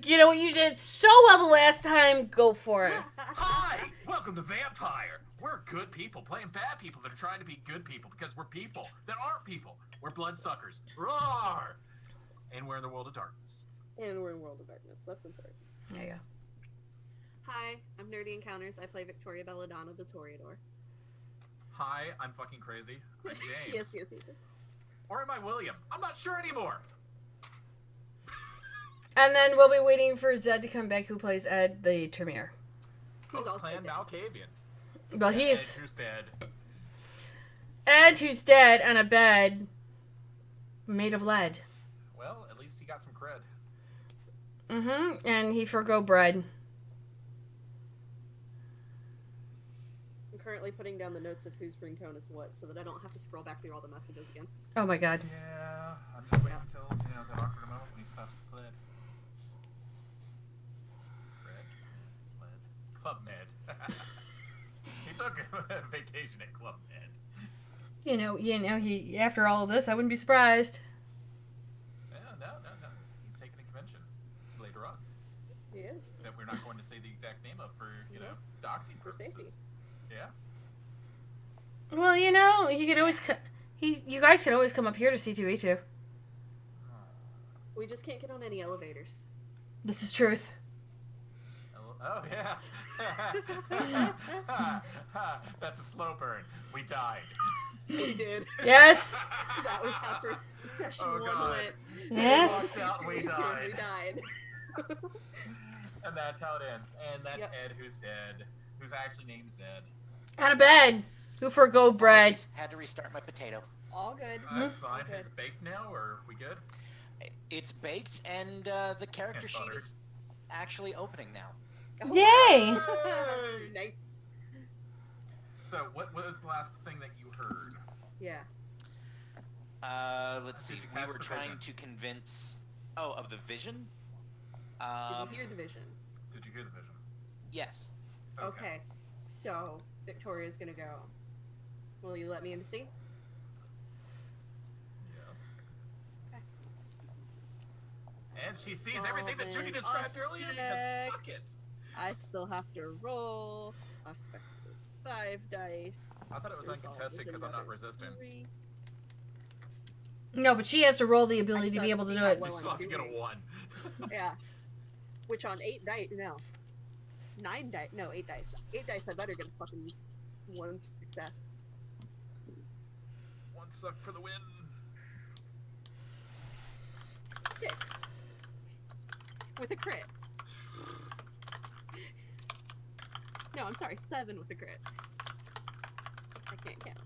You know what you did so well the last time. Go for it. Hi! Welcome to Vampire! We're good people playing bad people that are trying to be good people because we're people that aren't people. We're bloodsuckers. Roar! And we're in the world of darkness. And we're in World of Darkness. That's important. There you go. Hi, I'm Nerdy Encounters. I play Victoria Belladonna, the Toreador. Hi, I'm fucking crazy. I'm James. yes. Or am I William? I'm not sure anymore. And then we'll be waiting for Zed to come back, who plays Ed the Tremere. Who's also Clan dead. Malkavian. Well, he's Ed, who's dead. Ed, who's dead on a bed made of lead. Well, at least he got some cred. Mm-hmm. And he forgo bread. I'm currently putting down the notes of whose ringtone is what, so that I don't have to scroll back through all the messages again. Oh my god. Yeah, I'm just waiting until, that awkward moment when he stops the cred. Club Med. He took a vacation at Club Med. You know, he after all of this, I wouldn't be surprised. Yeah, no. He's taking a convention later on He is. that we're not going to say the exact name of for, doxing For purposes. safety. Yeah. Well, you know, you could always you guys can always come up here to C2E2. We just can't get on any elevators. This is truth. Oh yeah. That's a slow burn. We died. We did. Yes. That was how first session Oh, 1 God. went. Yes. We walked out, we We died. died. And that's how it ends. And that's Yep. Ed, who's dead, who's actually named Zed. Out of bed. Who forgo bread? Apologies, had to restart my potato. All good. That's fine. Okay. It's baked now, or are we good? It's baked, and the character And sheet buttered. is actually opening now. Oh, Yay! Yay! Nice. So, what was the last thing that you heard? Yeah. Let's see. Did you We catch were the trying vision? to convince. Oh, of the vision. Did you hear the vision? Did you hear the vision? Yes. Okay. So Victoria's gonna go. Will you let me in to see? Yes. Okay. And she sees Well, everything that Judy then, described I'll earlier check. because fuck it. I still have to roll. Aspects is 5 dice. I thought it was Resolve uncontested is because I'm not another resistant. 3. No, but she has to roll the ability to still be have able to to see do how it. well You still have to get a 1. Yeah. Which on 8 dice, no. 9 dice, no, 8 dice. 8 dice, I better get a fucking 1 success. 1 suck for the win. 6. With a crit. No, I'm sorry, 7 with a crit. I can't count.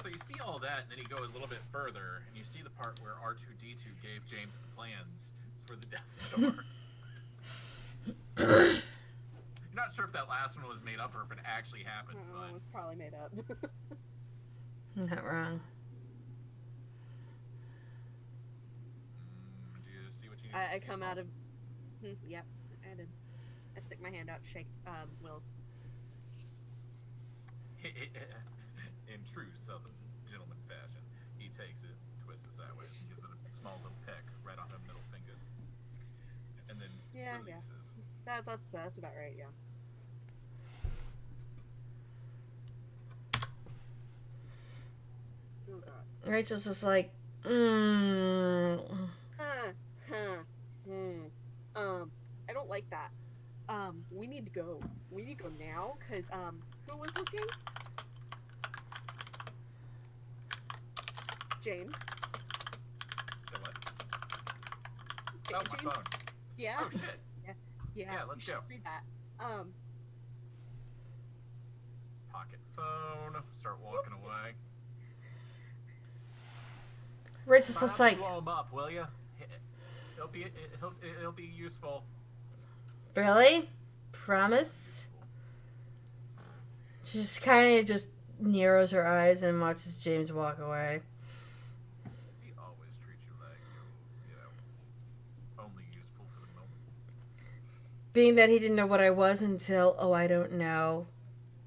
So you see all that, and then you go a little bit further, and you see the part where R2-D2 gave James the plans for the Death Star. You're not sure if that last one was made up or if it actually happened, Oh, but it's probably made up. Not wrong. do you see what you need? I to see come out of. smells? Yep, I did. I stick my hand out to shake Will's. In true Southern gentleman fashion, he takes it, twists it sideways, and gives it a small little peck right on her middle finger, and then Yeah, releases. That's about right. Yeah. Oh god. Rachel's just like, I don't like that. We need to go. We need to go now, cause who was looking? James. The what? Ja- Oh, my James? phone. Yeah. Oh, shit. Yeah. let's you should go. Read that. Pocket phone. Start walking away. Rachel's Try just not to like, blow him up, will you? It'll be useful. really? Promise? She just kind of just narrows her eyes and watches James walk away. Does he always treat you like you're, only useful for the moment? Being that he didn't know what I was until, I don't know,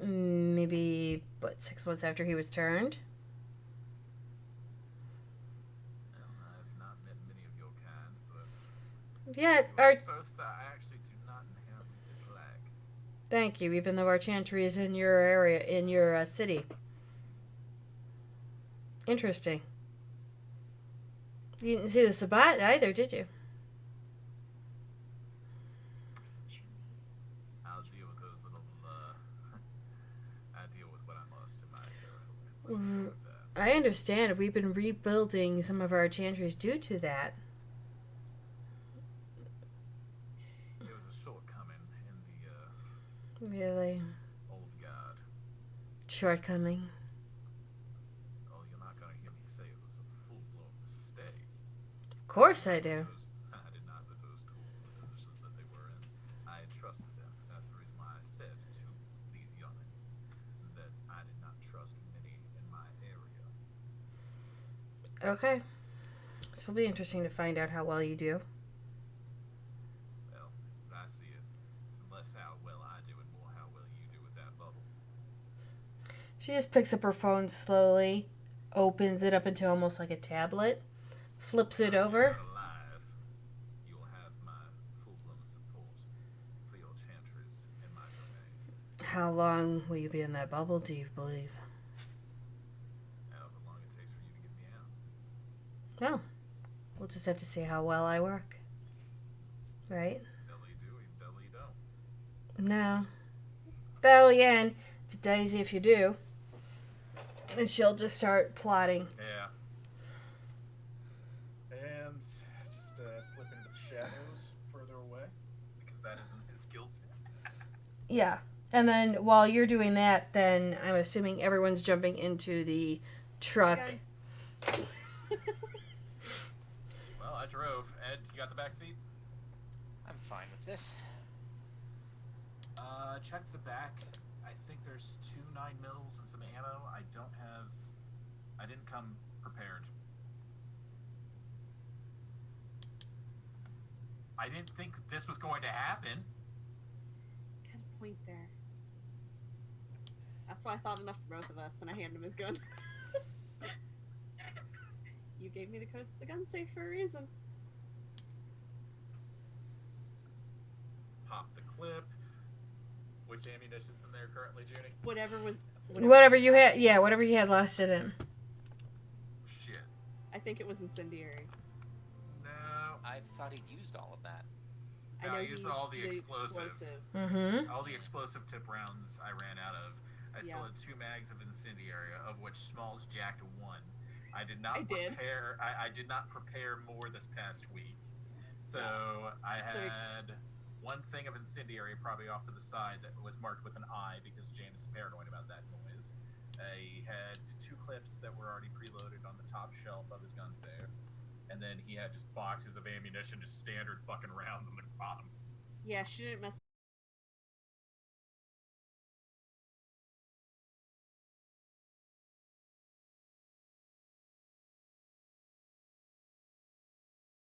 maybe, 6 months after he was turned? Well, I've not met many of your kind, but Yeah, you are the first that I actually do not inherently dislike. thank you, even though our chantry is in your area, in your city. Interesting. You didn't see the Sabbat either, did you? I'll deal with those little, I deal with what I must in my territory. Let's just go with that. I understand. We've been rebuilding some of our chantries due to that. It was a shortcoming in the, Really? old guard. Shortcoming. Oh, you're not gonna hear me say it was a full-blown mistake. Of course I do. I did not put those tools in the positions that they were in. I trusted them. That's the reason why I said to these youngins that I did not trust many in my area. Okay. This will be interesting to find out how well you do. Well, as I see it, it's less how well I do and more how well you do with that bubble. She just picks up her phone slowly, opens it up into almost like a tablet, flips it If over. you're alive, you will have my full-blown support for your chantries in my domain. How long will you be in that bubble, do you believe? Well, we'll just have to see how well I work. Right? Belly do, belly don't. No. Though again, it's Daisy if you do. And she'll just start plotting. Yeah. And just slip into the shadows further away because that isn't his skill set. Yeah. And then while you're doing that, then I'm assuming everyone's jumping into the truck. Okay. Well, I drove. Ed, you got the back seat? I'm fine with this. Check the back. I think there's 2 9mm and some ammo. I didn't come prepared. I didn't think this was going to happen. Got a point there. That's why I thought enough for both of us, and I handed him his gun. You gave me the codes to the gun safe for a reason. Pop the clip. Which ammunition's in there currently, Junie? Whatever Whatever you had, yeah, whatever you had lasted in. Shit. I think it was incendiary. No. I thought he'd used all of that. No, I used all the explosive. Mm-hmm. All the explosive tip rounds I ran out of. I still Yeah. had 2 mags of incendiary, of which Smalls jacked 1. I did not I did. prepare. I did not prepare more this past week, so I had 1 thing of incendiary probably off to the side that was marked with an I because James is paranoid about that noise. He had 2 clips that were already preloaded on the top shelf of his gun safe, and then he had just boxes of ammunition, just standard fucking rounds on the bottom. Yeah, she didn't mess.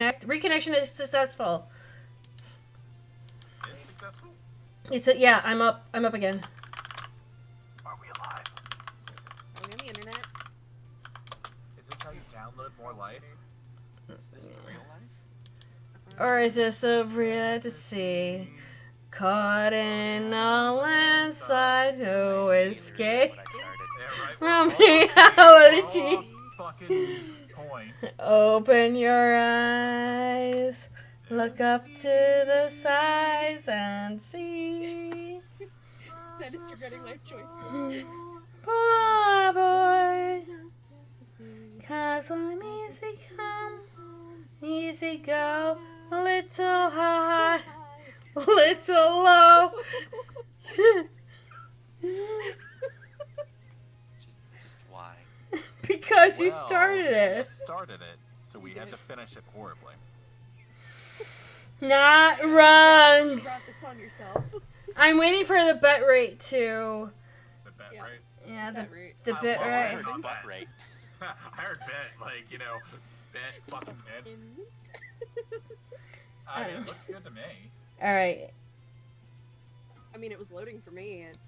Reconnection is successful. Is successful? Yeah, I'm up again. Are we alive? Are we on the internet? Is this how you download more life? Is this the real life? Or is this a fantasy? Caught in a landslide, no escape What I started. Yeah, right. from reality. Fucking point. Open your eyes, look up to the sides and see. Said it's regretting life choices. Poor boy, 'cause I'm easy come, easy go, little high, little low. Just why? Because you Well, started I it. started it, so we had to finish it horribly. Not wrong. You brought this on yourself. I'm waiting for the bet rate to. The bet Yeah. rate. Yeah, That rate. the I bit love I it. rate. heard butt rate. I heard bet, like, bet fucking bet. It looks good to me. All right. I mean, it was loading for me. And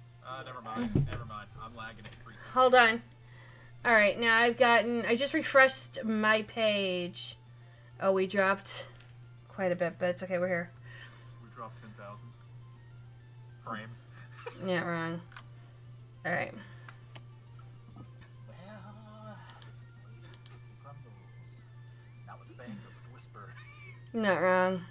Never mind. I'm lagging at 360. Hold on. All right, now I just refreshed my page. Oh, we dropped quite a bit, but it's okay. We're here. We dropped 10,000 frames. Yeah, wrong. All right. Well, this lady crumbles. Not with a bang, but with a whisper. Not wrong.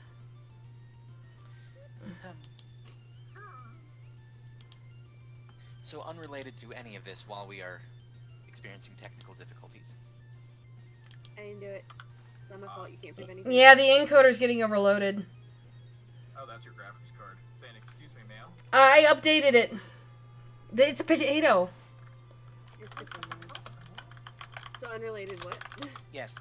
So unrelated to any of this, while we are experiencing technical difficulties, I didn't do it. It's not my fault. You can't prove anything. Yeah, the encoder's getting overloaded. Oh, that's your graphics card. Saying, excuse me, ma'am. I updated it. It's a potato. You're freaking annoying. So unrelated, what? yes.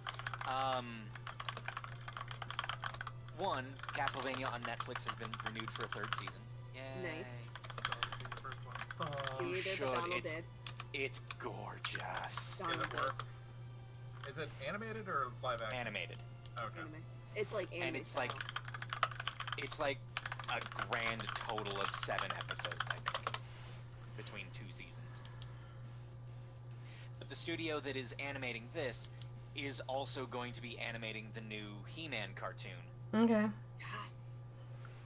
One, Castlevania on Netflix has been renewed for a 3rd season. Yay. Nice. Still haven't seen the first one. Me You either, should. but Donald It's did. it's gorgeous. Is Donald it did. worth? Is it animated or live action? Animated. Okay. Anime. It's like anime. And it's like a grand total of 7 episodes, I think, between 2 seasons. But the studio that is animating this is also going to be animating the new He-Man cartoon, Okay. Yes.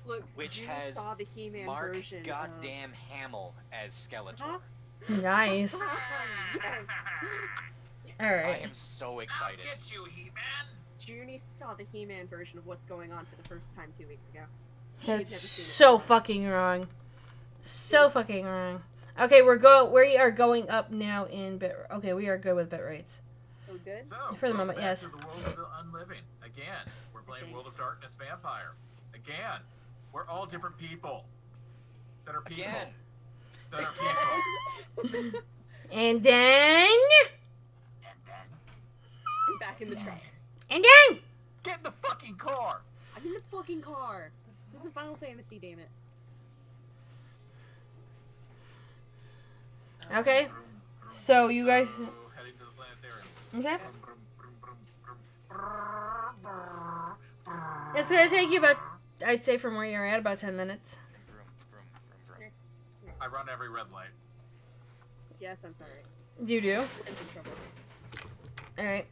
Look, which you has saw the He-Man Mark version. goddamn Hamill as Skeletor. Huh? Nice. Yes. All I right. am so I'll excited. get you, He-Man. Junie saw the He-Man version of what's going on for the first time 2 weeks ago. She had That's never seen it so before. fucking wrong. So fucking wrong. Okay, we are going up now in bit. Okay, we are good with bit rates. So good. So, For the welcome moment, back yes. to the world of the unliving. Again, we're playing Okay. World of Darkness Vampire. Again, we're all different people. That are people. Again. That are people. And then, And then, And back in the truck. and then. get in the fucking car. I'm in the fucking car. This isn't Final Fantasy, damn it. Okay. Vroom, vroom. So you guys. So, heading to the planetarium. Okay. Vroom, vroom, vroom, vroom, vroom, vroom, vroom. It's gonna take you about, I'd say, from where you're at, about 10 minutes. Vroom, vroom, vroom, vroom. I run every red light. Yeah, sounds about right. You do. Gwen's in trouble. All right.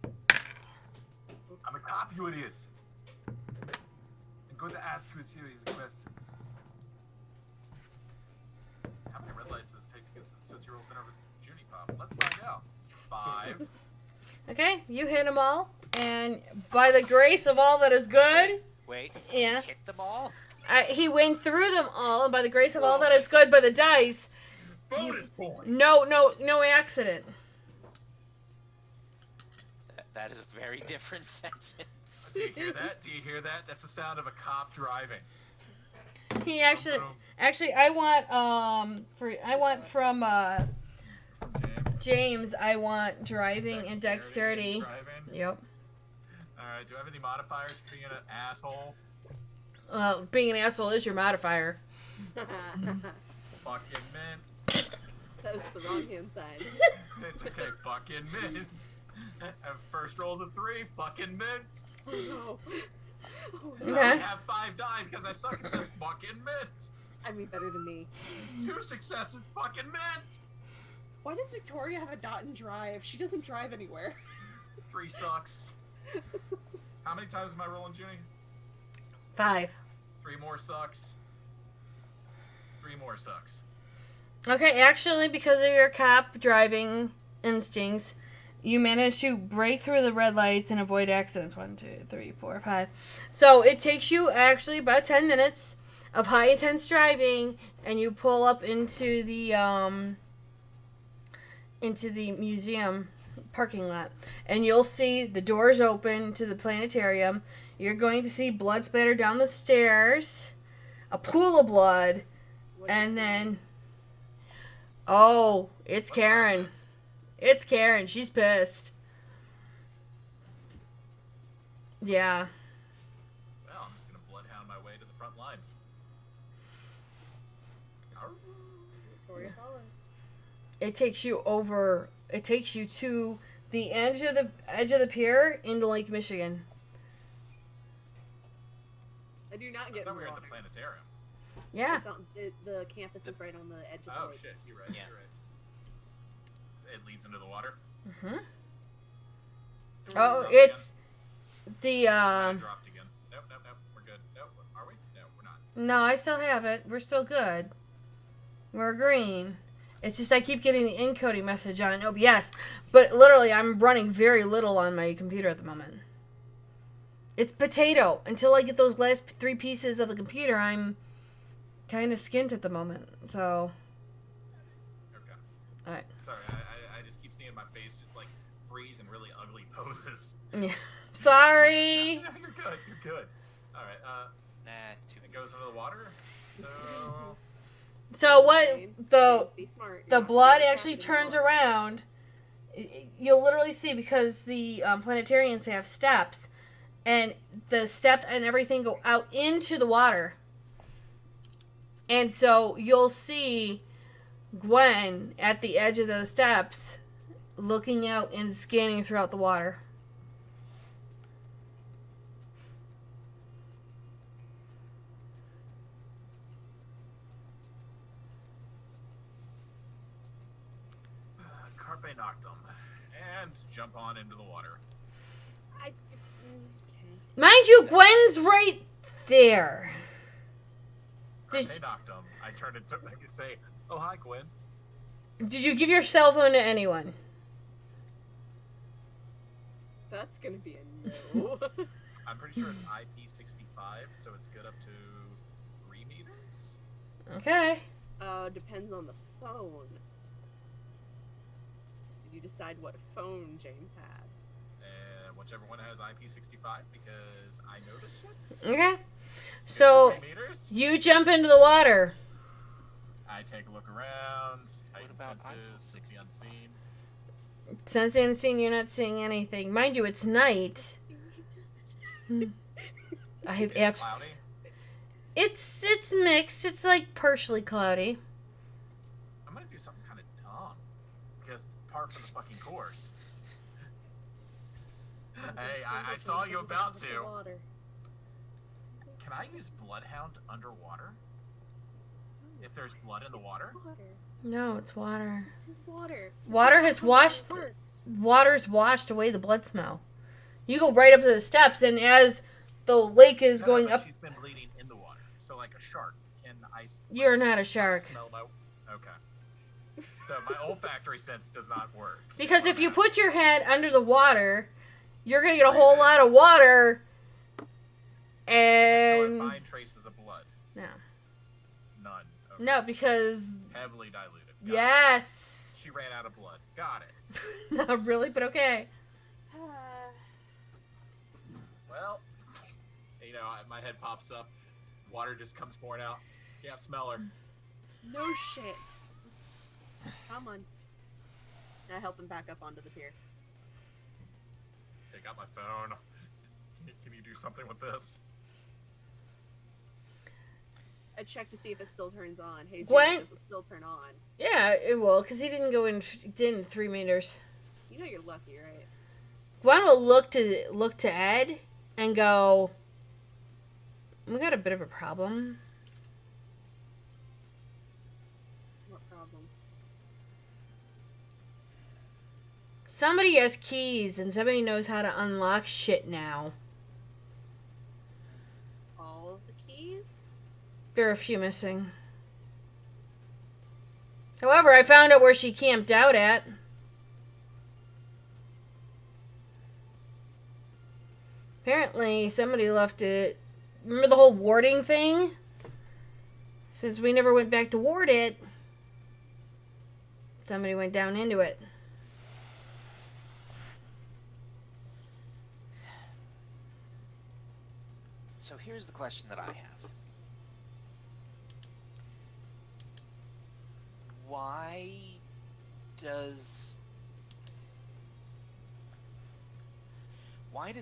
Oops. I'm a cop, you idiots. I'm going to ask you a series of questions. How many red lights does it take to get the Tootsie Roll Center with Junie Pop? Let's find out. 5. Okay, you hit them all, and by the grace of all that is good, Wait. yeah, Hit them all? he went through them all, and by the grace of all that is good by the dice, Bonus points! no accident. That is a very different sentence. Do you hear that? Do you hear that? That's the sound of a cop driving. He actually, I want from James, I want driving and dexterity. Driving. Yep. Alright, do I have any modifiers for being an asshole? Being an asshole is your modifier. Fucking mint. That was the wrong hand side. It's okay, fucking mint. And first roll's a 3, fucking mint. Oh no. Oh, I no. Okay. have 5 die because I suck at this fucking mint. I mean, better than me. 2 successes, fucking mint. Why does Victoria have a dot and drive? She doesn't drive anywhere. 3 sucks. How many times am I rolling, Junie? 5. 3 more sucks. 3 more sucks. Okay, actually, because of your cop driving instincts, you managed to break through the red lights and avoid accidents. 1, 2, 3, 4, 5. So it takes you actually about 10 minutes of high intense driving, and you pull up into the museum parking lot, and you'll see the doors open to the planetarium. You're going to see blood splatter down the stairs, a pool of blood, What and is then, oh, it's What Karen. nonsense. It's Karen. She's pissed. Yeah. Well, I'm just gonna bloodhound my way to the front lines. Arr. Victoria follows. It takes you over. It takes you to the edge of the pier into Lake Michigan. I do not I get thought in we the were at the water. planetarium. Yeah. It's on, the campus is right on the edge of the Oh lake. shit, you're right. Yeah. You're right. It leads into the water. hmm Doors Oh, are- it's the I dropped again. Nope, nope, nope. We're good. Nope. Are we? No, we're not. No, I still have it. We're still good. We're green. It's just I keep getting the encoding message on OBS, but literally I'm running very little on my computer at the moment. It's potato. Until I get those last 3 pieces of the computer, I'm kind of skint at the moment. So, Okay. alright. Sorry, I just keep seeing my face just like freeze in really ugly poses. Yeah. Sorry. No, you're good. You're good. All right. Nah, too It goes into the water. So So what James, the James, be smart. the You're not blood gonna actually walk in the turns water. around. You'll literally see because the planetarians have steps, and the steps and everything go out into the water. And so you'll see Gwen at the edge of those steps, looking out and scanning throughout the water. Carpe Noctem, and jump on into the water. Okay. Mind you, Gwen's right there. Carpe Did- Noctem. I turn into I could say, "Oh hi, Gwen." Did you give your cell phone to anyone? That's gonna be a no. I'm pretty sure it's IP65, so it's good up to 3 meters. Okay. Depends on the phone. Did you decide what phone James had? Whichever one has IP65, because I know this shit. Okay. So 3 meters. you jump into the water. I take a look around. What Heightened about senses, Eiffel sense the unseen. Since unseen, you're not seeing anything. Mind you, it's night. I have Is it apps. cloudy? It's mixed. It's like partially cloudy. I'm gonna do something kind of dumb, because par for the fucking course. Hey, I saw you about to. Can I use Bloodhound underwater? If there's blood in the water? No, it's water. This is water. Water has washed. Water's washed away the blood smell. You go right up to the steps, and as the lake is No, going but up, she's been bleeding in the water. So like a shark. Can I you're not a shark. smell my... Okay. So my olfactory sense does not work. Because if you put your head under the water, you're gonna get a whole lot of water. So And I find traces of blood. no, None. Okay. no, because Heavily diluted. Got yes, it. She ran out of blood. Got it. not really, but okay. Well, you know, my head pops up. Water just comes pouring out. Can't smell her. No shit. Come on. I help him back up onto the pier. Take out my phone. Can you do something with this? I check to see if it still turns on. Hey, James, Gwen? does it still turn on? Yeah, it will, because he didn't go in. Didn't 3 meters. You know you're lucky, right? Gwen will look to Ed and go, "We got a bit of a problem." What problem? Somebody has keys, and somebody knows how to unlock shit now. All of the keys? There are a few missing. However, I found out where she camped out at. Apparently, somebody left it. Remember the whole warding thing? Since we never went back to ward it, somebody went down into it. So here's the question that I have. Why does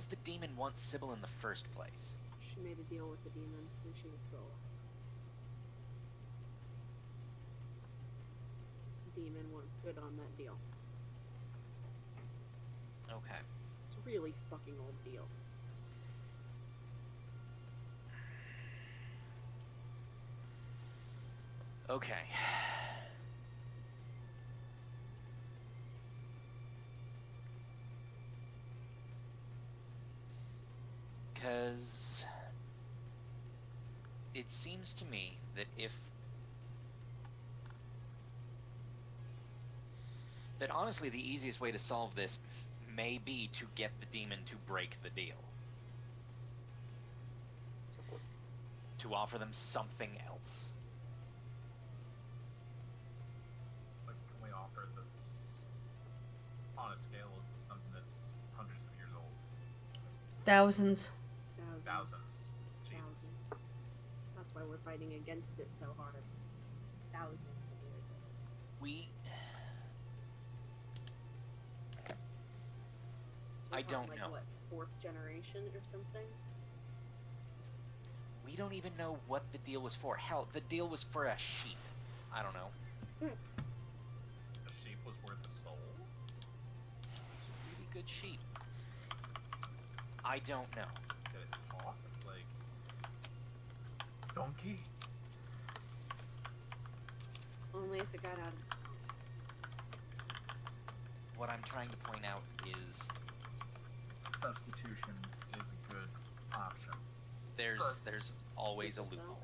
the demon want Sybil in the first place? She made a deal with the demon when she was still alive. The demon wants good on that deal. Okay. It's a really fucking old deal. Okay. Because it seems to me that honestly the easiest way to solve this may be to get the demon to break the deal. To offer them something else. Like, can we offer this on a scale of something that's hundreds of years old? Thousands. Thousands. Jesus. Thousands. That's why we're fighting against it so hard. Thousands of years old. We So I we're don't like, know. What, 4th generation or something? We don't even know what the deal was for. Hell, the deal was for a sheep. I don't know. A sheep was worth a soul? It's a really good sheep. I don't know. Did it talk? Like... Donkey? Only if it got out of the What I'm trying to point out is Substitution is a good option. there's always a loophole.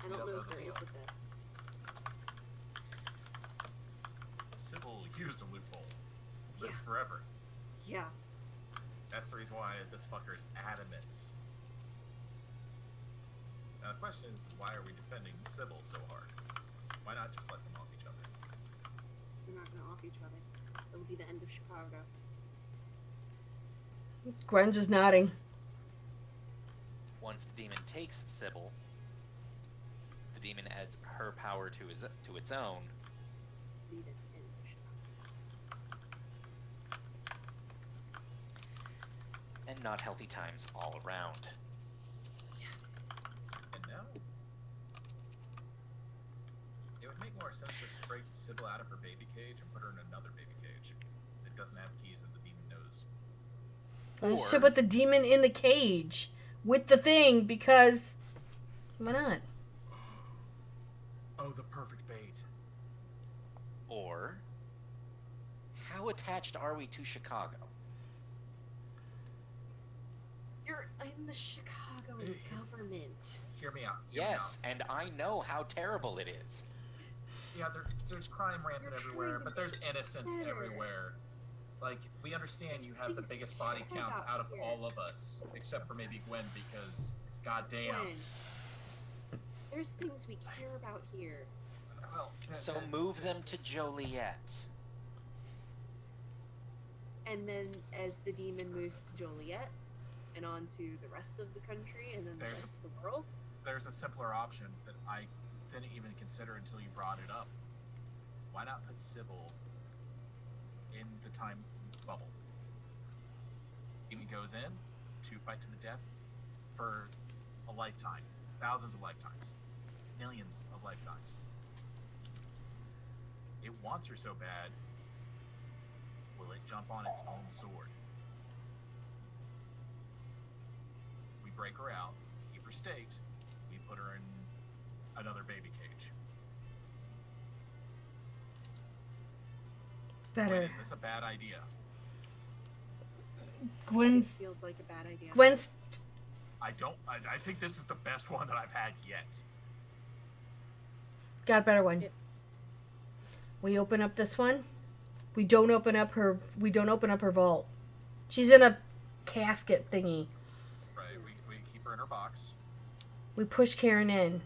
I We don't don't know know if the there deal. is with this. Sybil used a loophole. Lived forever. Yeah. That's the reason why this fucker is adamant. Now the question is, why are we defending Sybil so hard? Why not just let them off each other? They're not gonna off each other. It'll be the end of Chicago. Gwen's just nodding. Once the demon takes Sybil, the demon adds her power to its own. Be the end of Chicago. And not healthy times all around. And now, it would make more sense to just break Sybil out of her baby cage and put her in another baby cage that doesn't have keys that the demon knows. I Or- should put the demon in the cage with the thing because why not? Oh, the perfect bait. Or, how attached are we to Chicago? You're in the Chicago government. Hear me out. Hear me Yes, and I know how terrible it is. out. Yeah, there's crime rampant You're everywhere, trying to but there's innocence better. everywhere. Like, we understand you have the biggest body count out of all of us, except for maybe Gwen, because, goddamn. Gwen, there's things we care about here. Well, So move them to Joliet. And then as the demon moves to Joliet and on to the rest of the country and then the There's rest of the world, there's a simpler option that I didn't even consider until you brought it up. Why not put Sybil in the time bubble? He goes in to fight to the death for a lifetime, thousands of lifetimes, millions of lifetimes. It wants her so bad. Will it jump on its own sword? We break her out, keep her staked, we put her in another baby cage. Better. Wait, is this a bad idea? it Gwen's feels like a bad idea. Gwen's I think this is the best one that I've had yet. got a better one. It- We open up this one. We don't open up her vault. She's in a casket thingy. Right, we keep her in her box. We push Karen in.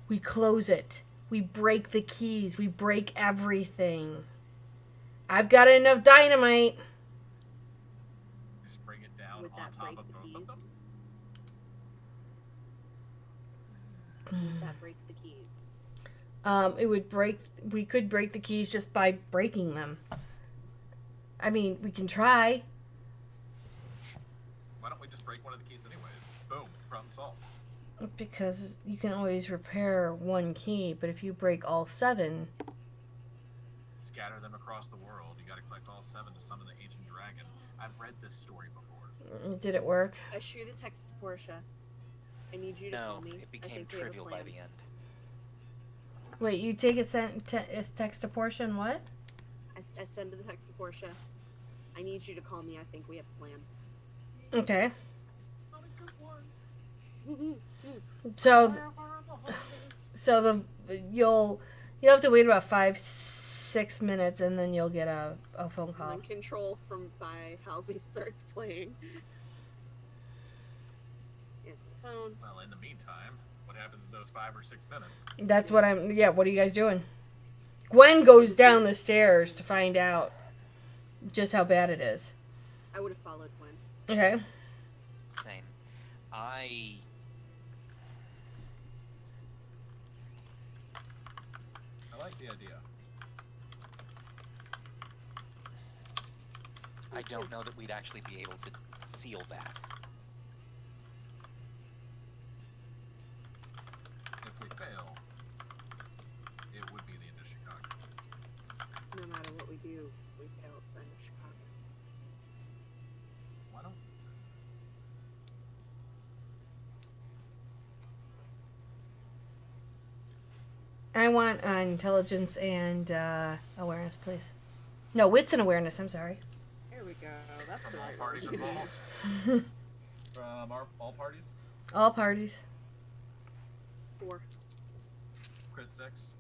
We close it. We break the keys. We break everything. I've got enough dynamite. Just bring it down Would on that top break of the both keys? of them. Would that break the keys? It would break. We could break the keys just by breaking them. I mean, we can try. Why don't we just break one of the keys anyways? Boom, problem solved. Because you can always repair one key, but if you break all 7, Scatter them across the world. You gotta collect all 7 to summon the ancient dragon. I've read this story before. did it work? I shoot a text to Portia. I need you to No, call me. it I became think we have a trivial by plan. the end. Wait, you take a text to Portia and what? I send the text to Portia. I need you to call me. I think we have a plan. Okay. Not a good one. So, you'll have to wait about 5-6 minutes, and then you'll get a phone And call. then Control from by Halsey starts playing. Answer the phone. Well, in the meantime, what happens in those 5 or 6 minutes? That's what I'm. Yeah. What are you guys doing? Gwen goes down the stairs to find out just how bad it is. I would have followed Gwen. Okay. Same. I like the idea. I don't know that we'd actually be able to seal that. If we fail, it would be the end of Chicago. No matter what we do, we fail. It's the end of Chicago. Why don't I want intelligence and awareness, please. No, wits and awareness. I'm sorry. There we go. That's from the all right parties one. involved? From all parties? All parties. 4. Crit 6?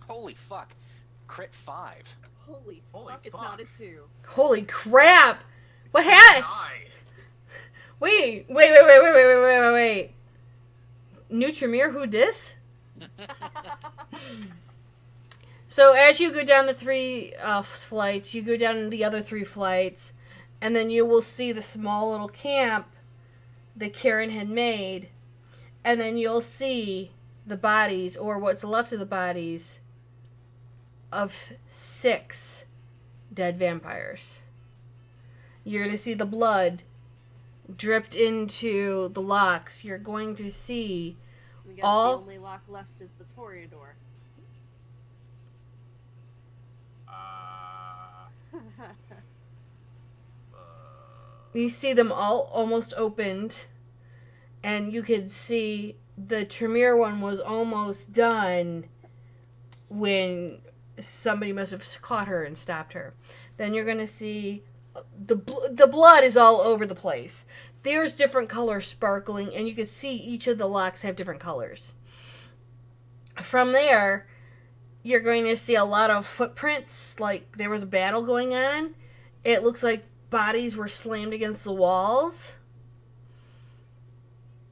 Holy fuck. crit 5. Holy Holy fuck, it's fuck. not a 2. Holy crap! What happened? Wait. Nutrimere, who dis? So as you go down the 3 flights, you go down the other 3 flights, and then you will see the small little camp that Karen had made, and then you'll see the bodies, or what's left of the bodies, of 6 dead vampires. You're going to see the blood dripped into the locks. You're going to see We guess all... the only lock left is the Toreador. You see them all almost opened, and you could see the Tremere one was almost done when somebody must have caught her and stopped her. Then you're going to see the blood is all over the place. There's different colors sparkling, and you can see each of the locks have different colors. From there, you're going to see a lot of footprints, like there was a battle going on. It looks like bodies were slammed against the walls.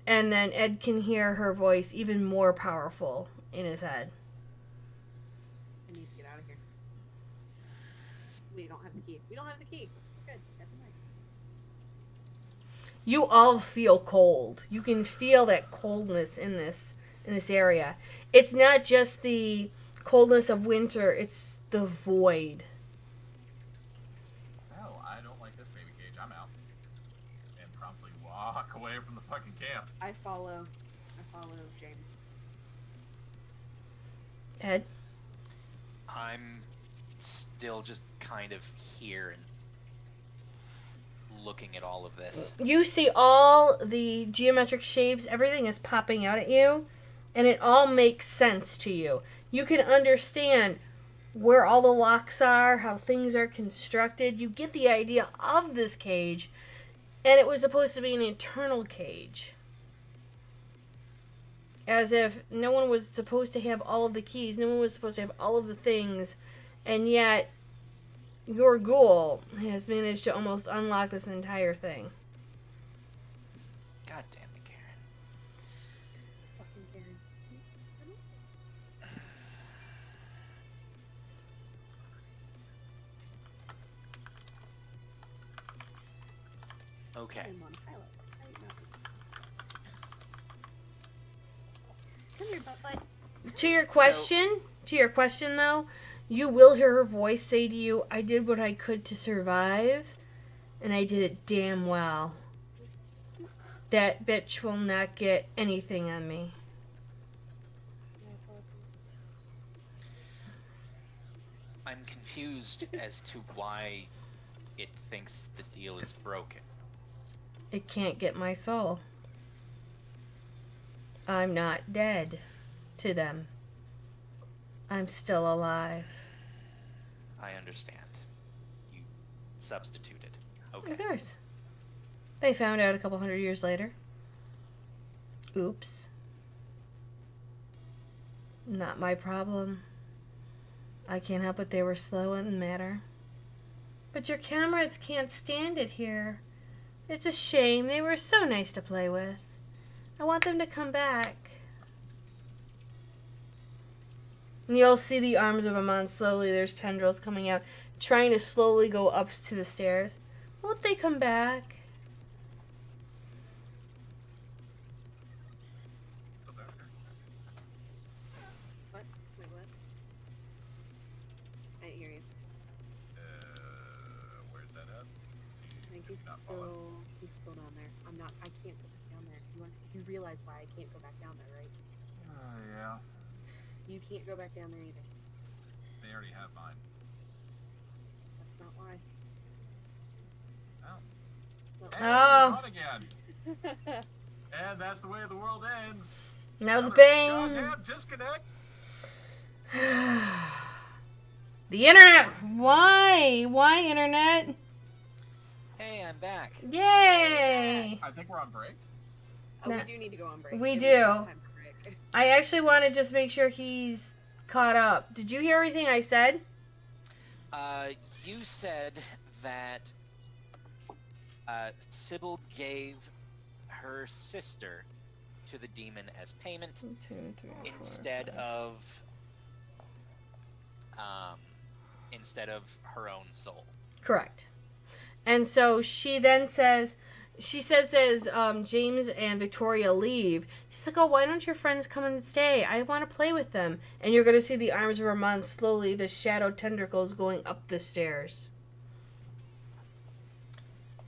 And then Ed can hear her voice even more powerful in his head. I need to get out of here. We don't have the key. We don't have the key. Good. Never mind. You all feel cold. You can feel that coldness in this area. It's not just the coldness of winter, it's the void. Well, I don't like this baby cage. I'm out. And promptly walk away from the fucking camp. I follow James. Ed? I'm still just kind of here and looking at all of this. You see all the geometric shapes, everything is popping out at you, and it all makes sense to you. You can understand where all the locks are, how things are constructed. You get the idea of this cage, and it was supposed to be an eternal cage. As if no one was supposed to have all of the keys, no one was supposed to have all of the things, and yet your ghoul has managed to almost unlock this entire thing. God damn it, Karen. Fucking Karen. Okay. I'm on pilot. Come here, butt. To your question though, you will hear her voice say to you, I did what I could to survive, and I did it damn well. That bitch will not get anything on me. I'm confused as to why it thinks the deal is broken. It can't get my soul. I'm not dead to them. I'm still alive. I understand. You substituted. Okay. Of course. They found out a couple 100 years later. Oops. Not my problem. I can't help it, they were slow in the matter. But your comrades can't stand it here. It's a shame. They were so nice to play with. I want them to come back. And you'll see the arms of Amon slowly. There's tendrils coming out, trying to slowly go up to the stairs. Won't they come back? Still down here. What? Wait, what? I didn't hear you. Where's that at? I think he's still down there. I can't go back down there. You realize why I can't go back down there, right? Yeah. You can't go back down there either. They already have mine. That's not why. Oh. Well, And Oh. it's on again. And that's the way the world ends. Now the Another bang. Goddamn disconnect. The internet. Why? Why internet? Hey, I'm back. Yay! I think we're on break. Oh, Nah. we do need to go on break. We Give do. me time for break. I actually want to just make sure he's caught up. Did you hear everything I said? You said that Sybil gave her sister to the demon as payment instead of her own soul. Correct. And so she then says, as James and Victoria leave, she's like, oh, why don't your friends come and stay? I want to play with them. And you're going to see the arms of Ramon slowly, the shadow tendrils going up the stairs.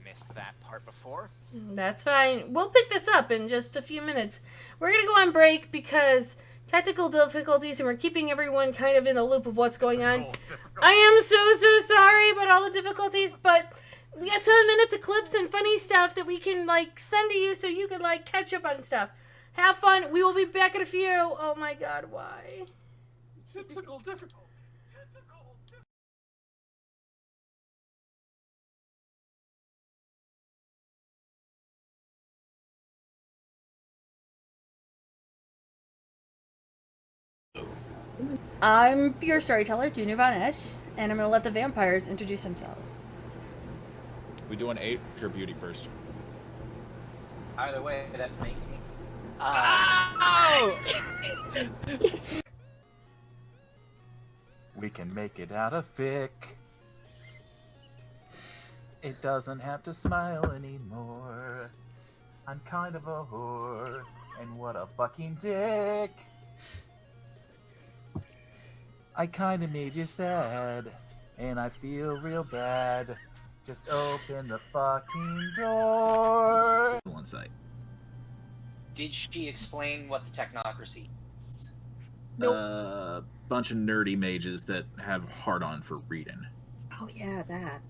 Missed that part before. That's fine. We'll pick this up in just a few minutes. We're going to go on break because technical difficulties, and we're keeping everyone kind of in the loop of what's going on. I am so sorry about all the difficulties, but we got 7 minutes of clips and funny stuff that we can, send to you so you can, catch up on stuff. Have fun. We will be back in a few. Oh, my God, why? Technical difficulties. I'm your storyteller, Junior Von Esch, and I'm going to let the vampires introduce themselves. We doing age or beauty first? Either way, that makes me. We can make it out of fic. It doesn't have to smile anymore. I'm kind of a whore, and what a fucking dick. I kinda made you sad, and I feel real bad. Just open the fucking door. One site. Did she explain what the technocracy is? Nope. Bunch of nerdy mages that have hard on for reading. Oh yeah, that.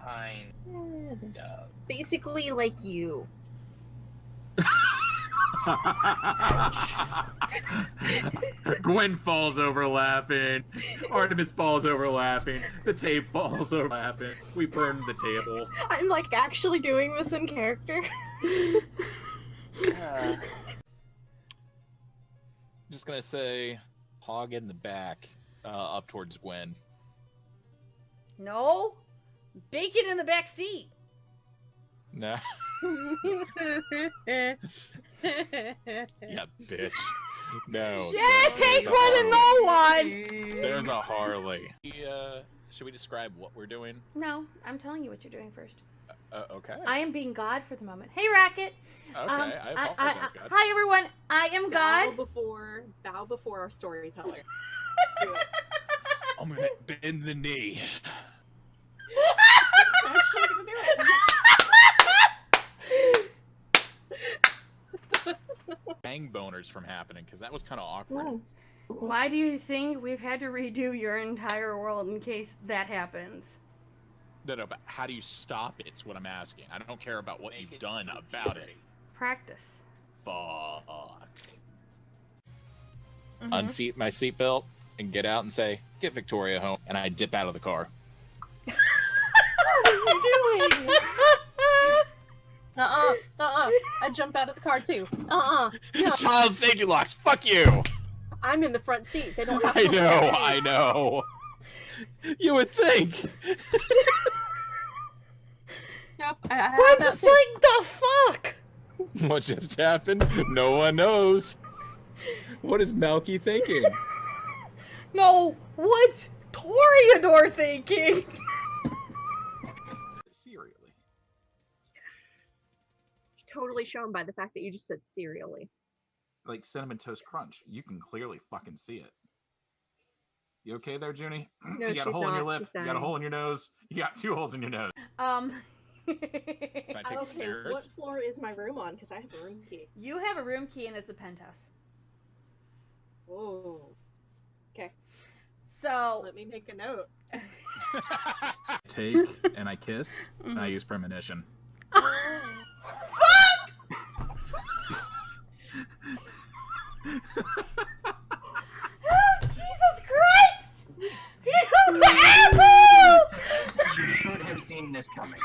Kind of. Basically like you. Gwen falls over laughing. Artemis falls over laughing. The tape falls over laughing. We burned the table. I'm actually doing this in character. Just gonna say, hog in the back, up towards Gwen. No. Bacon in the back seat. Nah. Yeah, bitch. No. Yeah, it takes one to know one. There's a Harley. Should we describe what we're doing? No, I'm telling you what you're doing first. Okay. I am being God for the moment. Hey, Racket. Okay, I apologize, God. Hi, everyone. I am God. Bow before our storyteller. I'm gonna bend the knee. I'm actually gonna do it. Bang boners from happening, because that was kind of awkward. Why do you think we've had to redo your entire world in case that happens? No, but how do you stop it? Is what I'm asking. I don't care about what you've done about it. Practice. Fuck. Unseat my seatbelt and get out and say, "Get Victoria home," and I dip out of the car. What are you doing? I jump out of the car too. No. Child safety locks. Fuck you. I'm in the front seat. They don't have to. I know. You would think. Nope. What's this the fuck? What just happened? No one knows. What is Malky thinking? No, what's Toreador thinking? Serially. Totally shown by the fact that you just said serially. Like Cinnamon Toast Crunch. You can clearly fucking see it. You okay there, Junie? No, you got a hole in your lip. She's You got a hole in your nose. You got 2 holes in your nose. Can I take the stairs? What floor is my room on? Because I have a room key. You have a room key and it's a penthouse. Oh. Okay. So Let me make a note. Take and I kiss. And I use premonition. Oh, Jesus Christ! You asshole! You should have seen this coming.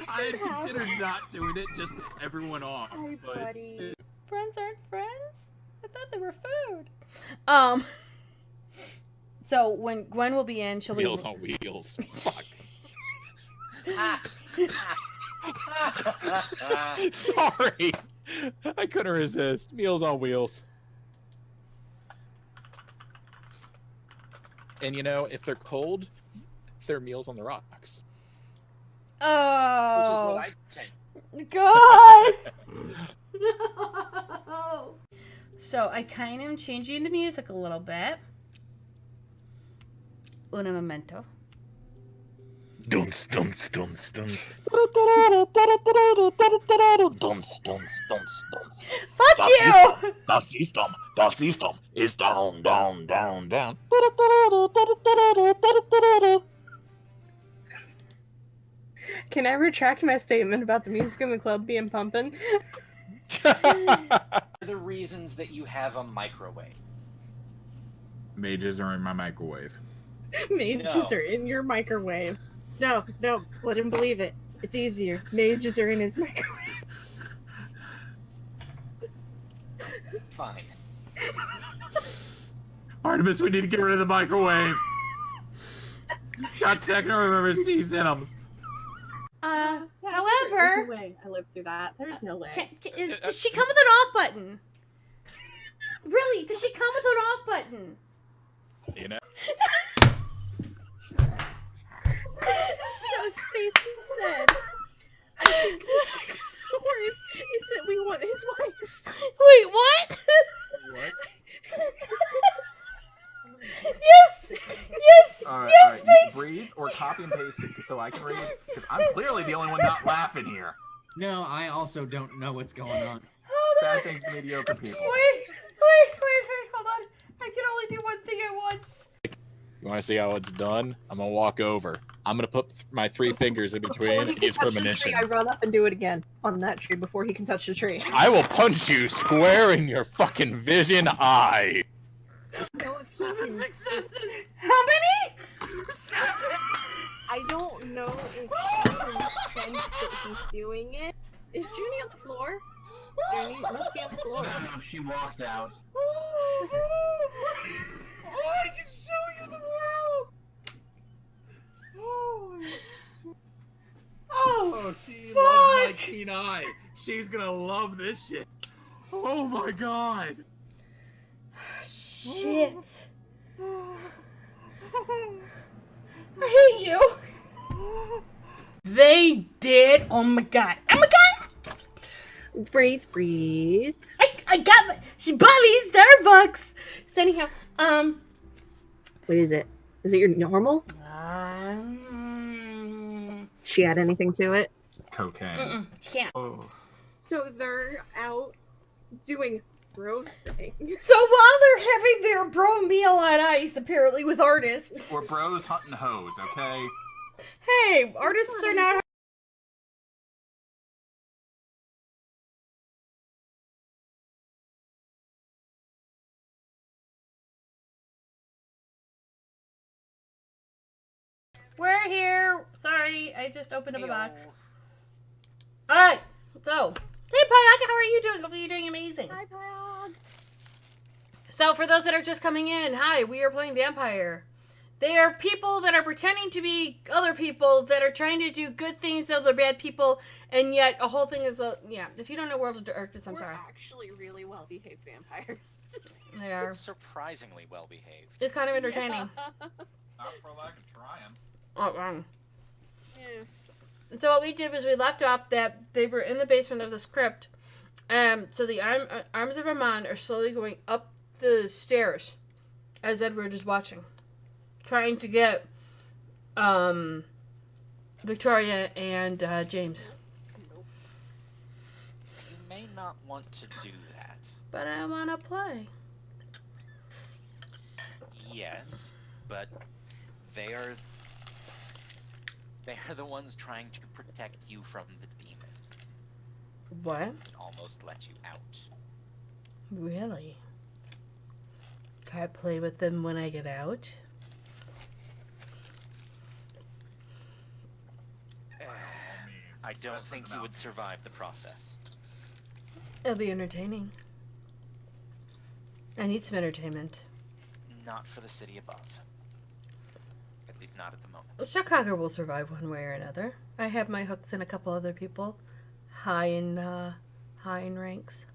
I had considered not doing it just to everyone off. Hi, but buddy. Friends aren't friends? I thought they were food. So when Gwen will be in, she'll be Meals on Wheels. Fuck. Sorry. I couldn't resist. Meals on Wheels. And you know, if they're cold, they're meals on the rocks. Oh. Which is what I take. God. No. So I kind of am changing the music a little bit. Un momento. Dunce, dunce, dunce, dunce. Dunce, dunce, dunce, dunce. Fuck you! The system is down, down, down, down. Can I retract my statement about the music in the club being pumping? The reasons that you have a microwave. Mages are in my microwave. Mages are in your microwave. No, let him believe it. It's easier. Mages are in his microwave. Fine. Artemis, we need to get rid of the microwave. Got second or remember sees in them. However, There's no way I lived through that. There's no way. Does she come with an off button? Really? Does she come with an off button? You know? So Stacy said, I think Sword is that we want his wife. Wait, what? What? Yes! Yes! All right, Yes, you please! breathe or copy and paste it so I can read. Because I'm clearly the only one not laughing here. No, I also don't know what's going on. Hold on. Bad things to mediocre people. Wait, hold on. I can only do one thing at once. You want to see how it's done? I'm gonna walk over. I'm gonna put my 3 fingers in Before between. he can It's touch the premonition. tree, I run up and do it again on that tree before he can touch the tree. I will punch you square in your fucking vision eye. 7 successes. How many? 7. I don't know if he can sense that he's doing it. Is Junie on the floor? Junie must be on the floor. No, she walked out. Oh, I can show you the world. Oh, she fuck. loves my keen eye. She's gonna love this shit. Oh my god. Shit. I hate you. They did. Oh my god. Oh my god. Breathe. I got my. She bought me Starbucks. So anyhow, What is it? Is it your normal? She add anything to it? Cocaine. Can't. Oh. So they're out doing bro things. So while they're having their bro meal on ice, apparently with artists. We're bros hunting hoes, okay? Hey, artists are not. We're here. Sorry, I just opened up a box. Alright, so. Hey, Payag, how are you doing? Hopefully you're doing amazing. Hi, Payag. So, for those that are just coming in, hi, we are playing Vampire. They are people that are pretending to be other people that are trying to do good things to other bad people, and yet a whole thing is yeah. If you don't know World of Darkness, I'm sorry. We're actually really well-behaved vampires. They are. Surprisingly well behaved. It's kind of entertaining. Not for lack of trying. Oh, wrong. Yeah. And so what we did was we left off that they were in the basement of this crypt. So the arms of Armand are slowly going up the stairs as Edward is watching. Trying to get Victoria and James. You may not want to do that. But I want to play. Yes, but they're the ones trying to protect you from the demon. What? And almost let you out. Really? Can I play with them when I get out? I don't think you would survive the process. It'll be entertaining. I need some entertainment. Not for the city above. At least not at the moment. Chicago will survive one way or another. I have my hooks in a couple other people, high in ranks.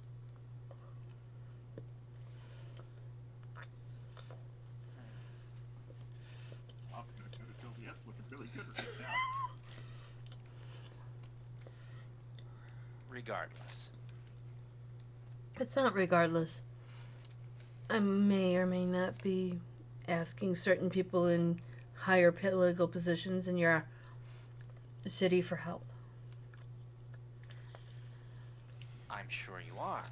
That's looking really good right now. Regardless. It's not regardless. I may or may not be asking certain people in higher political positions in your city for help. I'm sure you are.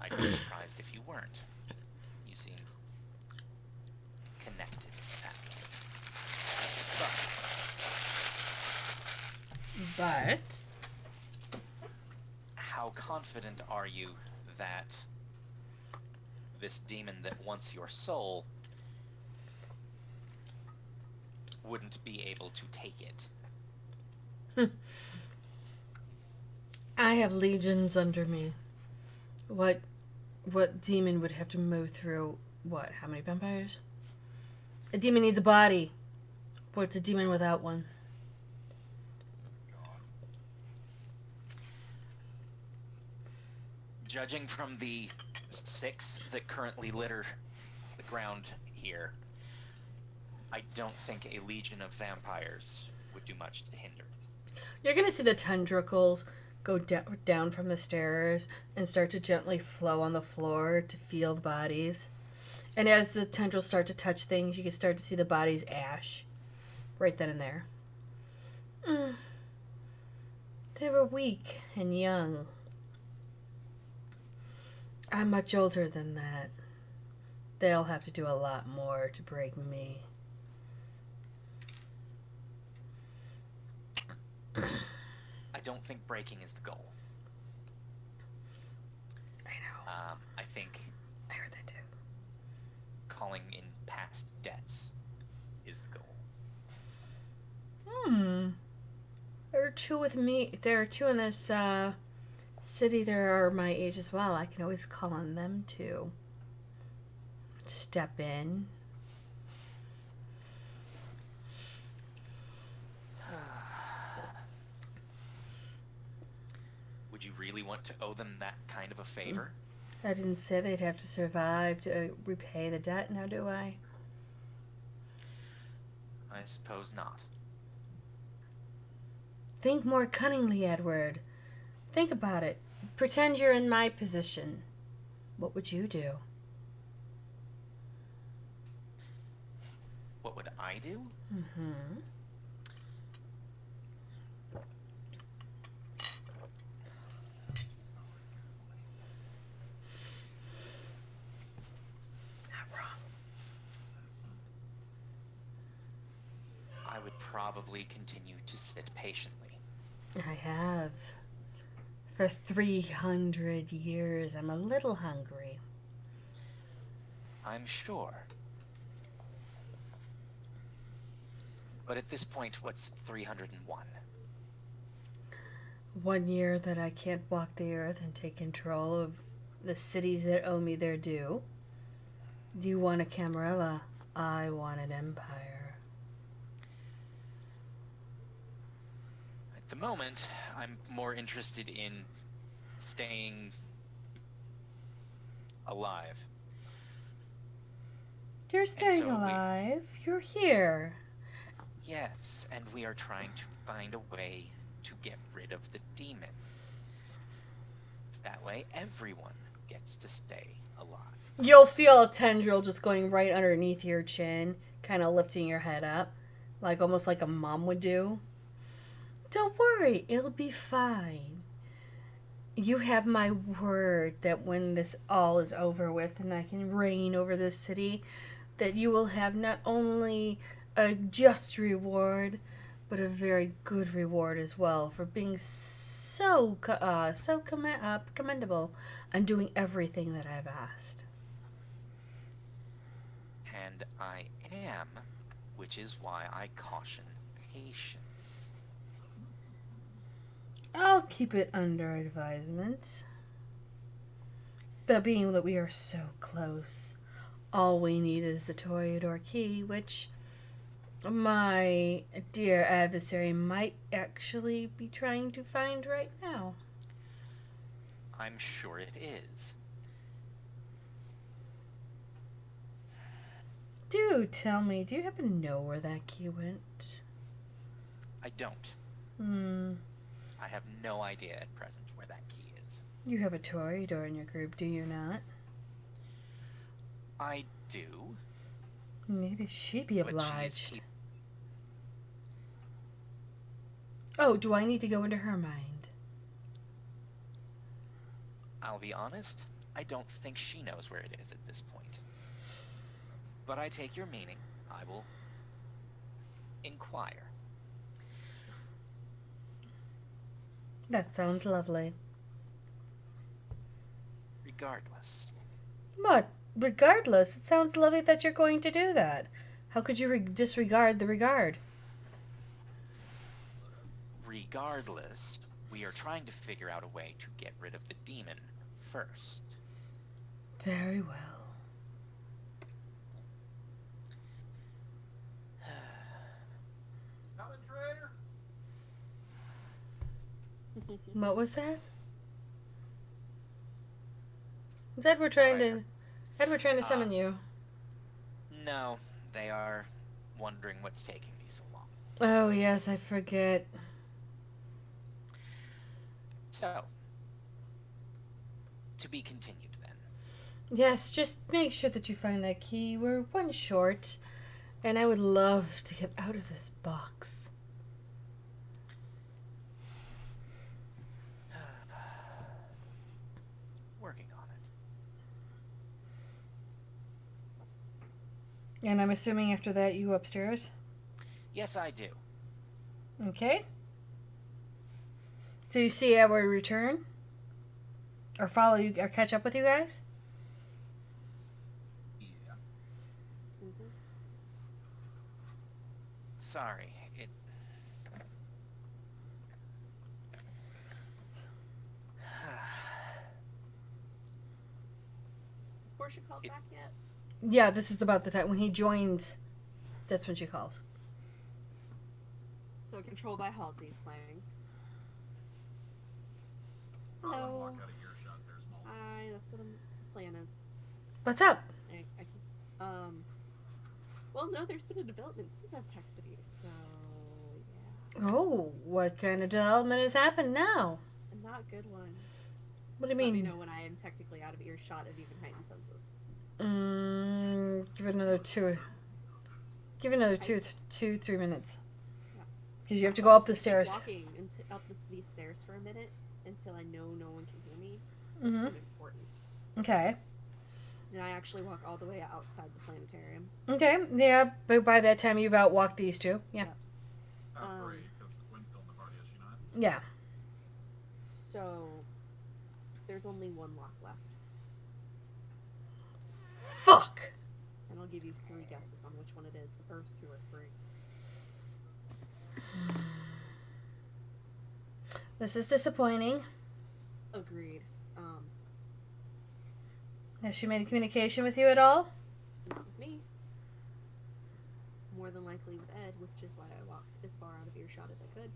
I'd be surprised if you weren't. You seem connected that way. But How confident are you that this demon that wants your soul wouldn't be able to take it? I have legions under me. What demon would have to move through what? How many vampires? A demon needs a body. What's a demon without one? Judging from the 6 that currently litter the ground here, I don't think a legion of vampires would do much to hinder it. You're gonna see the tendrils go down from the stairs and start to gently flow on the floor to feel the bodies. And as the tendrils start to touch things, you can start to see the bodies ash right then and there. They were weak and young. I'm much older than that. They'll have to do a lot more to break me. I don't think breaking is the goal. I know. I think I heard that too. calling in past debts is the goal. There are two with me. There are two in this city. There are my age as well. I can always call on them to step in. Would you really want to owe them that kind of a favor? I didn't say they'd have to survive to repay the debt, now do I? I suppose not. Think more cunningly, Edward. Think about it. Pretend you're in my position. What would you do? What would I do? Not wrong. I would probably continue to sit patiently. I have. For 300 years, I'm a little hungry. I'm sure. But at this point, what's 301? 1 year that I can't walk the earth and take control of the cities that owe me their due. Do you want a Camarilla? I want an empire. At the moment, I'm more interested in staying alive. You're staying so we- alive. You're here. Yes, and we are trying to find a way to get rid of the demon. That way, everyone gets to stay alive. You'll feel a tendril just going right underneath your chin, kind of lifting your head up, like almost like a mom would do. Don't worry, it'll be fine. You have my word that when this all is over with and I can reign over this city, that you will have not only a just reward, but a very good reward as well for being so commendable and doing everything that I've asked. And I am, which is why I caution patience. I'll keep it under advisement. But being that we are so close, all we need is the Toreador key, which my dear adversary might actually be trying to find right now. I'm sure it is. Do tell me, do you happen to know where that key went? I don't. Hmm. I have no idea at present where that key is. You have a Toreador in your group, do you not? I do. Maybe she'd be But she is obliged. Oh, do I need to go into her mind? I'll be honest, I don't think she knows where it is at this point. But I take your meaning. I will inquire. That sounds lovely. Regardless, But regardless, it sounds lovely that you're going to do that. How could you disregard the regard? regardless, we are trying to figure out a way to get rid of the demon first. Very well. Coming, traitor. What was that? Was Edward trying to... Edward trying to summon you? No, they are wondering what's taking me so long. Oh, yes, I forget. So, to be continued then. Yes, just make sure that you find that key. We're one short, and I would love to get out of this box. Working on it. And I'm assuming after that you go upstairs? Yes, I do. Okay. So you see Edward return? Or follow you, or catch up with you guys? Yeah. Sorry, it... Has Portia called back yet? Yeah, this is about the time when he joins. That's when she calls. So Control by Halsey's playing. I'll Hello. walk out of earshot there, Smalls. Hi, that's what I'm plan is. What's up? Well, no, there's been a development since I've texted you, so yeah, Oh, what kind of development has happened now? a not good one. What do you Let me mean? know when I am technically out of earshot of even heightened senses. Give it another two. Give it another 3 minutes. Yeah. Because you have to go up the Keep stairs. walking up these stairs for a minute until I know no one can hear me. That's Mhm. kind of important. Okay. And I actually walk all the way outside the planetarium. Okay. Yeah, but by that time you've outwalked these two. Yeah. Oh, great, because Gwen's still in the party, is she not? Yeah. So there's only one lock left. Fuck! And I'll give you 3 guesses on which one it is. The first 2 are free. This is disappointing. Agreed. Has she made a communication with you at all? Not with me. More than likely with Ed, which is why I walked as far out of earshot as I could.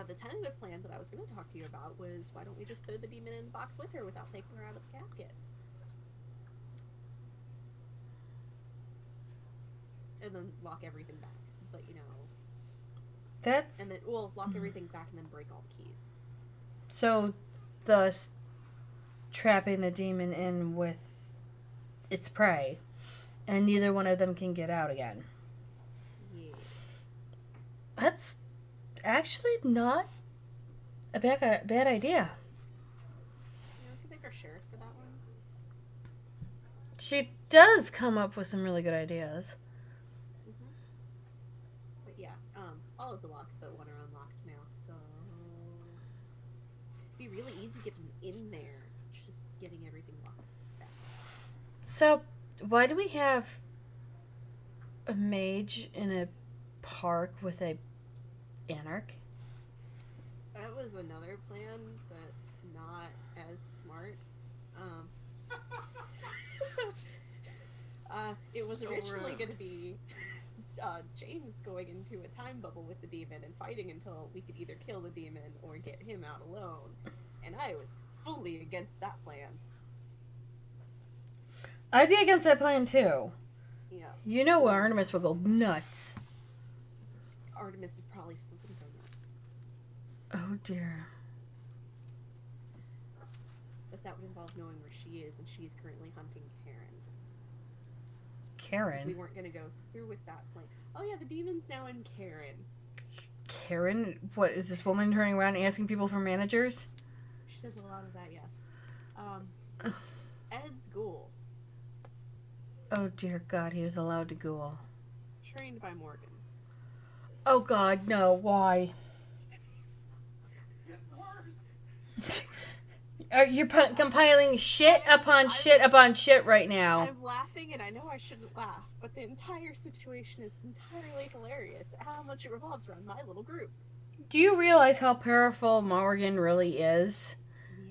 The tentative plan that I was going to talk to you about was, why don't we just throw the demon in the box with her without taking her out of the casket? And then lock everything back. But, you know... That's... And then, well, lock everything back and then break all the keys. So, thus trapping the demon in with its prey. And neither one of them can get out again. Yeah. That's actually not a bad idea. You know, I can thank our sheriff for that one. She does come up with some really good ideas. But yeah, all of the locks but one are unlocked now, so it'd be really easy getting in there. Just getting everything locked back. So, why do we have a mage in a park with a anarch? That was another plan, but not part. It was So originally rude. going to be James going into a time bubble with the demon and fighting until we could either kill the demon or get him out alone. And I was fully against that plan. I'd be against that plan too. Yeah. You know Artemis will go nuts. Artemis is probably still going to go nuts. Oh dear. But that would involve knowing where she is, and she's currently hunting Karen. 'Cause Karen. we weren't going to go through with that plan. Oh yeah, the demon's now in Karen. Karen? What is this woman turning around and asking people for managers? She does a lot of that, yes. Ed's ghoul, Oh dear God, he was allowed to ghoul. trained by Morgan. Oh God, no. Why? You're compiling shit upon shit upon shit right now. I'm laughing, and I know I shouldn't laugh, but the entire situation is entirely hilarious. How much it revolves around my little group. Do you realize how powerful Morgan really is?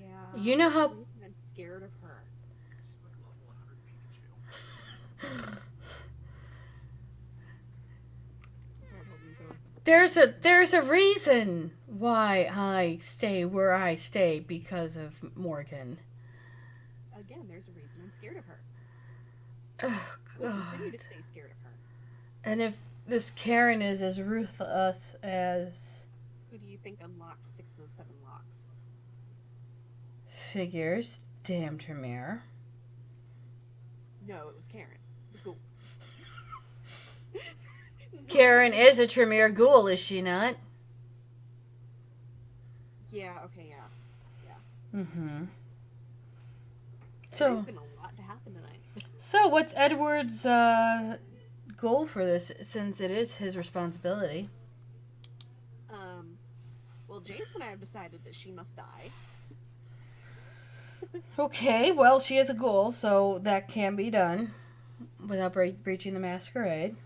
Yeah. You know how... I'm scared of her. She's like level 100 Pikachu. There's a reason why I stay where I stay because of Morgan. Again, there's a reason I'm scared of her. Oh I'll continue God. to stay scared of her. And if this Karen is as ruthless as Who do you think unlocked 6 of the 7 locks? figures, damn Tremere. No, it was Karen. The ghoul. Karen is a Tremere ghoul, is she not? Yeah, okay, yeah. Mm-hmm. There's So, been a lot to happen tonight. so what's Edward's goal for this, since it is his responsibility? Well, James and I have decided that she must die. Okay, well, she is a ghoul, so that can be done without breaching the masquerade.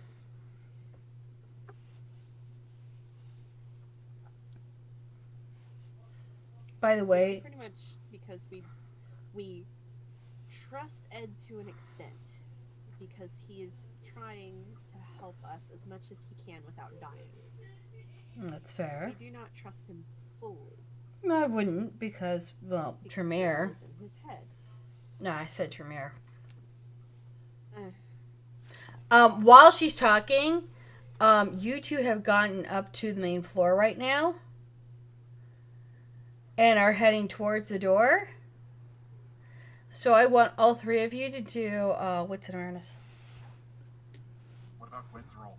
By the way, Pretty much because we trust Ed to an extent because he is trying to help us as much as he can without dying. that's fair. We do not trust him fully. I wouldn't because, well, Because Tremere. it's in his head. No, I said Tremere. Uh, While she's talking, you two have gotten up to the main floor right now and are heading towards the door. So I want all three of you to do wits and awareness. What about Gwen's roll?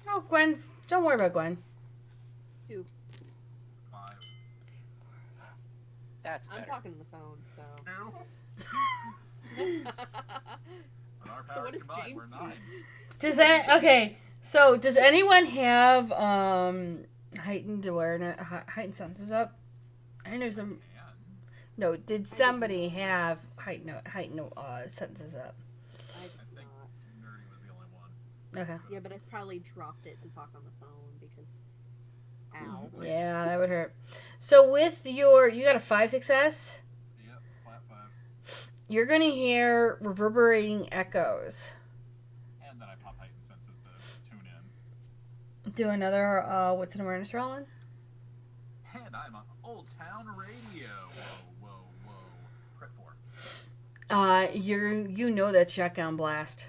Oh, Gwen's. Don't worry about Gwen. 2. 5. That's I'm better. talking on the phone, so. 2. With our So powers what does combined, James we're do? 9. Does that okay? So does anyone have heightened awareness, heightened senses up? I know some. And No, did somebody have heightened senses up? I I did think not. Nerdy was the only one. Okay. Yeah, but I probably dropped it to talk on the phone because. Ow. Yeah, that would hurt. So with you got a 5 success. Yep, flat 5. You're gonna hear reverberating echoes. And then I pop heightened senses to tune in. Do another what's an awareness roll in? And I'm on Old Town Radio. Whoa, whoa, whoa. Crit 4. You know that shotgun blast.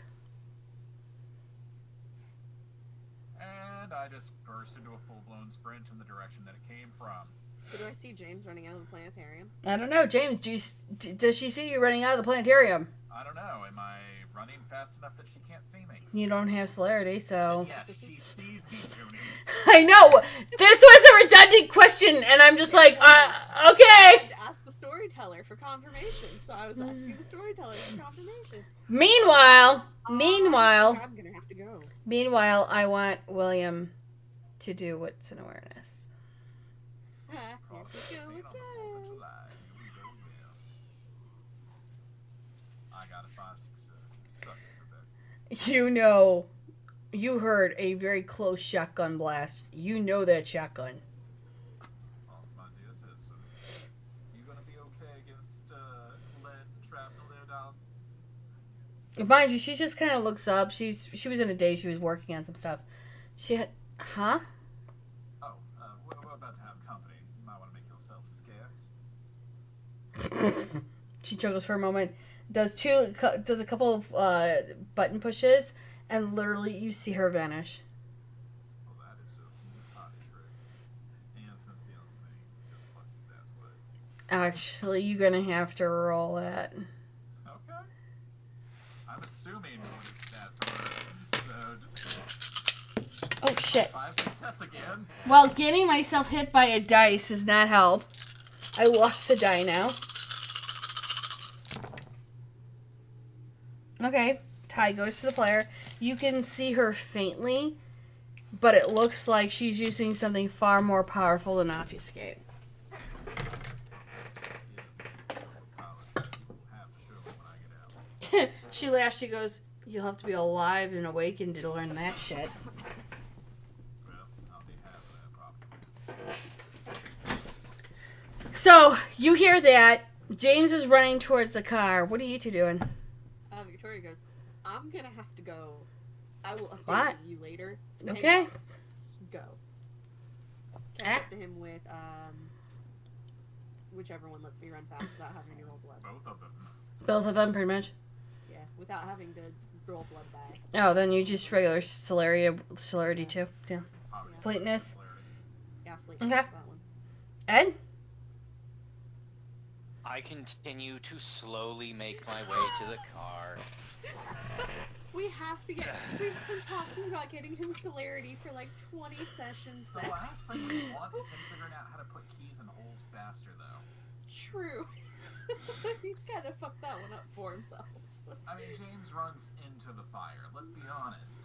And I just burst into a full-blown sprint in the direction that it came from. So do I see James running out of the planetarium? I don't know, James. Does she see you running out of the planetarium? I don't know. Am I running fast enough that she can't see me? You don't have celerity, so. Yes, she sees me, Junie. I know. This was a redundant question, and I'm just like, okay. I had to ask the storyteller for confirmation, so I was asking the storyteller for confirmation. Meanwhile, I'm gonna have to go. I want William to do what's an awareness. Here Cross we the go scene on the 4th of again. July. Here we go again. I got a 5 success. Suck it for that. You heard a very close shotgun blast. You know that shotgun. Falls my dear sister. You gonna be okay against Mind you, she just kind of looks up. She was in a day. She was working on some stuff. She had, huh? Oh, we're about to have company. You might want to make yourself scarce. She chuckles for a moment, does a couple of button pushes, and literally you see her vanish. Well, that is just a potty trick. And since the unseen, just fucking that's what. Actually, you're gonna have to roll that. Okay. I'm assuming what his stats are. So, Oh shit. 5 success again. Well, getting myself hit by a dice does not help. I lost a die now. Okay, tie goes to the player. You can see her faintly, but it looks like she's using something far more powerful than Obfuscate. She laughs, she goes, "You'll have to be alive and awakened to learn that shit." Well, I'll be half of that probably. So, you hear that. James is running towards the car. What are you two doing? Victoria goes, I'm gonna have to go. I will update What? you later. Okay. Hang on. Go. Ah. Catch to him with, whichever one lets me run fast without having to roll blood. Both of them. Both of them, pretty much. Yeah, without having to roll blood back. Oh, then you just regular celerity too. Yeah. Fleetness. Yeah, fleet. Okay. That one. Ed? I continue to slowly make my way to the car. We have to get. We've been talking about getting him celerity for like 20 sessions The now. last thing we want is him figuring out how to put keys in holes faster, though. True. He's kind of fucked that one up for himself. I mean, James runs into the fire. Let's be honest.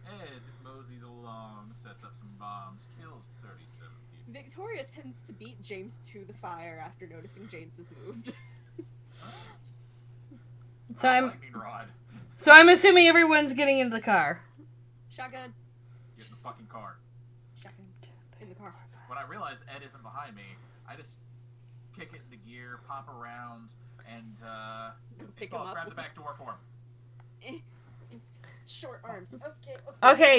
Ed moseys along, sets up some bombs, kills 37 people. Victoria tends to beat James to the fire after noticing James has moved. So I'm Lightning rod. so I'm assuming everyone's getting into the car. Shotgun. Get in the fucking car. Shotgun. In the car. When I realize Ed isn't behind me, I just kick it into gear, pop around, and Pick him up. grab the back door for him. Short arms. Okay.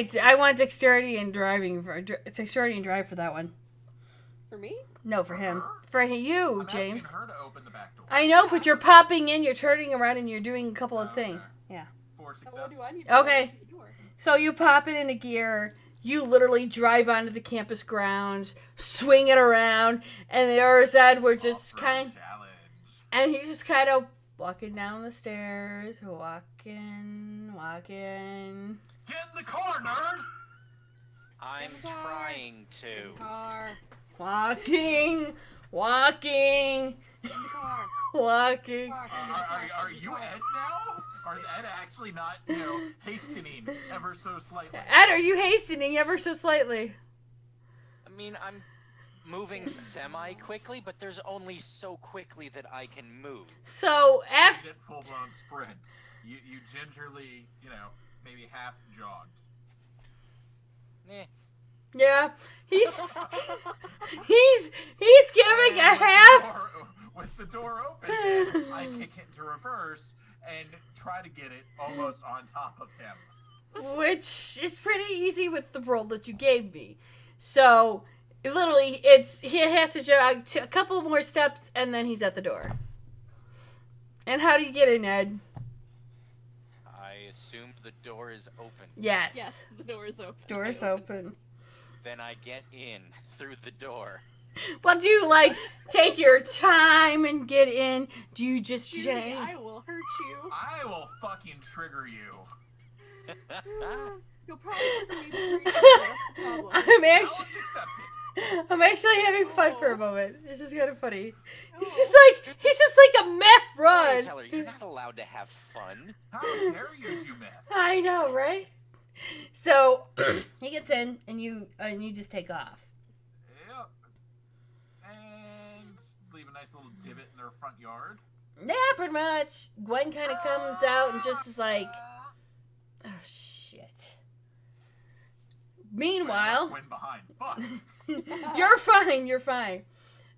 Okay, I want dexterity and drive for that one. For me? No, for him. For you, I'm James. asking her to open the back door. I know, but you're popping in, you're turning around, and you're doing a couple of things. Yeah. 4 So success. what do I need to Okay. do to the door? So you pop it into gear. You literally drive onto the campus grounds, swing it around, and there's Edward just Off-road kind, challenge. and he's just kind of walking down the stairs, walking. Get in the car, nerd! I'm trying to. Car. Walking. In the car. Walking. Car. Are you Ed now? Or is Ed actually not, hastening ever so slightly? Ed, are you hastening ever so slightly? I mean, I'm moving semi-quickly, but there's only so quickly that I can move. So You after didn't full-blown sprint. You gingerly, maybe half jogged. Eh. yeah, he's giving a half. With the door open, then I kick it into reverse and try to get it almost on top of him. Which is pretty easy with the roll that you gave me. So, literally, he has to jog a couple more steps, and then he's at the door. And how do you get in, Ed? I assume the door is open. Yes. Yes, the door is open. Door's I opened open. Then I get in through the door. Well, do you, take your time and get in? Do you just Judy, change? I will hurt you. I will fucking trigger you. You'll probably leave me that's the problem. Challenge accepted. I'm actually having fun for a moment. It's just kind of funny. He's No. just like a meth run. Taylor, you're not allowed to have fun. How dare you do meth? I know, right? So he gets in, and you just take off. Yep. And leave a nice little divot in their front yard. Yeah, pretty much. Gwen kind of comes out and just is like, oh shit. Meanwhile, Gwen behind. Fuck. you're fine. You're fine.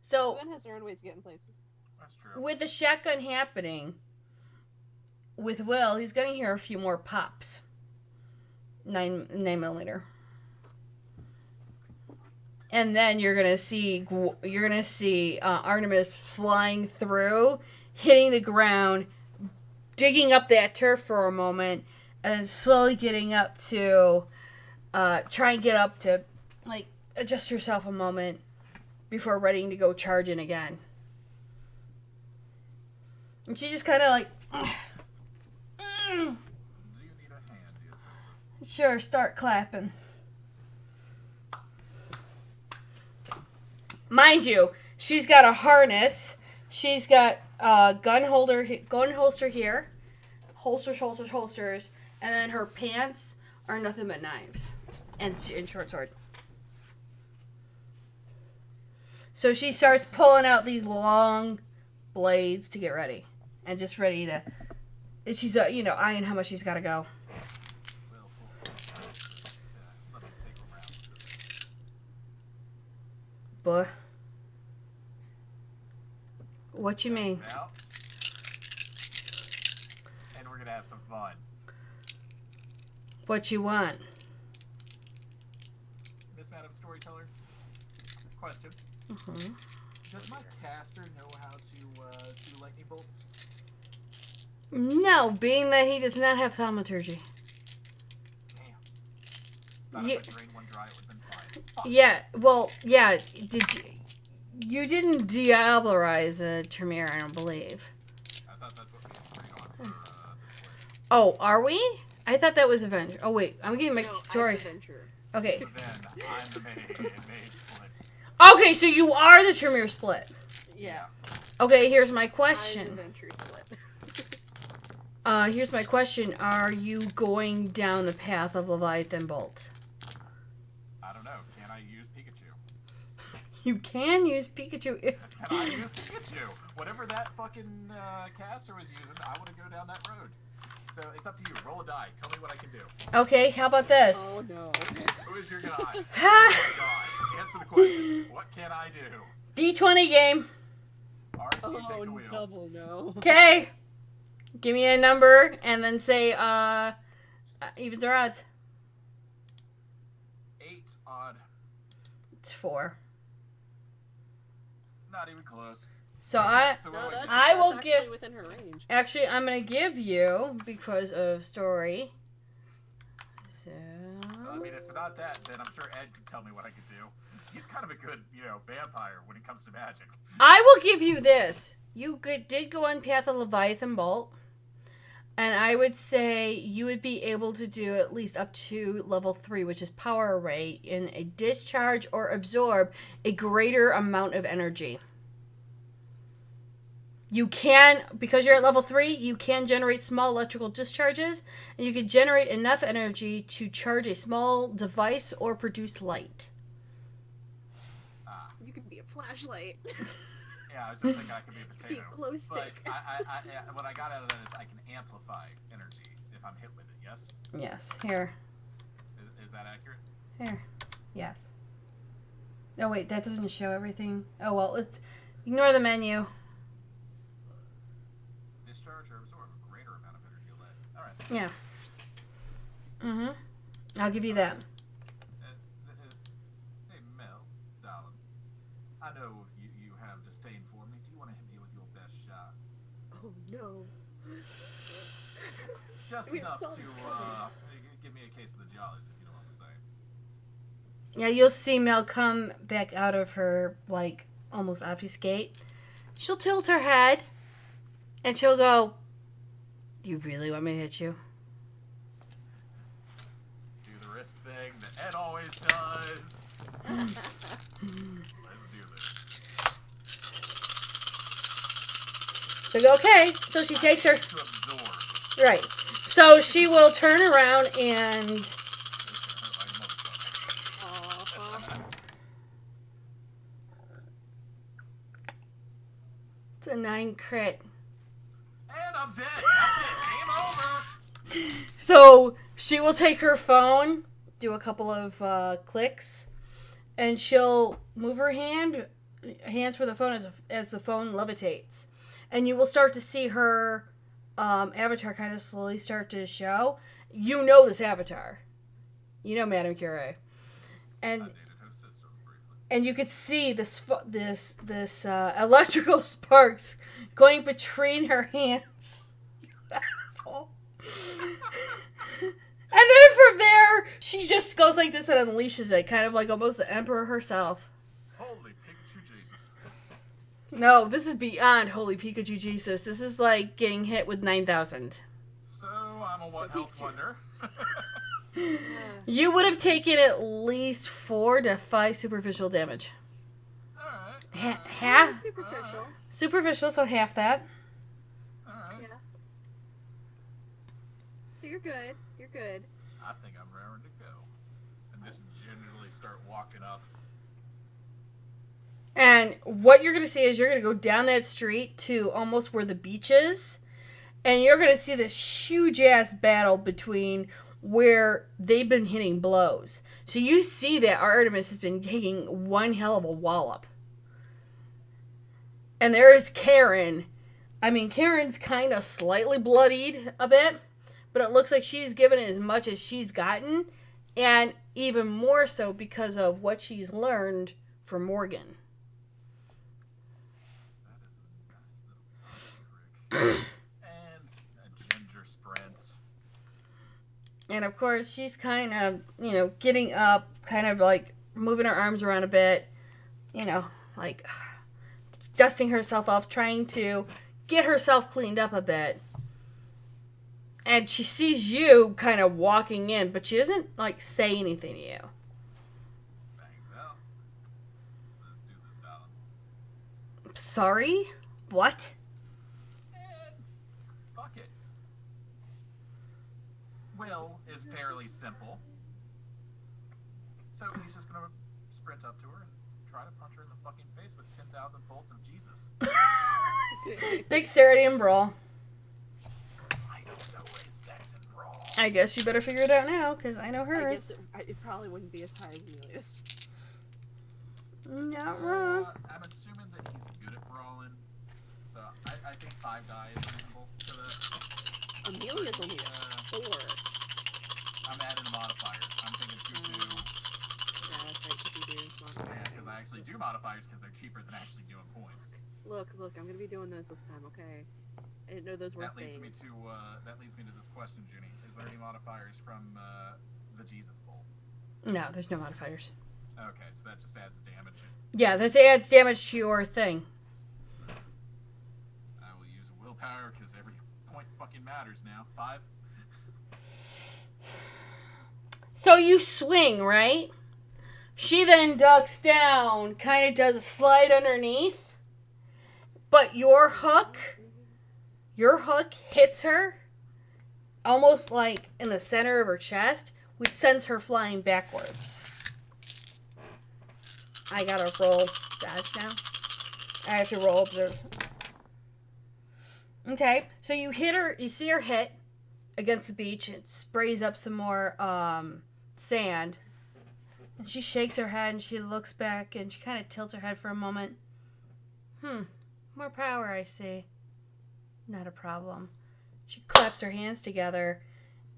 So Gwen has her own ways to get in places. That's true. with the shotgun happening, with Will, he's gonna hear a few more pops. 9mm. And then you're gonna see Artemis flying through, hitting the ground, digging up that turf for a moment, and then slowly getting up to try and get up to like adjust yourself a moment before ready to go charge in again. And she's just kind of like, Do you need a hand, dear sister? sure, start clapping. Mind you, she's got a harness. She's got a gun holster here, holsters, and then her pants are nothing but knives and short sword. So she starts pulling out these long blades to get ready, and just ready to. And she's eyeing how much she's got to go. Let me take a round. But what you mean? Out. And we're gonna have some fun. What you want? Miss Madam Storyteller, question. Mm-hmm. Does my caster know how to do lightning bolts? No, being that he does not have thaumaturgy. Damn. Thought Yeah. if I drained one dry, it would have been fine. Yeah, well, yeah. You didn't diablerize a Tremere, I don't believe. I thought that's what we agreed on for this play. Oh, are we? I thought that was Avenger. Oh wait, I'm getting my story. Adventure. Okay. So then, I'm the mage split. Okay, so you are the Tremere split. Yeah. Okay, here's my I'm question. adventure split. Here's my question. Are you going down the path of Leviathan Bolt? I don't know. Can I use Pikachu? You can use Pikachu if... Can I use Pikachu? Whatever that fucking caster was using, I want to go down that road. So it's up to you. Roll a die. Tell me what I can do. Okay, how about this? Oh no. Who is your guy? Oh my God. Answer the question. What can I do? D20 game. RT, take the Oh, wheel. double no. Okay. Give me a number and then say evens or odds. 8 odd. It's 4. Not even close. So I So No, what do that's, I will that's give- actually within her range. actually I'm gonna give you because of story. So I mean, if not that, then I'm sure Ed could tell me what I could do. He's kind of a good, vampire when it comes to magic. I will give you this. You did go on Path of Leviathan Bolt. And I would say you would be able to do at least up to level 3, which is Power Array, in a discharge or absorb a greater amount of energy. You can, because you're at level 3, you can generate small electrical discharges, and you can generate enough energy to charge a small device or produce light. You could be a flashlight. Yeah, I was just thinking I could be a Be potato. a glow But stick. what I got out of that is I can amplify energy if I'm hit with it, yes? Yes, here. Is that accurate? Here. Yes. Oh, wait, that doesn't show everything. Oh, well, let's ignore the menu. Discharge or absorb a greater amount of energy lead. Alright. Yeah. Mm-hmm. I'll give you that. Hey, Mel, darling. I know you have disdain for me. Do you want to hit me with your best shot? Oh no. Just We're enough so to give me a case of the jollies, if you know what I'm saying. Yeah, you'll see Mel come back out of her, like, almost obfuscate. She'll tilt her head, and she'll go, "Do you really want me to hit you?" Do the wrist thing that Ed always does. Let's do this. So go, okay. So she takes her... To absorb. Right. So she will turn around and... It's a 9 crit. And I'm dead. That's it. Game over. So she will take her phone, do a couple of clicks, and she'll move her hands for the phone as the phone levitates. And you will start to see her avatar kind of slowly start to show. You know this avatar. You know Madame Curie. And you could see this electrical sparks going between her hands. And then from there, she just goes like this and unleashes it, kind of like almost the Emperor herself. Holy Pikachu Jesus. No, this is beyond Holy Pikachu Jesus. This is like getting hit with 9,000. So, I'm a what health wonder. You would have taken at least 4 to 5 superficial damage. Alright. Half? Superficial. Superficial, so half that. Alright. Yeah. So you're good. You're good. I think I'm raring to go. And just gingerly start walking up. And what you're going to see is you're going to go down that street to almost where the beach is. And you're going to see this huge-ass battle between where they've been hitting blows. So you see that Artemis has been taking one hell of a wallop. And there is Karen. I mean, Karen's kind of slightly bloodied a bit. But it looks like she's given as much as she's gotten. And even more so because of what she's learned from Morgan. And a ginger sprints. And of course, she's kind of, getting up, kind of like moving her arms around a bit, like dusting herself off, trying to get herself cleaned up a bit. And she sees you kind of walking in, but she doesn't, like, say anything to you. Bangs out. Let's do this battle. Sorry? What? And fuck it. Will is fairly simple. So he's just gonna sprint up to her and try to punch her in the fucking face with 10,000 volts of Jesus. Dexterity and brawl. I don't know his dex and brawl. I guess you better figure it out now, because I know I hers. guess it probably wouldn't be as high as Amelia's. Not wrong. I'm assuming that he's good at brawling. So I think 5 die is reasonable for that. Amelia's only a 4. I'm adding a modifier. I'm thinking 2-2. Yeah, that's right, 'cause you do modifiers. Yeah, because I actually do modifiers because they're cheaper than actually doing points. Look, I'm gonna be doing those this time, okay? I didn't know those were a That leads thing. me to this question, Junie. Is there any modifiers from the Jesus Bowl? No, there's no modifiers. Okay, so that just adds damage. Yeah, that adds damage to your thing. I will use willpower because every point fucking matters now. 5. So you swing, right? She then ducks down, kind of does a slide underneath. But your hook hits her almost like in the center of her chest, which sends her flying backwards. I gotta roll dodge now. I have to roll observe. Okay, so you hit her, you see her hit against the beach. It sprays up some more sand. And she shakes her head and she looks back and she kind of tilts her head for a moment. More power, I see. Not a problem. She claps her hands together.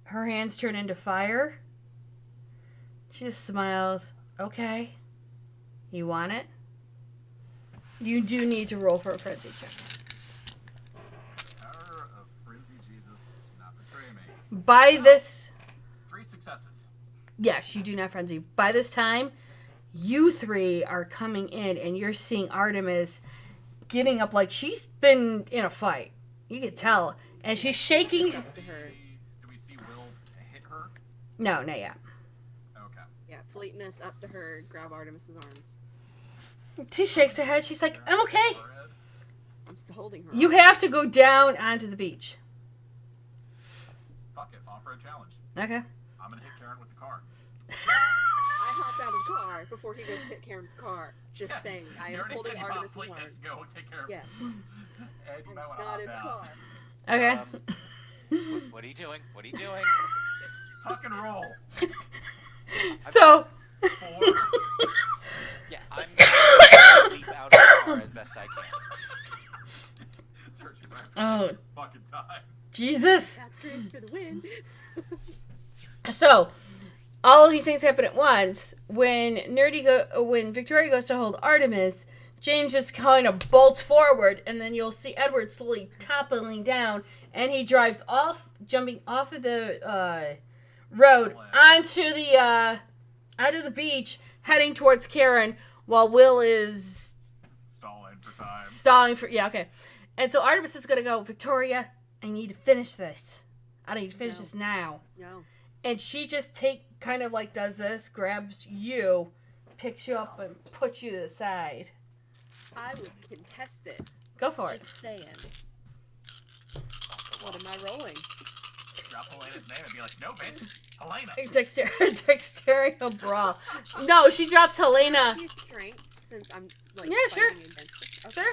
Her hands turn into fire. She just smiles. Okay. You want it? You do need to roll for a frenzy check. Power of Frenzy Jesus, do not betray me. By this... 3 successes. Yes, you do not frenzy. By this time, you 3 are coming in and you're seeing Artemis getting up like she's been in a fight. You can tell. And she's shaking... Do we see Will hit her? No, not yet. Okay. Yeah, Fleetness up to her, grab Artemis's arms. She shakes her head. She's like, I'm okay. I'm still holding her. You have to go down onto the beach. Fuck it, offer a challenge. Okay. I'm gonna hit Karen with the car. I hopped out of the car before he goes to hit Karen's car. Just saying, I You am already holding said you bought Artemis's Fleetness. arms. Go take care of Yes. Ed, you might want to Not hop in the out. car. Okay. What are you doing? What are you doing? Tuck and roll. So... 4. Yeah, I'm gonna leap out of the car as best I can. Searching right for Oh. fucking time. Jesus. That's Grace for the win. So, all of these things happen at once. When Victoria goes to hold Artemis, James just kind of bolts forward, and then you'll see Edward slowly toppling down, and he drives off, jumping off of the road onto the beach, heading towards Karen, while Will is stalling for time. Yeah, okay. And so Artemis is gonna go, Victoria, I need to finish this. I need to finish this now. No. And she just does this, grabs you, picks you up, and puts you to the side. I would contest it. Go for it. Just saying. What am I rolling? Drop Helena's name and be like, no, bitch, Helena. Dexterity brawl. No, she drops Helena. Use strength since I'm Yeah, sure. fighting against it. Okay.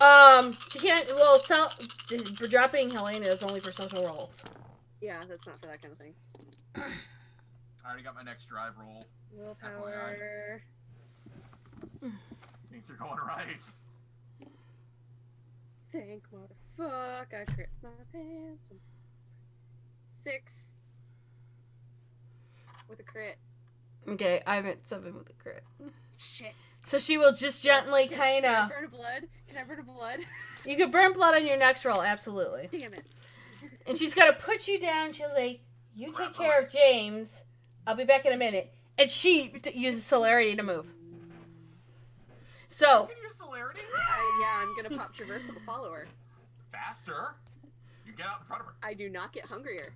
Sure. She can't. Well, dropping Helena is only for social rolls. Yeah, that's not for that kind of thing. I already got my next drive roll. Willpower. Things are going right. Thank motherfuck. I crit my pants. 6 with a crit. Okay, I'm at 7 with a crit. Shit. So she will just gently kind of. Burn of blood. Can I burn of blood? You can burn blood on your next roll, absolutely. Damn it. And she's gonna put you down. She'll say, "You take care of James. I'll be back in a minute." And she uses celerity to move. So. Can you use celerity? Yeah, I'm gonna pop traversal to follow her. Faster. You get out in front of her. I do not get hungrier.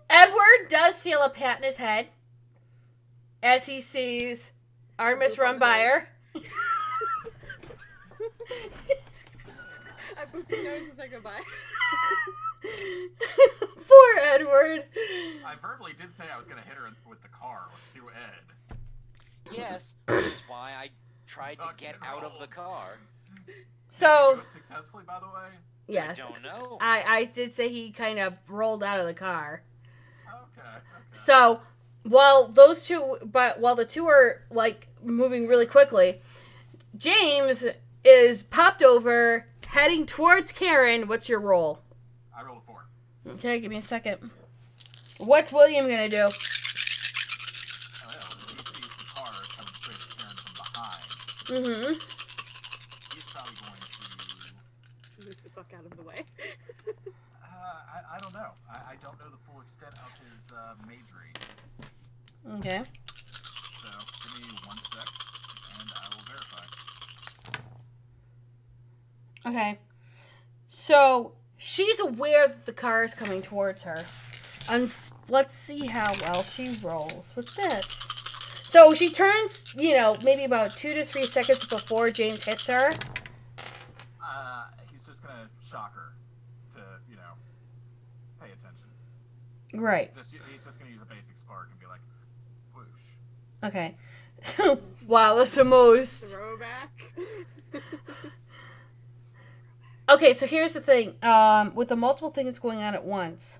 Edward does feel a pat in his head as he sees Artemis run by her. I booped his nose as I go by. Poor Edward. I verbally did say I was going to hit her with the car to Ed. Yes, which is why I tried to get out of the car. So. Did you do it successfully, by the way? Yes. I don't know. I did say he kind of rolled out of the car. Okay. So while the two are like moving really quickly, James is popped over, heading towards Karen. What's your roll? I rolled a 4. Okay, give me a second. What's William gonna do? Oh, yeah, well, he sees the car coming straight at Karen from behind. Mm-hmm. He's probably going to Move the fuck out of the way. I don't know. I don't know the full extent of his magery. Okay. So give me 1 sec, and I will verify. Okay. So she's aware that the car is coming towards her. Let's see how well she rolls with this. So she turns, maybe about 2 to 3 seconds before James hits her. He's just gonna shock her to, pay attention. Right. He's just gonna use a basic spark and be like, whoosh. Okay. Wow, that's the most. Throwback. Okay, so here's the thing. With the multiple things going on at once,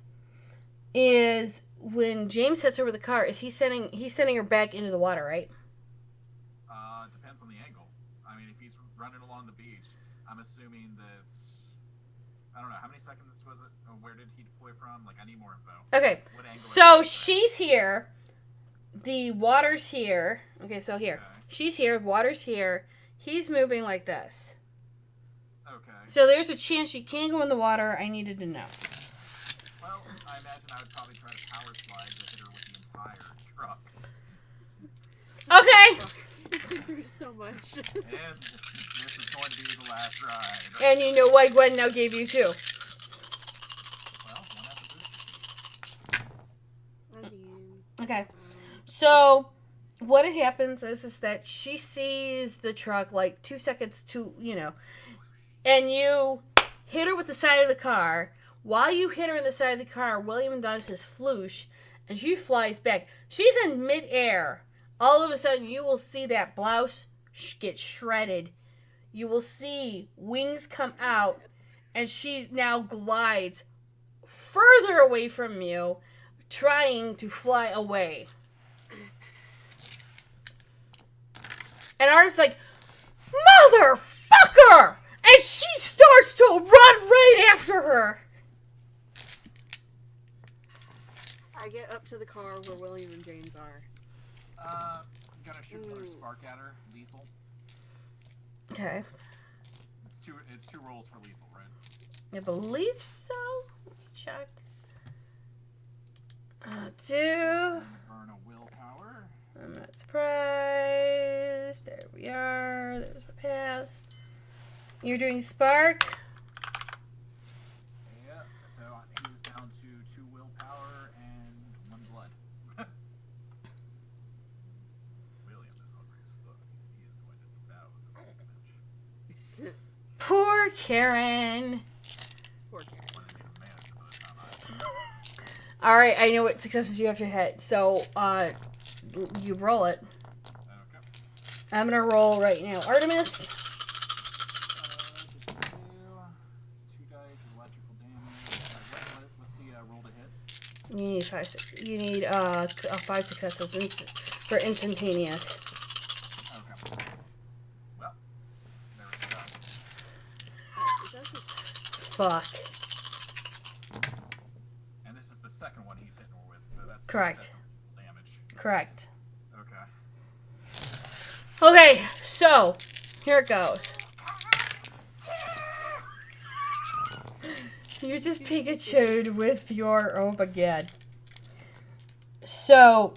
is when James hits her with the car, he's sending her back into the water, right? Depends on the angle. I mean, if he's running along the beach, I'm assuming that, I don't know, how many seconds was it? Or where did he deploy from? Like, I need more info. Okay, What angle so she's here. The water's here. Okay, so here. Okay. She's here, water's here. He's moving like this. Okay. So there's a chance she can go in the water. I needed to know. Well, I imagine I would probably try to power slide to hit her with the entire truck. Okay. You've been through so much. And this is going to be the last ride. And you know what Gwen now gave you too. Well, one after this. Okay. So what happens is that she sees the truck like 2 seconds and you hit her with the side of the car. While you hit her in the side of the car, William does his floosh, and she flies back. She's in midair. All of a sudden, you will see that blouse get shredded. You will see wings come out, and she now glides further away from you, trying to fly away. And Art's like, motherfucker! And she starts to run right after her. I get up to the car where William and James are. Gonna shoot another spark at her. Lethal. Okay. It's two rolls for lethal, right? I believe so. Let me check. Do. Burn a willpower. I'm not surprised. There we are. There's my pass. You're doing spark. Yeah. So he was down to 2 willpower and 1 blood. William is hungry as fuck. He is going to devour this little bitch. Poor Karen. Poor Karen. All right, I know what successes you have to hit. So, you roll it. Okay. I'm gonna roll right now. Artemis. 2 dice electrical damage. What's the roll to hit? You need 5. You need 5 successes for instantaneous. Okay. Well, there we go. Fuck. And this is the second one he's hitting her with, so that's Correct. Damage. Correct. Okay. Okay, so here it goes. You just Pikachu'd with your oh my god. So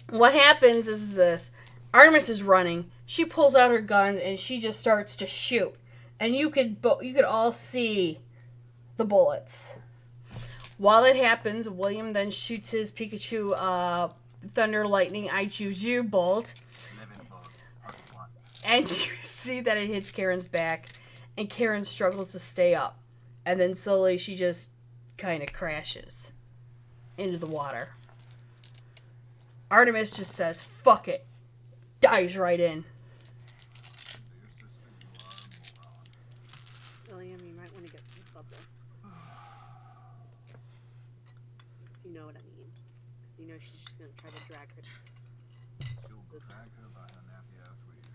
what happens is this. Artemis is running. She pulls out her gun and she just starts to shoot. And you could all see the bullets. While it happens, William then shoots his Pikachu Thunder Lightning I Choose You bolt. And you see that it hits Karen's back. And Karen struggles to stay up. And then slowly she just kind of crashes into the water. Artemis just says, fuck it. Dives right in. William, you might want to get some bubble. You know what I mean. Because you know she's just going to try to drag her. She'll drag her by her nappy ass weed.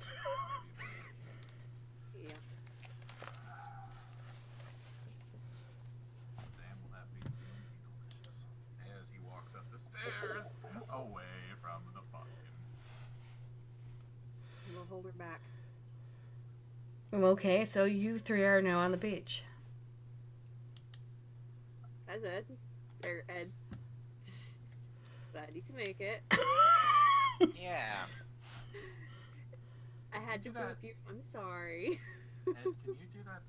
Yeah. Damn, will that be delicious. As he walks up the stairs, away from the fucking. We'll hold her back. Okay, so you 3 are now on the beach. That's Ed. Or Ed. Glad you can make it. Yeah. I had to prove you. I'm sorry. Ed, can you do that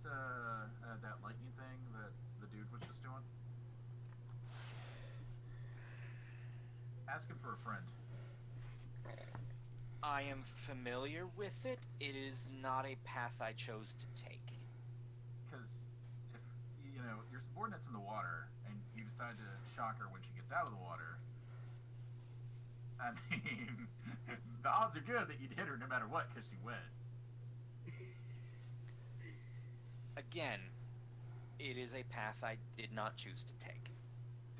that lightning thing that the dude was just doing? Ask him for a friend. I am familiar with it. It is not a path I chose to take. Because if you know your subordinate's in the water and you decide to shock her when she gets out of the water, I mean, the odds are good that you'd hit her no matter what because she wet. Again, it is a path I did not choose to take.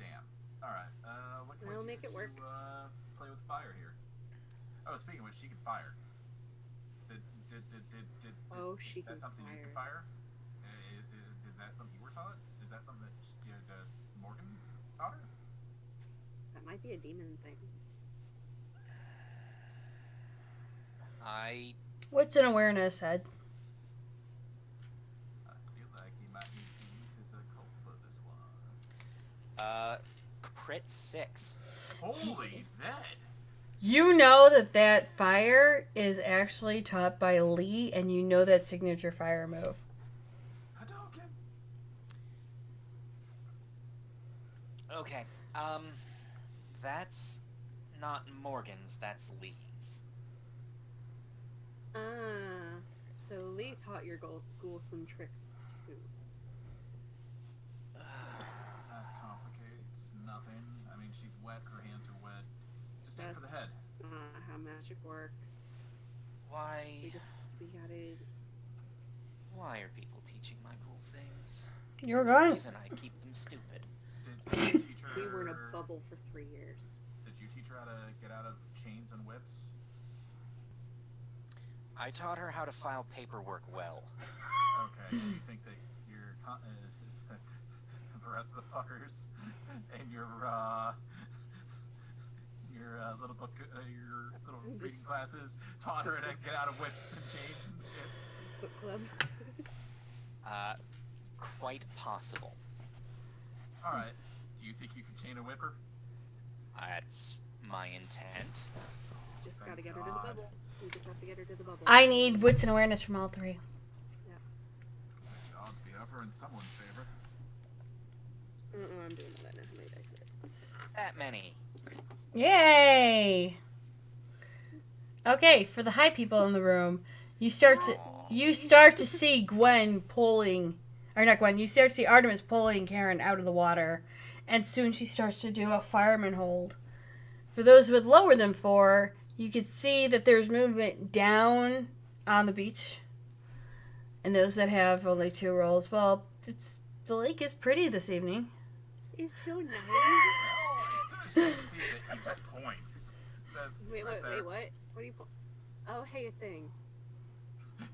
Damn. All right. What can We'll we make do it work. to play with fire here? Oh, speaking of which, she can fire. Oh, she Is that can something you can fire? Is that something you were taught? Is that something that Morgan taught her? That might be a demon thing. What's an awareness, Ed? I feel like he might need to use his occult for this one. Crit 6. Holy Zed! You know that fire is actually taught by Lee, and you know that signature fire move. Hadouken! Okay. That's not Morgan's, that's Lee's. So Lee taught your ghoul some tricks too. That complicates nothing. I mean, she's wet, her hands are wet. Just aim for the head. That's not how magic works. Why are people teaching my ghoul things? You're There's a right. reason I keep them stupid. Did you teach her? We were in a bubble for 3 years. Did you teach her how to get out of chains and whips? I taught her how to file paperwork well. Okay, you think that the rest of the fuckers and your little reading classes taught her to get out of whips and chains and shit? Book club. Quite possible. Alright, do you think you can chain a whipper? That's my intent. Just Thank gotta get her to the God. bubble. We just have to get her to the bubble. I need wits and awareness from all three. The odds be ever in someone's favor. I'm doing that. I know how many dice it is. That many. Yay! Okay, for the high people in the room, you start to see Gwen pulling, or not Gwen. You start to see Artemis pulling Karen out of the water, and soon she starts to do a fireman hold. For those with lower than 4, you can see that there's movement down on the beach, and those that have only 2 rolls, well, the lake is pretty this evening. It's so nice. Well, as soon as she sees it, he just points. Says, Wait, right there. what? What do you? Oh, hey, a thing.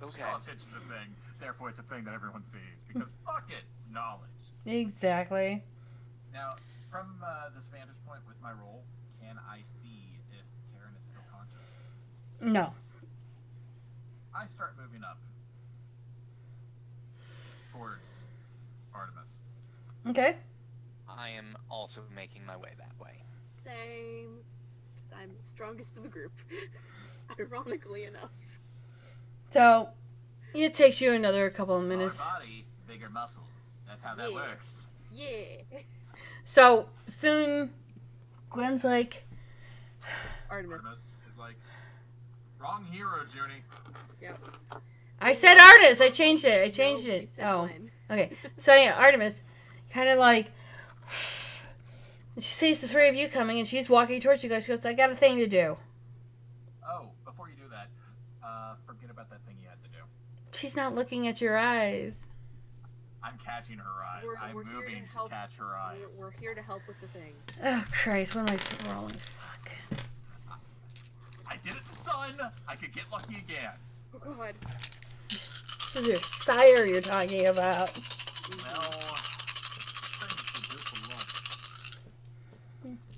Just Okay. draw attention to the thing. Therefore, it's a thing that everyone sees. Because fuck it, knowledge. Exactly. Now, from this vantage point with my roll, can I see if Karen is still conscious? No. I start moving up towards Artemis. Okay. I am also making my way that way. Same. 'Cause I'm the strongest of the group. Ironically enough. So, it takes you another couple of minutes. Smaller body, bigger muscles. That's how that Yeah. works. Yeah. So, soon, Gwen's like, Artemis. Artemis is like, wrong hero, Junie. Yep. I said Artemis. I changed it. I changed Nope, it. you said Oh, Gwen. okay. So, yeah, Artemis kind of like, she sees the 3 of you coming, and she's walking towards you guys. She goes, I got a thing to do. Oh, before you do that, forget about that thing you had to do. She's not looking at your eyes. I'm catching her eyes. We're I'm here to moving to help- catch her eyes. We're here to help with the thing. Oh, Christ. What am I rolling? Fuck. I did it, son! I could get lucky again. Oh, God. This is your sire you're talking about. Well, things to do for luck.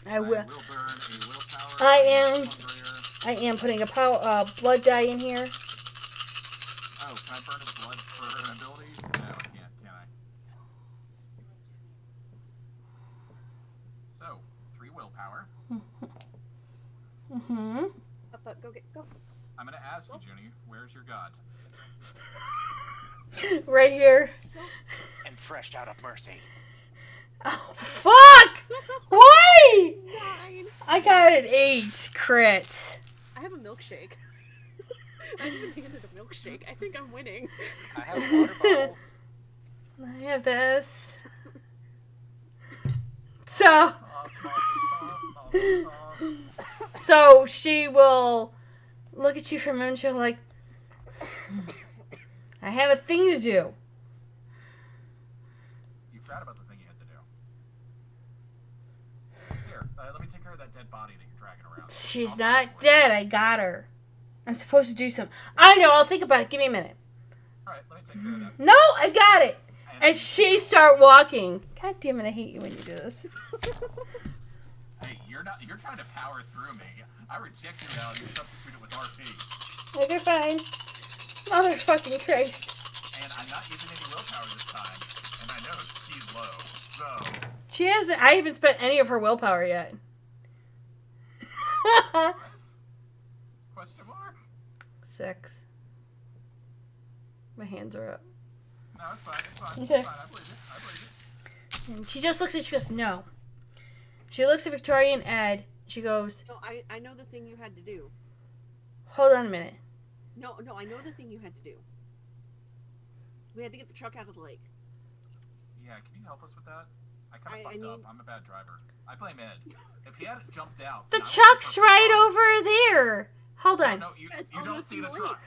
I will. burn a willpower. I am. Hungrier. I am putting a blood die in here. Oh, can I burn his blood for an ability? No, I can't, can I? So, 3 willpower. Mm-hmm. Up, go. I'm gonna ask you, Junie, where's your god? Right here. And fresh out of mercy. Oh, fuck! Why? 9. I got an 8 crit. I have a milkshake. I've been handed a milkshake. I think I'm winning. I have a water bottle. I have this. So, so she will look at you for a moment. She'll like, I have a thing to do. You forgot about the thing you had to do. Here, let me take care of that dead body that you're dragging around. She's not dead. I got her. I'm supposed to do something. I know. I'll think about it. Give me a minute. Alright, let me take care of that. No, I got it. And she start walking. God damn it! I hate you when you do this. Hey, you're trying to power through me. I reject your value, substitute it with RP. Okay, fine. Motherfucking Christ. And I'm not using any willpower this time. And I know she's low. So, She hasn't. I haven't spent any of her willpower yet. question mark? 6. My hands are up. No, it's fine, it's fine. Okay. It's fine. I believe it. And she just looks at you. She goes, no. She looks at Victoria and Ed. She goes, No, I know the thing you had to do. hold on a minute. No, I know the thing you had to do. We had to get the truck out of the lake. Yeah, can you help us with that? I kind I of fucked up. need- I'm a bad driver. I blame Ed. If he hadn't jumped out... The I would've truck's been right perfectly over there. Hold fine. on. No, you It's don't almost see in the the truck. lake.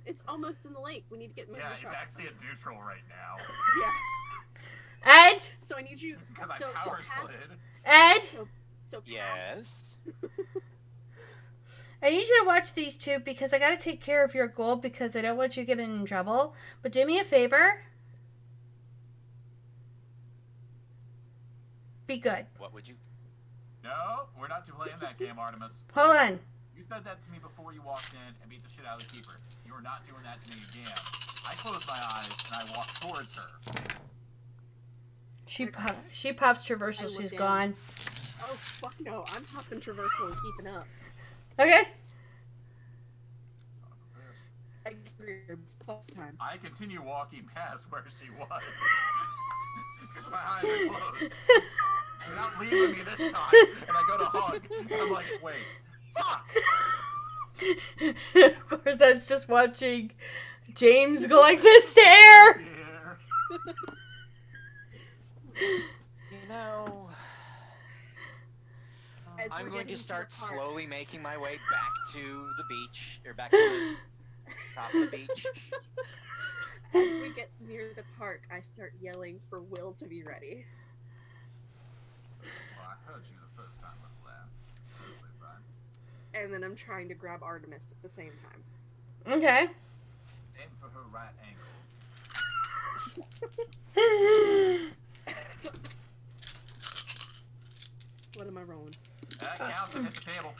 It's almost in the lake. We need to get most Yeah, of the it's truck. actually in neutral right now. Yeah. Ed? So I need you. Because I so power pass, slid. Ed? So pass. Yes. I need you to watch these two because I gotta take care of your goal because I don't want you getting in trouble. But do me a favor. Be good. What would you? No, we're not playing that game, Artemis. Hold on. You said that to me before you walked in and beat the shit out of the keeper. You are not doing that to me again. I closed my eyes and I walked towards her. She pops traversal. I look She's in. gone. Oh fuck no! I'm popping traversal and keeping up. Okay. Son of a bitch. I agree. Plus time. I continue walking past where she was. Because my eyes are closed. You're not leaving me this time. And I go to hug. And I'm like, wait. Fuck! Of course, that's just watching James go like this to air. Yeah. You know, As I'm we're going to getting start the park- slowly making my way back to the beach, or back to the top of the beach. As we get near the park, I start yelling for Will to be ready. Well, I heard you the first time with last. It's totally fine. And then I'm trying to grab Artemis at the same time. Okay. Aim for her right ankle. What am I rolling? That counts and hit the table.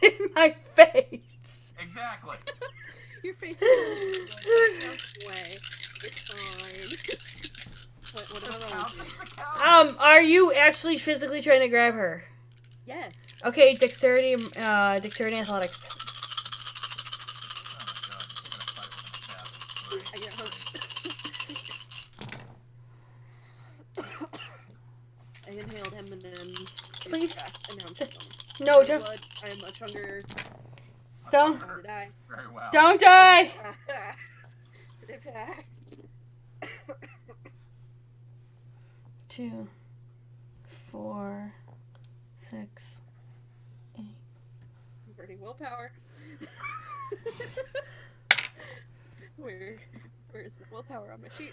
In my face. Exactly. Your face is way. It's fine. What am I Counts rolling? as the count. Are you actually physically trying to grab her? Yes. Okay, dexterity athletics. Oh my god, you're gonna fight with I get hurt. I inhaled him and then Please. and now I'm still. No, My don't, blood, I am much younger. don't, Did I? Very well. don't die. Did I? 2, 4, 6, 8. I'm burning willpower. Where's the willpower on my sheet?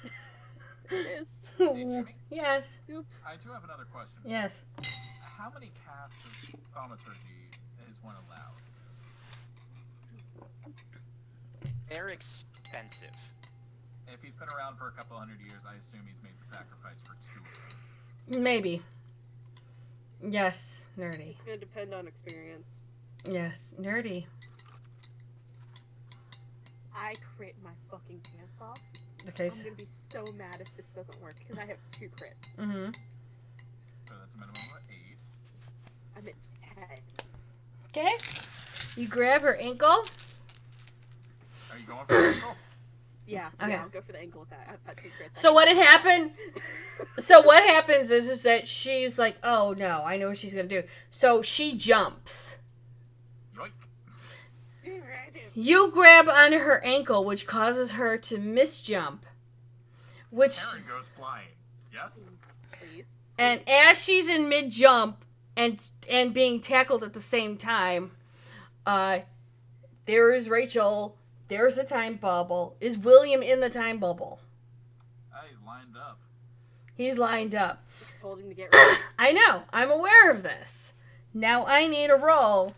There it is. Hey, Jimmy, Yes. Oop. I do have another question. Yes. How many casts of thaumaturgy is one allowed? They're expensive. If he's been around for a couple hundred years, I assume he's made the sacrifice for 2 of them. Maybe. Yes, nerdy. It's gonna depend on experience. Yes, nerdy. I crit my fucking pants off. Okay. I'm gonna be so mad if this doesn't work because I have 2 crits. Mm-hmm. So that's a minimum of 8. I'm at 10. Okay. You grab her ankle. Are you going for the ankle? Yeah, Okay. yeah, I'll go for the ankle with that. I've got 2 crits. So what had happened? So what happens is that she's like, oh no, I know what she's gonna do. So she jumps. Yoink. You grab onto her ankle, which causes her to misjump. Which Karen goes flying. Yes? Please. and as she's in mid jump and being tackled at the same time, there is Rachel. There's the time bubble. Is William in the time bubble? He's lined up. He's lined up. Just told him to get ready. I know. I'm aware of this. Now I need a roll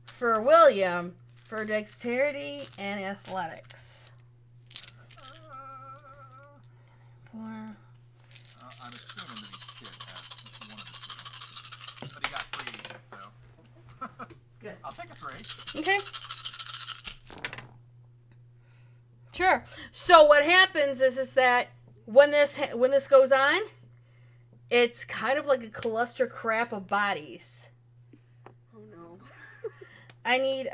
for William for dexterity and athletics. 4. I'm assuming that he should have one of the 2. But he got 3, so. Good. I'll take a 3. Okay. Sure. So what happens is that when this goes on, it's kind of like a cluster crap of bodies. Oh no. I need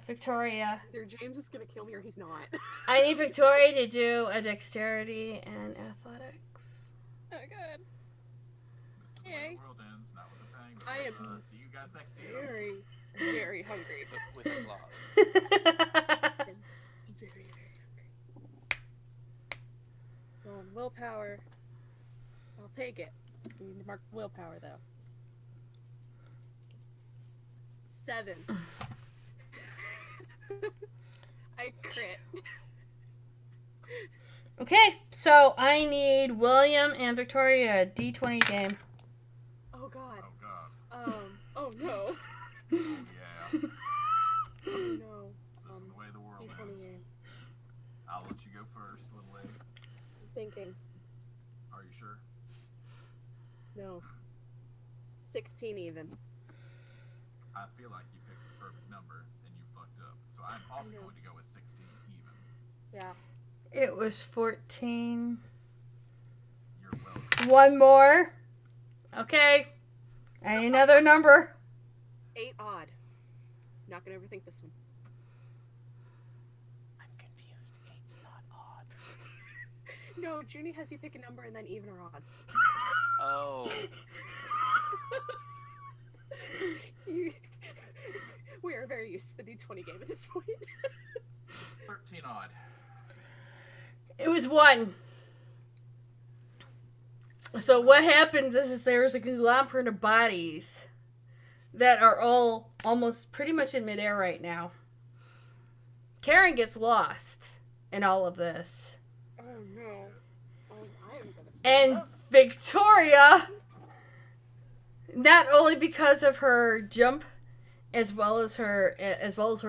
Victoria. Either James is gonna kill me or he's not. I need Victoria to do a dexterity and athletics. Oh god. This is the way the world ends, not with a bang. I am See you guys next season. Very, very hungry. With applause. Very, very hungry. Well, willpower. I'll take it. We need to mark willpower though. 7. I crit. Okay, so I need William and Victoria a D20 game. Oh god. Oh god. Oh no. Oh yeah. thinking. Are you sure? No. 16 even. I feel like you picked the perfect number and you fucked up. So I'm also going to go with 16 even. Yeah. It was 14. You're welcome. One more. Okay. And another number. 8 odd. Not gonna overthink this one. I'm confused. 8's not odd. No, Junie has you pick a number and then even or odd. Oh. We are very used to the D20 game at this point. 13 odd. It was 1. So what happens is there's a conglomerate of bodies that are all almost pretty much in midair right now. Karen gets lost in all of this. Oh no. Oh, I am gonna And Victoria, not only because of her jump as well as her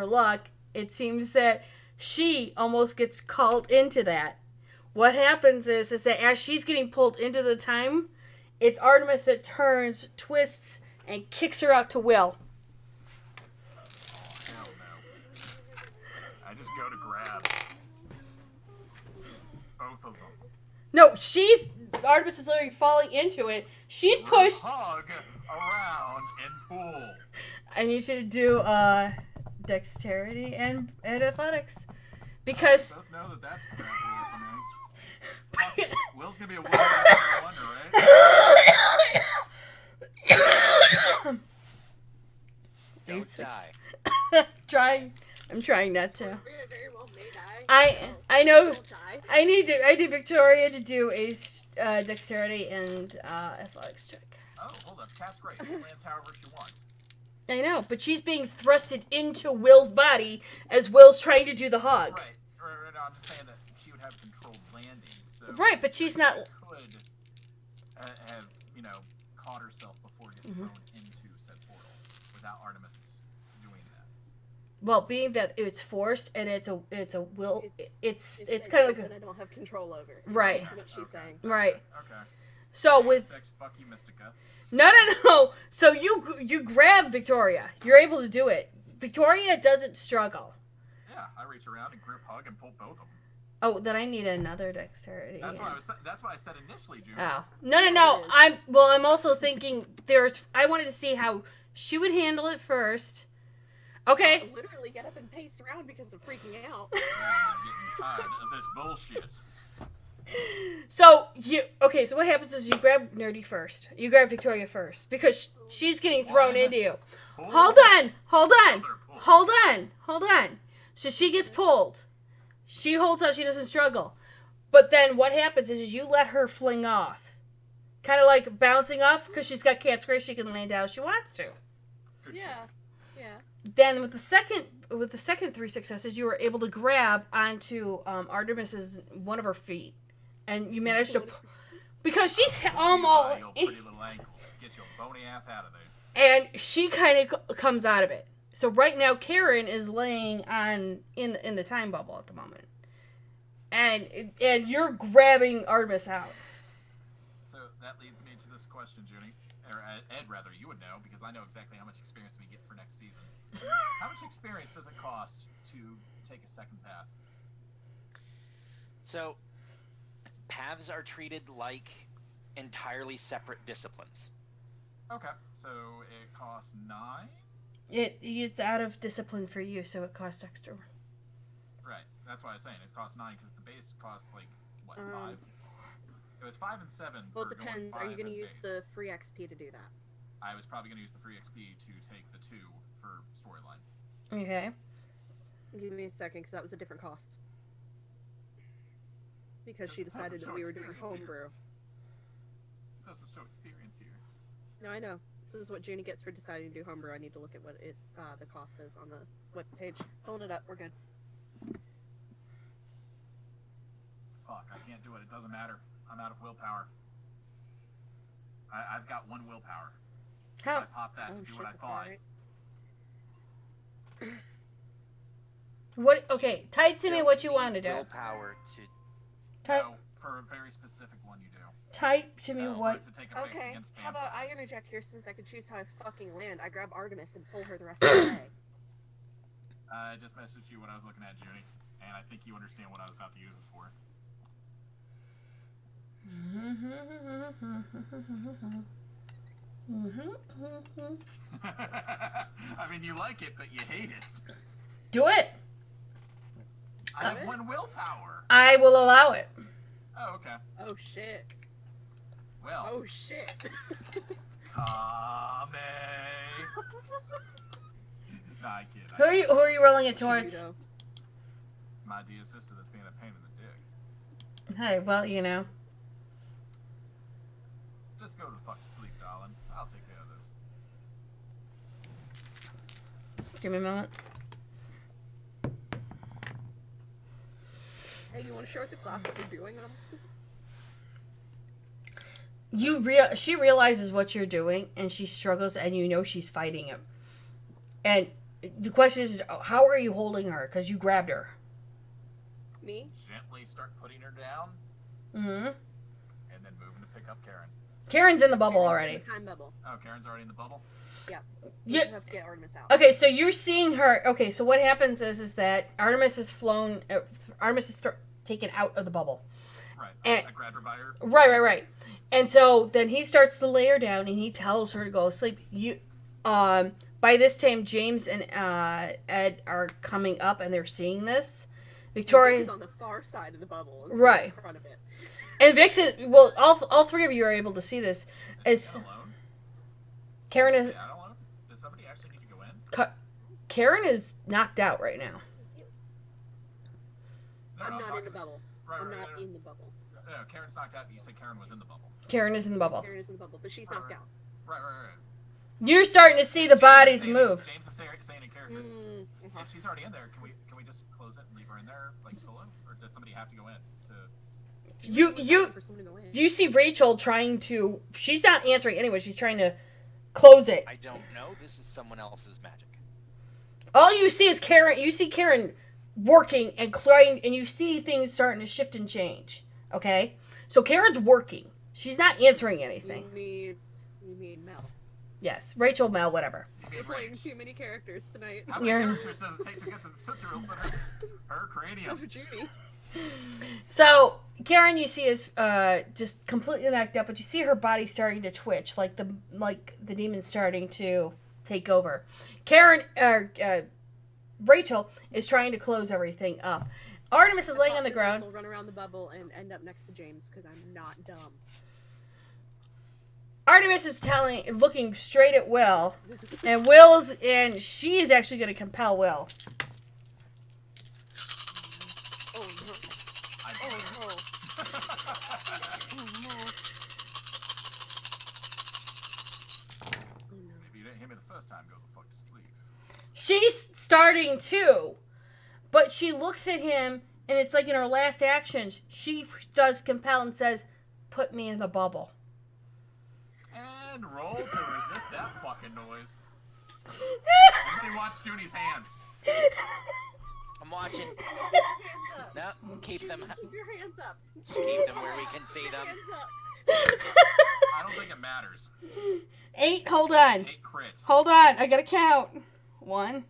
luck, it seems that she almost gets called into that. What happens is that as she's getting pulled into the time, it's Artemis that turns, twists, and kicks her out to Will. Oh, hell no. I just go to grab both of them. No, Artemis is literally falling into it. She's pushed. Hug around and pull. I need you to do dexterity and athletics. Because... We both know that that's crap for me. Will's gonna be a wonder, right? Don't die. I'm trying not to. very well may die. I know. Don't die. I need Victoria to do a dexterity and athletics check. Oh, hold up. Cat's great. She lands however she wants. I know, but she's being thrusted into Will's body as Will's trying to do the hug. Right. No, I'm just saying that she would have controlled landing. So Right, but she's not. Could have, caught herself before getting thrown into said portal without Artemis doing that. Well, being that it's forced and it's a will, it's kind of like that I don't have control over. Right. That's what she's saying. Right. Okay. So with Sex, fuck you, Mystica. no. So you grab Victoria. You're able to do it. Victoria doesn't struggle. Yeah, I reach around and grip, hug, and pull both of them. Oh, then I need another dexterity. That's what I said initially, Junie. Oh. No. I'm also thinking I wanted to see how she would handle it first. Okay. I literally get up and pace around because of freaking out. I'm getting tired of this bullshit. So so what happens is you grab Nerdy first. You grab Victoria first because she's getting thrown into you. Hold on. So she gets pulled. She holds out. She doesn't struggle. But then what happens is you let her fling off. Kind of like bouncing off because she's got cat's grace. She can land out if she wants to. Yeah. Then with the second 3 successes, you were able to grab onto Artemis's one of her feet. And you managed to... Because she's almost... Pretty little ankles. Get your bony ass out of there. And she kind of comes out of it. So right now, Karen is laying in the time bubble at the moment. And you're grabbing Artemis out. So that leads me to this question, Junie. Or Ed, rather, you would know, because I know exactly how much experience we get for next season. How much experience does it cost to take a second path? So, paths are treated like entirely separate disciplines. Okay, so it costs 9? It's out of discipline for you, so it costs extra. Right, that's why I was saying it costs 9, because the base costs, 5? It was 5 and 7 Well, for it depends. Are you going to use the free XP to do that? I was probably going to use the free XP to take the 2 for storyline. Okay. Give me a second, because that was a different cost. Because she decided that we were doing homebrew. It doesn't show experience here. No, I know. This is what Junie gets for deciding to do homebrew. I need to look at what the cost is on the web page. Pulling it up. We're good. Fuck, I can't do it. It doesn't matter. I'm out of willpower. I've got 1 willpower. How? I popped that to do what I thought. Right. What? Okay, type to me what you want to do. Willpower to... Type. No, For a very specific one, you do. Type to me Or what. to take a break Okay, against how about I vampires. interject here since I can choose how I fucking land. I grab Artemis and pull her the rest of the way. I just messaged you when I was looking at Junie, and I think you understand what I was about to use it for. I mean, you like it, but you hate it. Do it. I have 1 willpower. I will allow it. Oh, okay. Oh shit. Well. Oh shit. Kame. Nah, I kid. Who are you rolling it towards? My dear sister that's being a pain in the dick. Hey, well, you know. Just go to the fuck to sleep, darling. I'll take care of this. Give me a moment. Hey, you want to share with the class what you're doing, honestly? She realizes what you're doing, and she struggles, and you know she's fighting him. And the question is, how are you holding her? Because you grabbed her. Me? Gently start putting her down, Mm-hmm. and then moving to pick up Karen. Karen's in the bubble Karen's already. in the time bubble. Oh, Karen's already in the bubble? Yeah. You- You just have to get Artemis out. Okay, so you're seeing her. Okay, so what happens is that Artemis is flown. Artemis is taken out of the bubble. Right. And- I grabbed her by her. Right. And so then he starts to lay her down, and he tells her to go to sleep. By this time, James and Ed are coming up, and they're seeing this. Victoria is on the far side of the bubble. And Right. in front of it. and Vixen. Well, all 3 of you are able to see this. It's Alone? Karen is Yeah, I don't want to. Does somebody actually need to go in? Karen is knocked out right now. No, I'm no, not talking- in the bubble. Right, I'm right, not right. in the bubble. No, Karen's knocked out, but you said Karen was in the bubble. Karen is in the bubble. Karen is in the bubble, but she's Right, knocked right. out. Right. You're starting to see the bodies move. James is saying in character. If she's already in there, can we just close it and leave her in there like solo, or does somebody have to go in? You see Rachel trying to. She's not answering anyway. She's trying to close it. I don't know. This is someone else's magic. All you see is Karen. You see Karen working and trying, and you see things starting to shift and change. Okay, so Karen's working. She's not answering anything. You mean Mel. Yes, Rachel, Mel, whatever. You're playing too many characters tonight. How many characters does it take to get to the Tootsie Roll Center? Her cranium. For Judy. So Karen, you see, is just completely knocked up, but you see her body starting to twitch, like the demon's starting to take over. Karen, Rachel is trying to close everything up. Artemis is laying on the ground. Will run around the bubble and end up next to James because I'm not dumb. Artemis is looking straight at Will, and she is actually going to compel Will. Oh no! Maybe you didn't hear me the first time. Go the fuck to sleep. She's starting to, but she looks at him, and it's like in her last actions, she does compel and says, "Put me in the bubble." And roll to resist that fucking noise. Everybody watch Junie's hands. I'm watching. No, keep them. Keep your hands up. Keep them where we can see them. I don't think it matters. 8, hold on. 8 crits. Hold on, I gotta count. 1.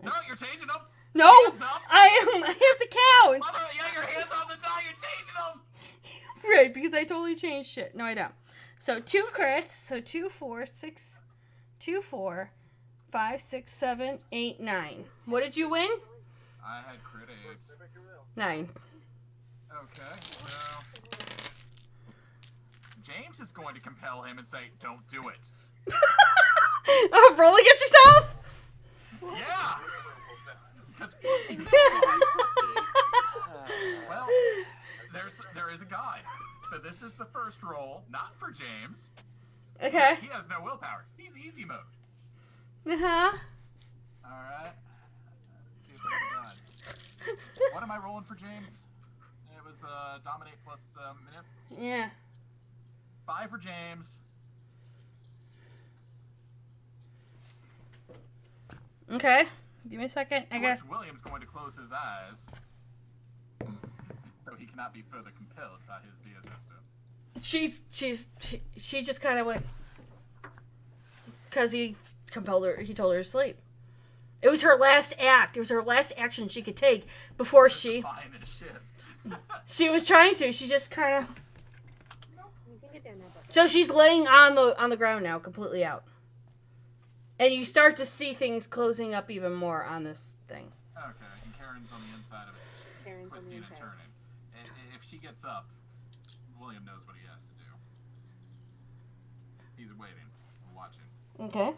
No, you're changing them. No! Hands up. I have to count! Mother, yeah, your hands on the die. You're changing them. Right, because I totally changed shit. No, I don't. So 2 crits. So 2, 4, 6, 2, 4, 5, 6, 7, 8, 9. What did you win? I had crit 8. 9. Okay, so James is going to compel him and say, "Don't do it." Roll against yourself? Yeah. Because well, there is a guide. So this is the first roll, not for James. Okay. He has no willpower. He's easy mode. Uh-huh. All right. Let's see if that's done. What am I rolling for James? It was dominate plus minute. Yeah. 5 for James. Okay. Give me a second. I got. George Williams going to close his eyes. So he cannot be further compelled by his dear sister. She just kind of went, because he told her to sleep. It was her last act. It was her last action she could take before she was trying to. She just kind of. So she's laying on the ground now, completely out. And you start to see things closing up even more on this thing. Okay, and Karen's on the inside of it, twisting and turning. If she gets up, William knows what he has to do. He's waiting, watching. Okay.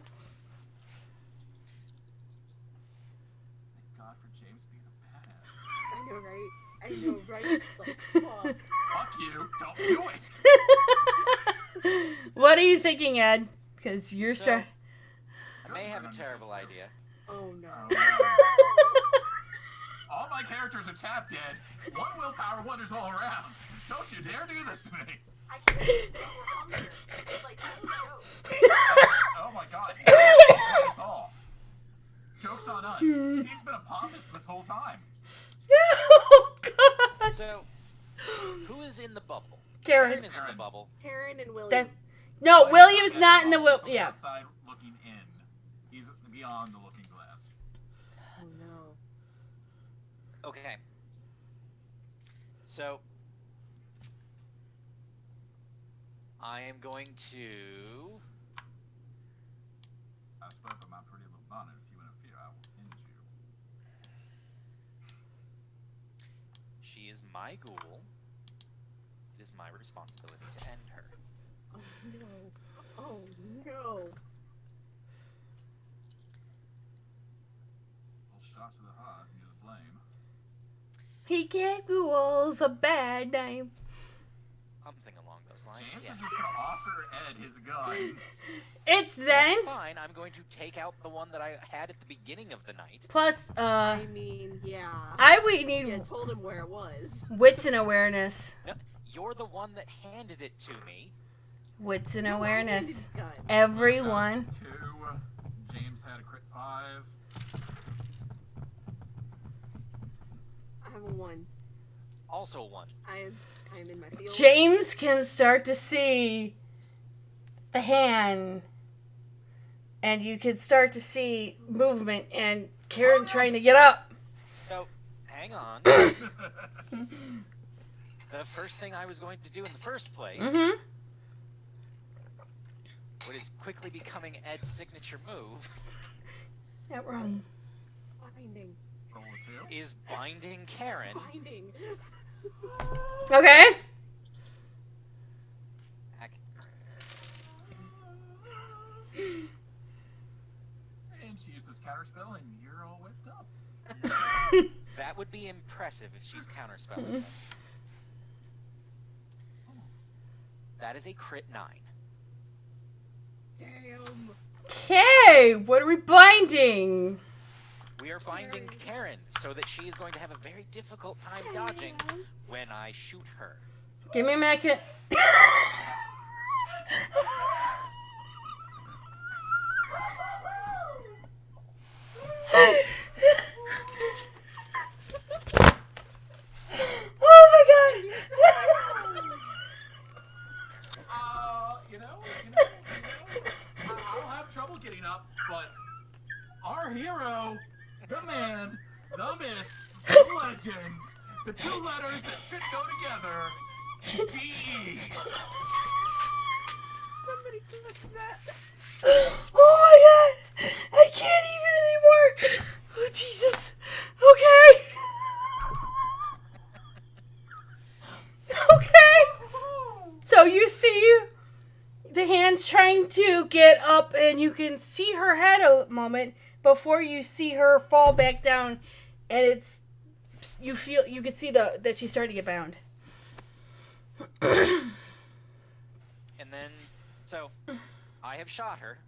Thank God for James being a badass. I know, right? Like, fuck. Fuck you! Don't do it! What are you thinking, Ed? Because you're I may have a terrible idea. Oh no. All my characters are tapped, Ed. One willpower wonders all around. Don't you dare do this to me. I can't. Like, no joke. Oh my God. He's playing us all. Joke's on us. He's been a pompous this whole time. Oh, God. So, who is in the bubble? Karen. is in the bubble. Karen and William. No, William's not in the He's on yeah. outside looking in. He's beyond the looking glass. Oh no. Okay. So, I am going to... I spoke of my pretty little bonnet. If you interfere, I will end you. She is my ghoul. It is my responsibility to end her. Oh no. Oh no. Little shot to the heart, and you're to blame. He gave ghouls a bad name. Something along those lines. James Yeah. is just gonna offer Ed his gun. It's then. That's fine. I'm going to take out the one that I had at the beginning of the night. Plus, I mean, yeah. we need Yeah, told him where it was. wits and awareness. No, you're the one that handed it to me. Wits and No, I handed awareness. his gun. Everyone. 2. James had a crit 5. I have a 1. Also 1. I'm in my field. James can start to see the hand. And you can start to see movement and Karen trying to get up. So, hang on. The first thing I was going to do in the first place, Mm-hmm. what is quickly becoming Ed's signature move, Not wrong. Binding. Roll a 2. is binding Karen. Binding. Okay. And she uses counterspell, and you're all whipped up. That would be impressive if she's counterspelling this. That is a crit 9. Damn. Okay, what are we binding? We are binding Karen so that she is going to have a very difficult time dodging when I shoot her. Give me a minute. Oh my god! I'll have trouble getting up, but our hero, the man, the myth, the legend, the 2 letters that should go together, B.E. Somebody click that. Oh my god! I can't even anymore! Oh Jesus! Okay! Okay! So you see the hands trying to get up and you can see her head a moment before you see her fall back down and you can see that she's starting to get bound. And then, so, I have shot her,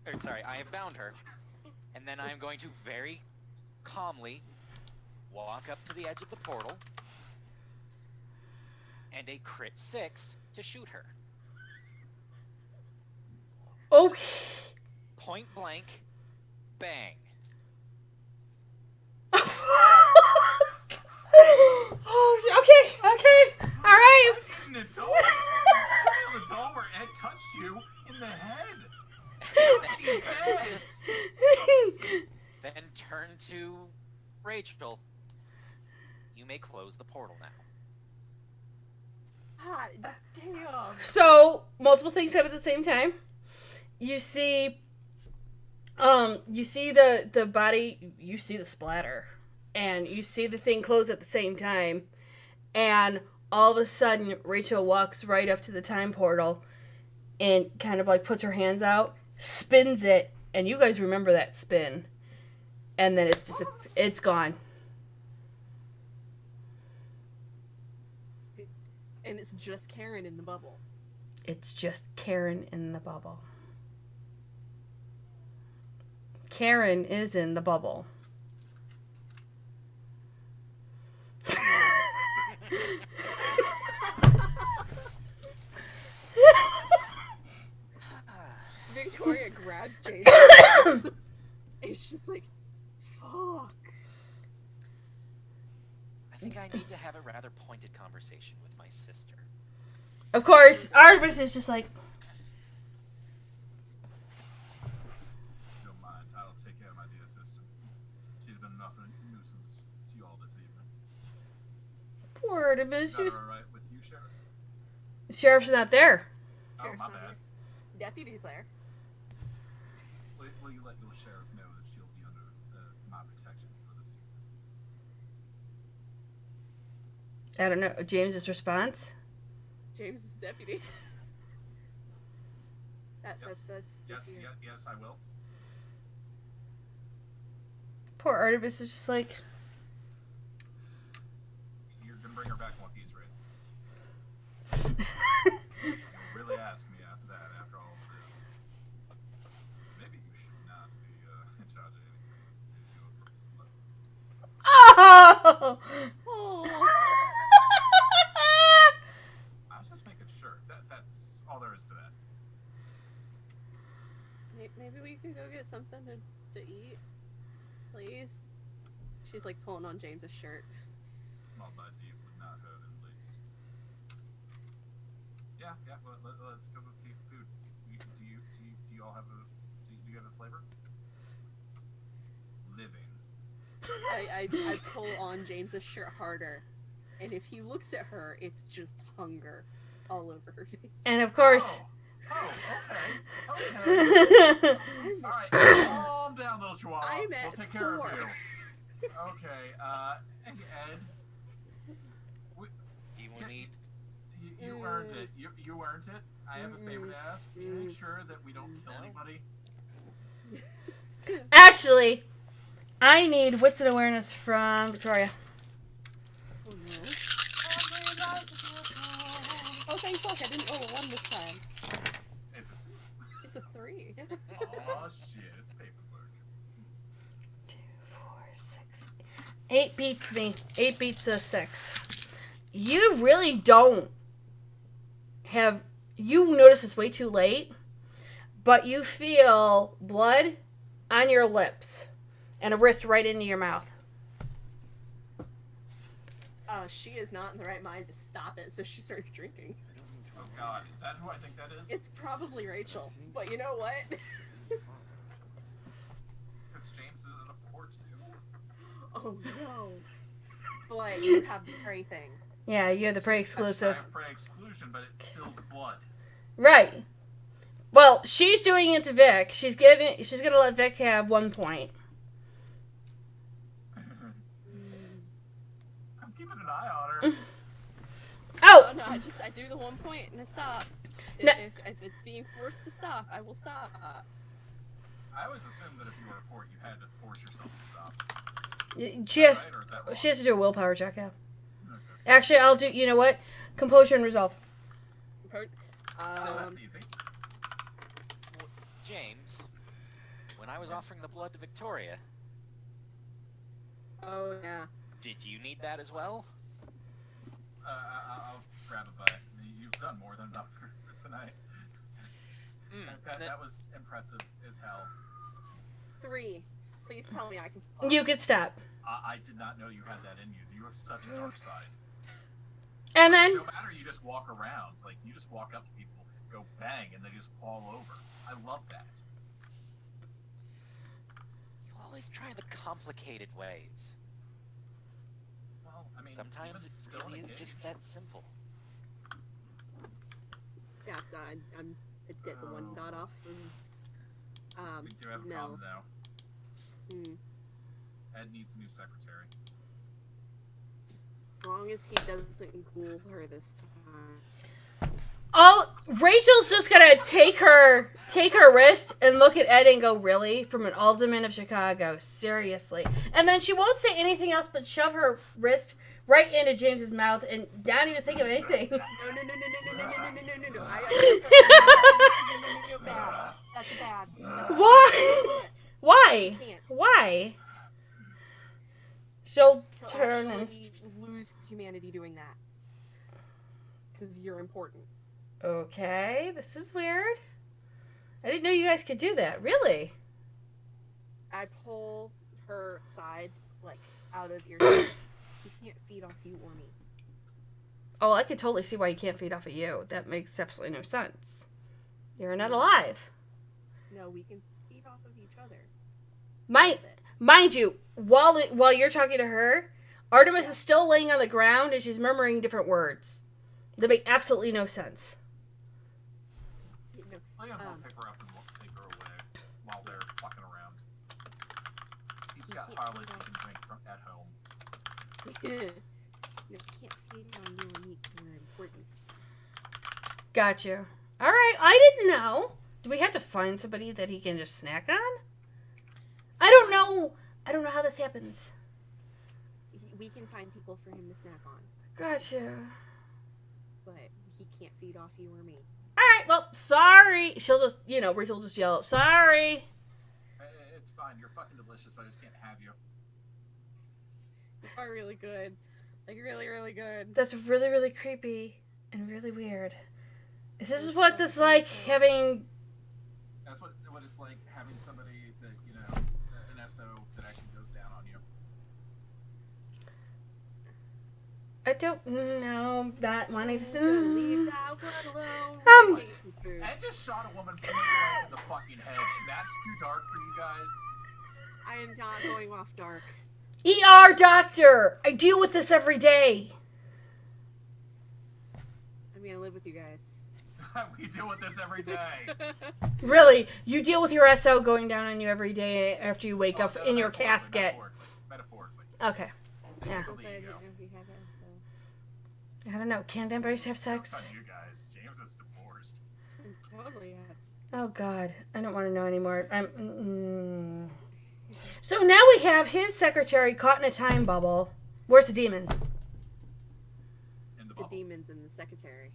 I have bound her, and then I am going to very calmly walk up to the edge of the portal, and a crit 6 to shoot her. Okay. Point blank, bang. Oh, okay. Rachel, you may close the portal now. God damn. So multiple things happen at the same time. You see the body, you see the splatter, and you see the thing close at the same time, and all of a sudden Rachel walks right up to the time portal and kind of like puts her hands out, spins it, and you guys remember that spin, and then it's gone. And it's just Karen in the bubble. It's just Karen in the bubble. Karen is in the bubble. Victoria grabs James. It's just like, fuck. I think I need to have a rather pointed conversation with my sister. Of course, Artemis is just like, Don't mind. I'll take care of my dear sister. She's been enough of a nuisance to you all this evening. poor Artemis. Is that alright with you, Sheriff? Sheriff's not there. Oh, my bad. Deputy's there. Will you let your sheriff know that she'll be under my protection for this evening? I don't know. James's response? James is deputy. Yes, I will. Poor Artemis is just like, You're gonna bring her back in one piece, right? You'll really ask me after that, after all of this. Maybe you should not be in charge of anything. oh! I was just making sure. That's all there is to that. Maybe we could go get something to eat, please. She's like pulling on James's shirt. Small bite to you would not hurt at least. Yeah. Well, let's go with food. Do you all have do you have a flavor? Living. I pull on James's shirt harder, and if he looks at her, it's just hunger all over her face. And of course... Okay. Alright, calm down, little chihuahua. We'll take care of you. Okay, Ed. Do you need... You earned it. You earned it. I have a favor to ask. Make sure that we don't kill anybody. Actually, I need wits and awareness from Victoria. Oh, no. Oh, thank fuck, I didn't roll a 1 this time. It's a 3. Oh shit, it's paperwork. 2, 4, 6. 8 beats me. 8 beats a 6. You really don't have... You notice this way too late, but you feel blood on your lips and a wrist right into your mouth. She is not in the right mind to stop it, so she starts drinking. Oh god, is that who I think that is? It's probably Rachel, but you know what? Because James is in a fort too. Oh no. But you have the prey thing. Yeah, you have the prey exclusive. I have prey exclusion, but it kills blood. Right. Well, she's doing it to Vic. She's gonna let Vic have 1 point. I'm keeping an eye on her. Oh! No, I do the 1 point and I stop. No. If it's being forced to stop, I will stop. I always assumed that if you were a fort, you had to force yourself to stop. She has, Right, or is that wrong? she has to do a willpower check, yeah. Okay. Actually, I'll do, you know what? Composure and resolve. So that's easy. James, when I was offering the blood to Victoria... Oh, yeah. Did you need that as well? I'll grab a bite. You've done more than enough for tonight. That was impressive as hell. 3. Please tell me I can stop. You could stop. I did not know you had that in you. You have such a dark side. And then... No matter, you just walk around. It's like, you just walk up to people, go bang, and they just fall over. I love that. You always try the complicated ways. Sometimes it still in really a is cave. just that simple. Yeah, I'm get the one dot off from We do have a Mel. problem though. Hmm. Ed needs a new secretary. As long as he doesn't ghoul her this time. Rachel's just gonna take her wrist and look at Ed and go, really? From an alderman of Chicago? Seriously? And then she won't say anything else but shove her wrist right into James's mouth and not even think of anything. No. That's bad. Why? Why? Can't. Why? She'll He'll turn and... actually lose his humanity doing that. Because you're important. Okay, this is weird. I didn't know you guys could do that. Really? I pull her side, like, out of your head. He can't feed off you or me. Oh, I could totally see why you can't feed off of you. That makes absolutely no sense. You're not alive. No, we can feed off of each other. Mind you, while you're talking to her, Artemis is still laying on the ground and she's murmuring different words that make absolutely no sense. Liam will pick her up and we'll take her away while they're fucking around. He's got parlays he can drink from at home. You can't feed on you and me because we're important. Got you. All right, I didn't know. Do we have to find somebody that he can just snack on? I don't know how this happens. We can find people for him to snack on. Gotcha. But he can't feed off you or me. Alright, well, sorry. She'll just, Rachel will just yell, sorry. It's fine. You're fucking delicious. I just can't have you. You are really good. Like, really, really good. That's really, really creepy and really weird. Is this what it's like having... That's what it's like having somebody that, an SO that actually goes down on you. I don't know that one. Leave that one alone. Ed just shot a woman from in the fucking head, and that's too dark for you guys. I am not going off dark. ER doctor! I deal with this every day. I'm gonna live with you guys. We deal with this every day. Really? You deal with your SO going down on you every day after you wake up in your casket. Metaphorically. Okay. Yeah. People say I didn't know if you had that, so. I don't know. Can vampires have sex? Not you guys. James is divorced. Totally have. Oh, God. I don't want to know anymore. So now we have his secretary caught in a time bubble. Where's the demon? In the The demon's in the secretary.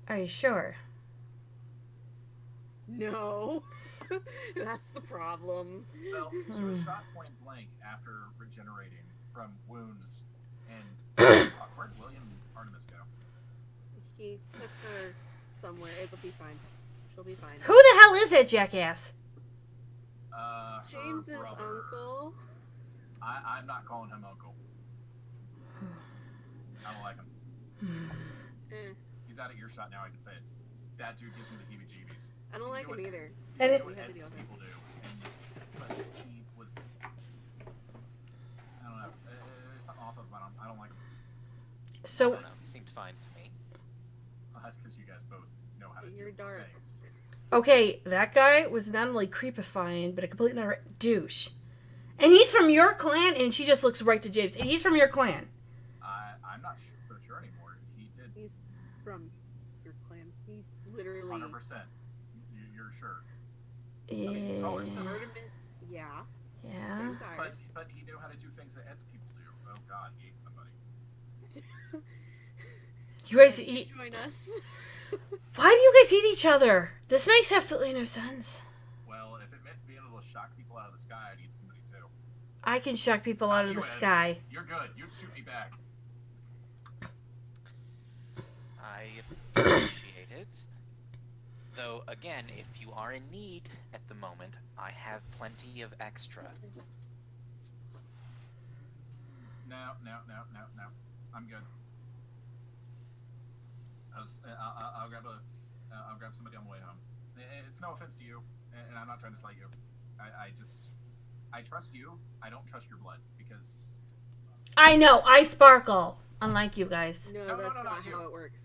Are you sure? No. That's the problem. Well, she was shot point blank after regenerating from wounds. And where'd William Artemis go? He took her somewhere. It'll be fine. She'll be fine. Who the hell is that jackass? James's her brother. uncle. I'm not calling him uncle. I don't like him. He's out of earshot now. I can say it. That dude gives me the heebie-jeebies. I don't like him either. And What people do. But he was. I don't know. There's something off about him. I don't like him. So, I don't know. He seemed fine to me. Well, that's because you guys both know how to You're do dark. things. okay, that guy was not only creepifying, but a complete and utter douche. And he's from your clan, and she just looks right to James. And he's from your clan. I'm not for sure anymore. He did. He's from your clan. He's literally. 100%. You're sure. Yeah. Oh, it's just, Yeah. Yeah. Same size. but he knew how to do things that Ed's people do. Oh God, he ate somebody. You guys eat... Join us. Why do you guys eat each other? This makes absolutely no sense. Well, if it meant being able to shock people out of the sky, I'd eat somebody too. I can shock people out of You, the Ed. sky. You're good. You'd shoot me back. I appreciate it. Though, again, if you are in need at the moment, I have plenty of extra. No. I'm good. I'll grab somebody on the way home. It's no offense to you, and I'm not trying to slight you. I trust you. I don't trust your blood because I know. I sparkle. Unlike you guys. No, No, that's no, not you. how it works.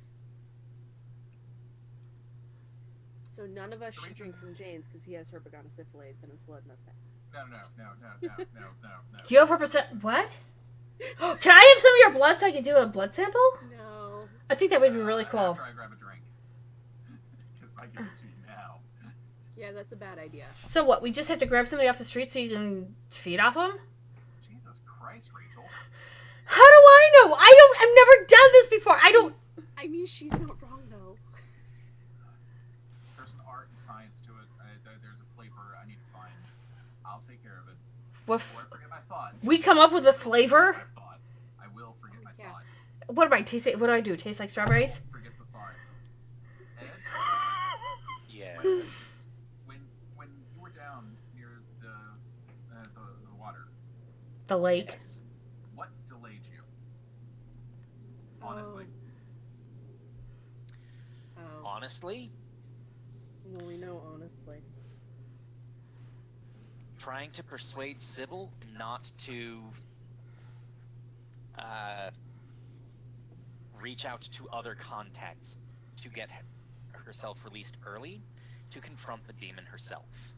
So none of us The should reason- drink from James because he has herpetogonosyphilides in his blood, and that's bad. No. Do you have 4%? What? Can I have some of your blood so I can do a blood sample? No. I think that would be really cool. After I grab a drink. Because if I give it to you now. Yeah, that's a bad idea. So what? We just have to grab somebody off the street so you can feed off them? Jesus Christ, Rachel. How do I know? I've never done this before. I don't. I mean, she's not wrong though. There's an art and science to it. There's a flavor I need to find. I'll take care of it. What? Before I forget my thought. We come up with a flavor? I will forget my Yeah. thought. What am I tasting? What do I do? Taste like strawberries? Forget the thought. Ed, Yeah. when you were down near the water, The lake. Yes. what delayed you? Honestly. Oh. Honestly, Well, we know honestly. trying to persuade Sybil not to reach out to other contacts to get herself released early to confront the demon herself.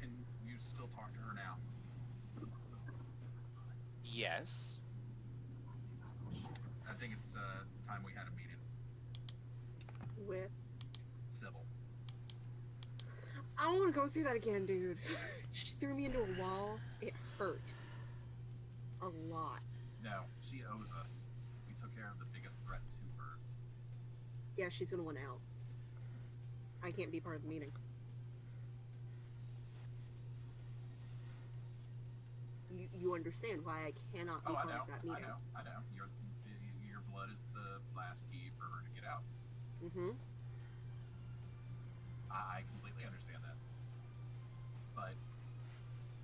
Can you still talk to her now? Yes. I think it's time we had a meeting. With. Sybil. I don't want to go through that again, dude. She threw me into a wall. It hurt. A lot. No, she owes us. We took care of the biggest threat to her. Yeah, she's gonna want out. I can't be part of the meeting. You understand why I cannot be Oh, I part know. of that I meeting. know. Your blood is the last key for her to get out. Mm-hmm. I completely understand that. But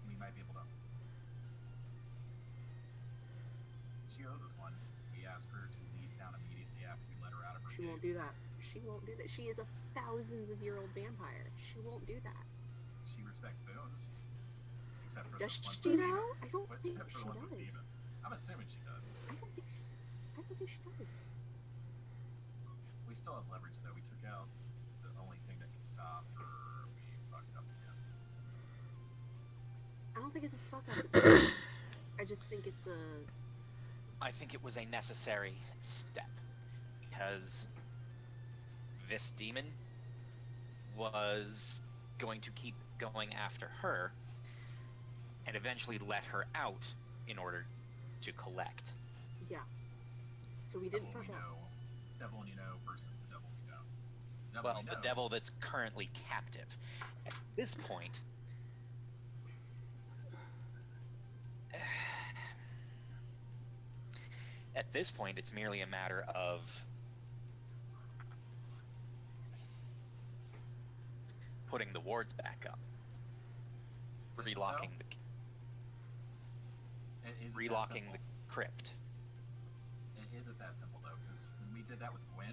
we might be able to. She owes us one. We asked her to leave town immediately after we let her out of her She won't cage. do that. She won't do that. She is a thousands-of-year-old vampire. She won't do that. She respects boons. Except for Does the ones she with though? demons. I don't But think except for she the ones with does. demons. I'm assuming she does. I don't think she does. We still have leverage though. We took out the only thing that can stop her. We fucked up again. I don't think it's a fuck up. I just think it's a. I think it was a necessary step because this demon was going to keep going after her and eventually let her out in order to collect. Yeah. So we didn't Devil fuck we up. know. Devil you know versus the devil we know. Devil Well, we the know. devil that's currently captive. At this point, it's merely a matter of putting the wards back up, relocking the Is it that relocking the simple? crypt. Is it that simple though? Because when we did that with Gwen,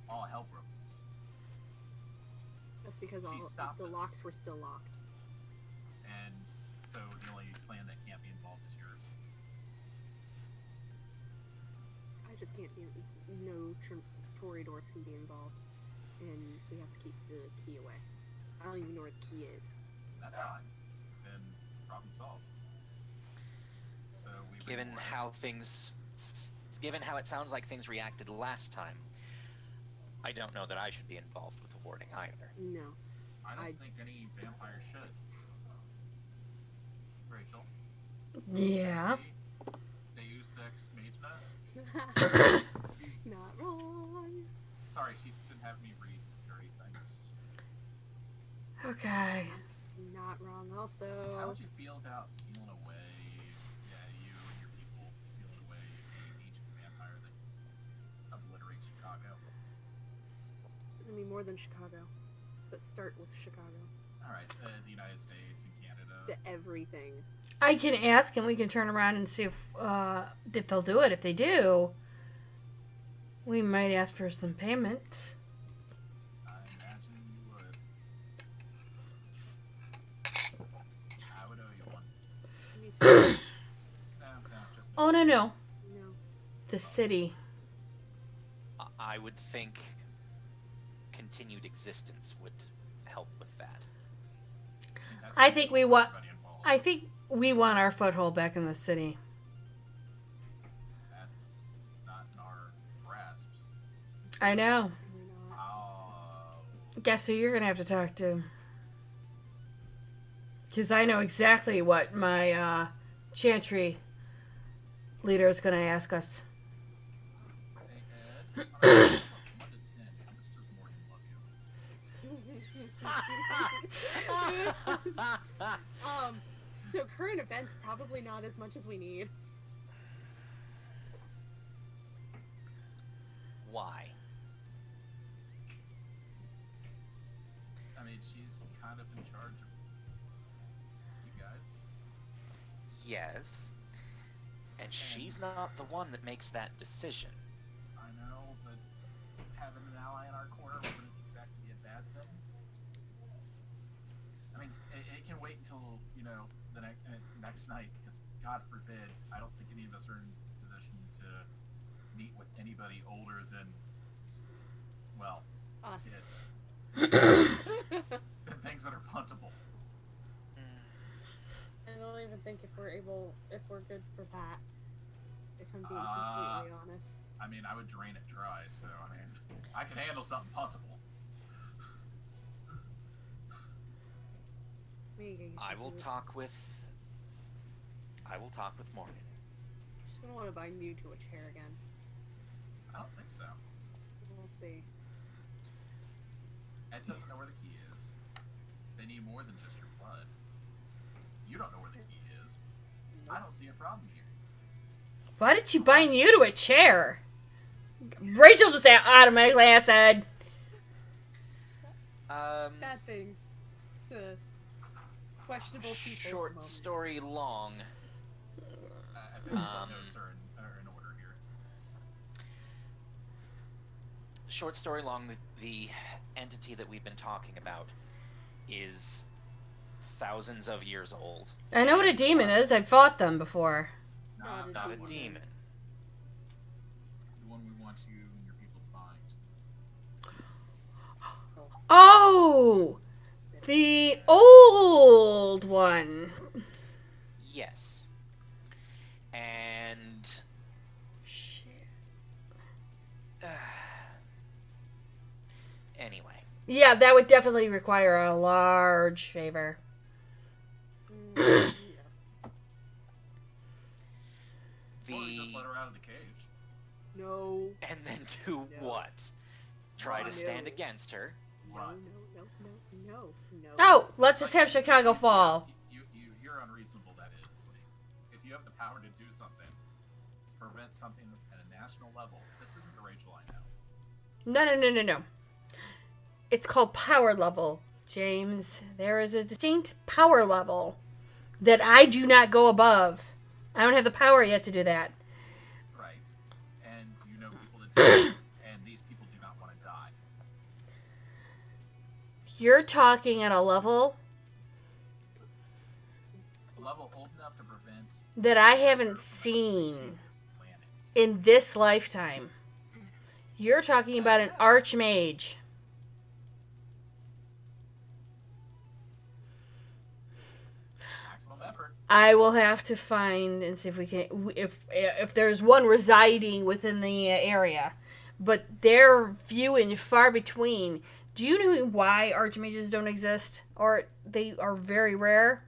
all hell broke loose. That's because She all stopped the us. locks were still locked. And so the only plan that can't be involved is yours. I just can't be. No Tory doors can be involved, and we have to keep the key away. I don't even know where the key is. That's fine. Then problem solved. So we Given how it sounds like things reacted last time, I don't know that I should be involved with the warding either. No. I don't think any vampire should. Rachel. Yeah. Deus Ex Machina. Not wrong. Sorry, she's been having me read dirty things. Okay. Not wrong. Also. How would you feel about sealing away, you and your people sealing away an ancient vampire that obliterates Chicago? I mean, more than Chicago, but start with Chicago. All right, the United States and Canada. The everything. I can ask and we can turn around and see if they'll do it. If they do, we might ask for some payment. I imagine you would. I would owe you one. Me too. No, no. No. The city. I would think continued existence would help with that. That's I think we want. everybody involved. I think we want our foothold back in the city. That's not in our grasp. I know. We're not. Guess who you're gonna have to talk to? Because I know exactly what my chantry leader is gonna ask us. Hey, Ed. 1 to 10. How much does Morgan love you? So current events probably not as much as we need. Why? I mean, she's kind of in charge of you guys. Yes. And she's not the one that makes that decision. I know, but having an ally in our corner wouldn't exactly be a bad thing. I mean, it can wait until, you know, the next night, because God forbid, I don't think any of us are in position to meet with anybody older than, well, Us. kids. Than things that are puntable. I don't even think if we're good for that. If I'm being completely honest. I mean, I would drain it dry, so, I mean, I can handle something puntable. I will talk with Morgan. Just gonna want to bind you to a chair again. I don't think so. We'll see. Ed doesn't know where the key is. They need more than just your blood. You don't know where the key is. I don't see a problem here. Why did she bind you to a chair? Rachel just automatically said. Bad things to questionable people. Short story long. I think notes are in order here. Short story long, the entity that we've been talking about is thousands of years old. I know what a demon is. I've fought them before. Not a demon. The one we want you and your people to find. Oh! The old one. Yes. And Shit. Anyway, Yeah, that would definitely require a large favor. Yeah. Or just let her out of the cage. No. and then do No. what? Try Oh, to stand no. against her. Right. No. Oh, let's just have Chicago fall. You're unreasonable, that is. Like, if you have the power to do something, prevent something at a national level, this isn't the Rachel I know. No. It's called power level, James. There is a distinct power level that I do not go above. I don't have the power yet to do that. Right. And you know people that do, and these people do not want to die. You're talking at a level A level old enough to prevent that I haven't seen planets. in this lifetime. You're talking about an archmage. Maximum effort. I will have to find and see if we can if there's one residing within the area, but they're few and far between. Do you know why archmages don't exist, or they are very rare?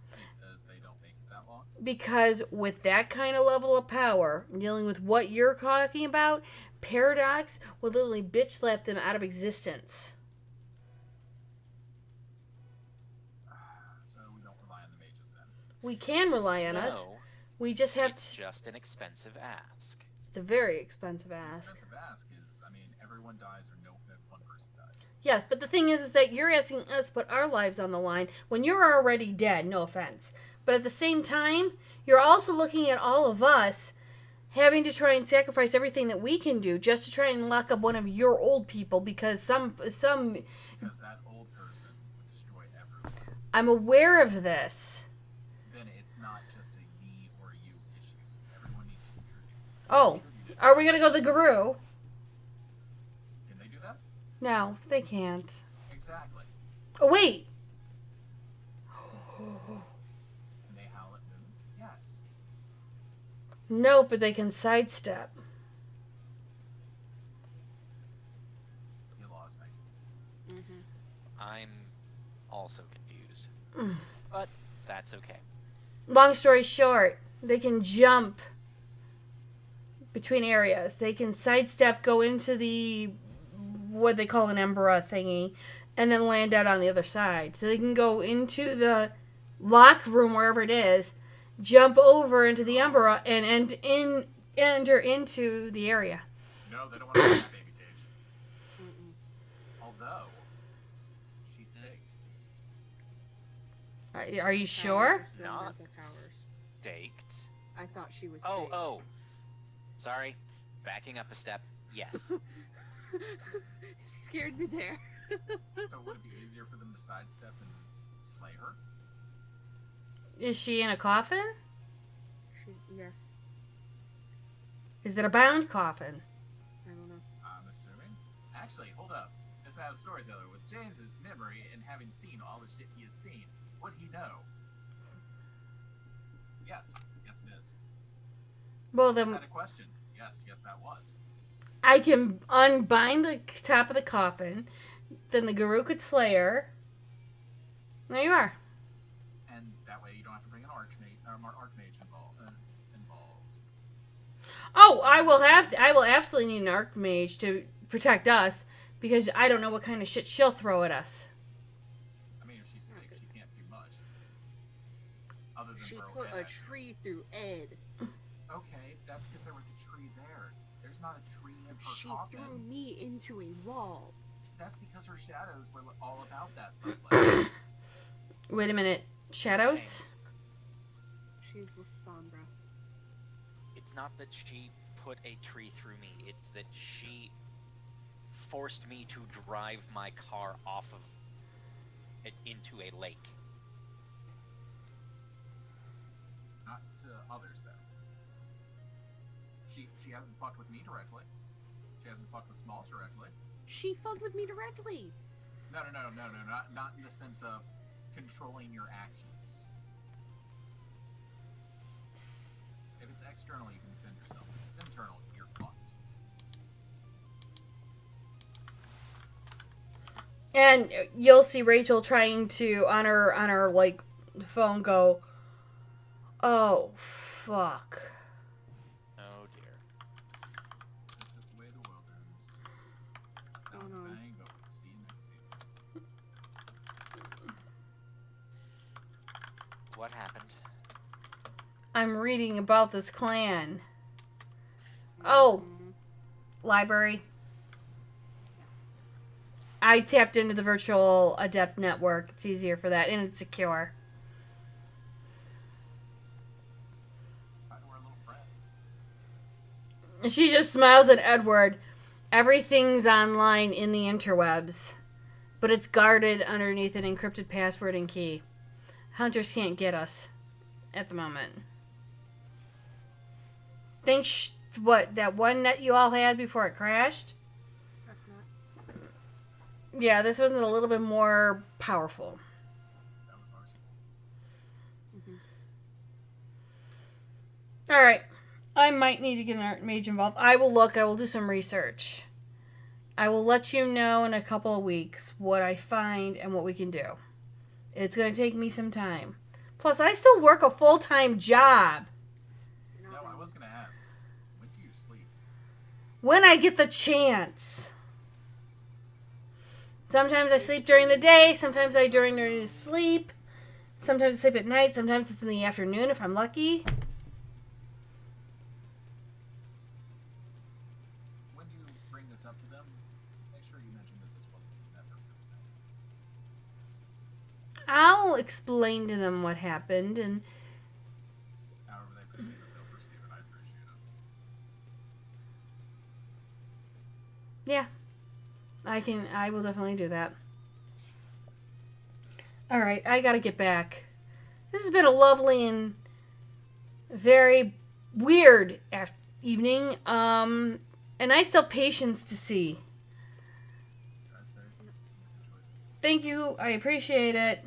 Because they don't make it that long. Because with that kind of level of power, dealing with what you're talking about, Paradox will literally bitch slap them out of existence. So we don't rely on the mages then. We can rely on us. No, We just have it's to. just an expensive ask. It's a very expensive The ask. expensive ask is, I mean, everyone dies or no one person dies. Yes, but the thing is that you're asking us to put our lives on the line when you're already dead, no offense. But at the same time, you're also looking at all of us having to try and sacrifice everything that we can do just to try and lock up one of your old people because some Because that old person would destroy everyone. I'm aware of this. Then it's not just a me or you issue. Oh, are we gonna go to the Guru? Can they do that? No, they can't. Exactly. Oh, wait. Can they howl at moons? Yes. No, but they can sidestep. You lost me. I'm also confused. Mm. But that's okay. Long story short, they can jump between areas. They can sidestep, go into the what they call an Embera thingy, and then land out on the other side. So they can go into the lock room, wherever it is, jump over into the Embera, and enter into the area. No, they don't want to have that baby cage. Although, she's staked. Are you sure? Not powers. staked. I thought she was. Oh. Sorry. Backing up a step. Yes. Scared me there. So would it be easier for them to sidestep and slay her? Is she in a coffin? Yes. Is it a bound coffin? I don't know. I'm assuming. Actually, hold up. As a storyteller, with James's memory and having seen all the shit he has seen, would he know? Yes. Yes, it is. Well, Is then that a question? Yes, that was. I can unbind the top of the coffin. Then the Guru could slay her. There you are. And that way you don't have to bring an archmage involved. Oh, I will absolutely need an archmage to protect us because I don't know what kind of shit she'll throw at us. I mean, if she's sick, she can't do much. Other than She throw put Ed a at you. tree through Ed. Okay, that's because there was a tree there. There's not a tree in her She coffin. threw me into a wall. That's because her shadows were all about that place. Wait a minute. Shadows? She's Lysandra. It's not that she put a tree through me. It's that she forced me to drive my car off of it into a lake. Not to others, though. She hasn't fucked with me directly. She hasn't fucked with Smalls directly. She fucked with me directly. No, not in the sense of controlling your actions. If it's external, you can defend yourself. If it's internal, you're fucked. And you'll see Rachel trying to on her like phone go, "Oh, fuck." Oh dear. That's just the way the world ends. Oh, no. Bang, but we'll see you next season. What happened? I'm reading about this clan. Oh, library. I tapped into the virtual adept network. It's easier for that, and it's secure. Find her a little friend. And she just smiles at Edward. Everything's online in the interwebs, but it's guarded underneath an encrypted password and key. Hunters can't get us at the moment. Think what, that one net you all had before it crashed? Yeah, this wasn't a little bit more powerful. That was ours. Alright. I might need to get an art mage involved. I will look. I will do some research. I will let you know in a couple of weeks what I find and what we can do. It's going to take me some time. Plus, I still work a full-time job. No, I was gonna ask. When do you sleep? When I get the chance. Sometimes I sleep during the day. Sometimes I during sleep. Sometimes I sleep at night. Sometimes it's in the afternoon if I'm lucky. When you bring this up to them, make sure you mention that this wasn't never. I'll explain to them what happened and However they perceive it, they'll perceive it. I appreciate it. yeah. I will definitely do that. Alright, I gotta get back. This has been a lovely and very weird evening. And I still have patience to see. Drive safe. Make good choices. Thank you. I appreciate it.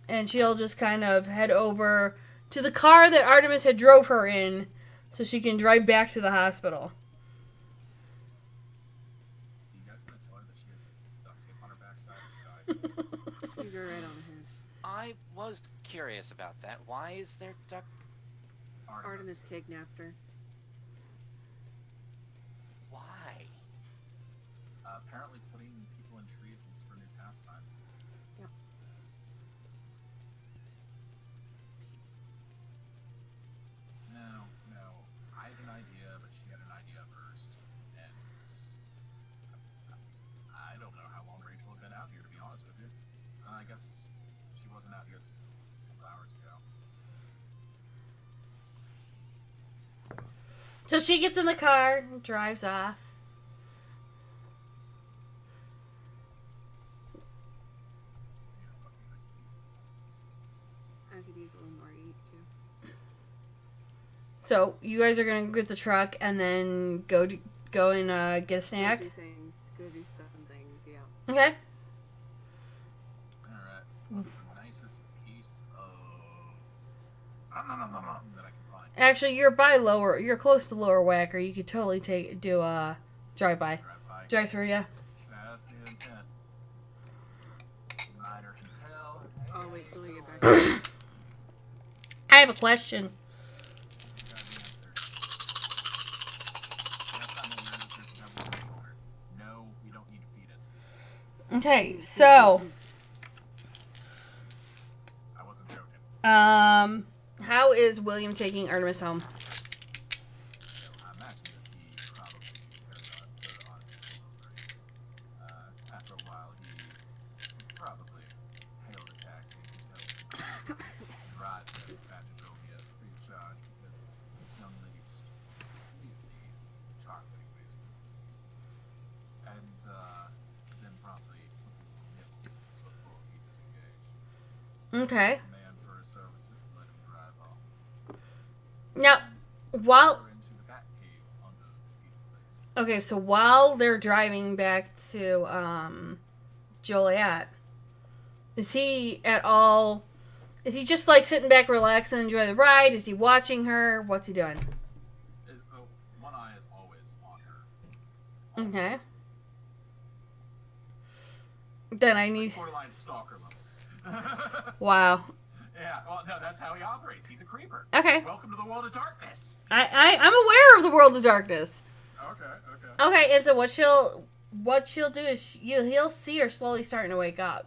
And she'll just kind of head over to the car that Artemis had drove her in so she can drive back to the hospital. You guys gonna tell her that she has duct tape on her backside or she died? You go right on ahead. I was curious about that. Why is there duck? Artemis kidnapped her. Why? Apparently putting people in trees is for new pastime. Yep. No. I had an idea, but she had an idea first. And I don't know how long Rachel had been out here, to be honest with you. I guess she wasn't out here a couple hours ago. So she gets in the car and drives off. I could use a little more to eat too. So you guys are gonna get the truck and then go and get a snack. Go do things. Go do stuff and things. Yeah. Okay. Alright. What's the nicest piece of that I can find? Actually, you're close to Lower Whacker. You could totally do a drive-by. Drive-by. Drive-through, yeah. That's the intent. Rider compel. I'll wait till we get back. I have a question. No, we don't need to feed it. Okay, so I wasn't joking. how is William taking Artemis home? I imagine that he probably put on after a while, he would probably hail a taxi and drive to Patagonian free of charge because this young lady was completely chocolate wasted. And then promptly took him before he disengaged. Okay. Man for his services let him drive off. Now, while Into the Bat Cave under Pizza Place. okay, so while they're driving back to Joliet, is he just like sitting back, relaxing, enjoy the ride? Is he watching her? What's he doing? One eye is always on her. Okay. Then I need. Borderline stalker levels. Wow. Yeah, well, no, that's how he operates. He's a creeper. Okay. Welcome to the world of darkness. I'm aware of the world of darkness. Okay. Okay, and so what she'll do is he'll see her slowly starting to wake up.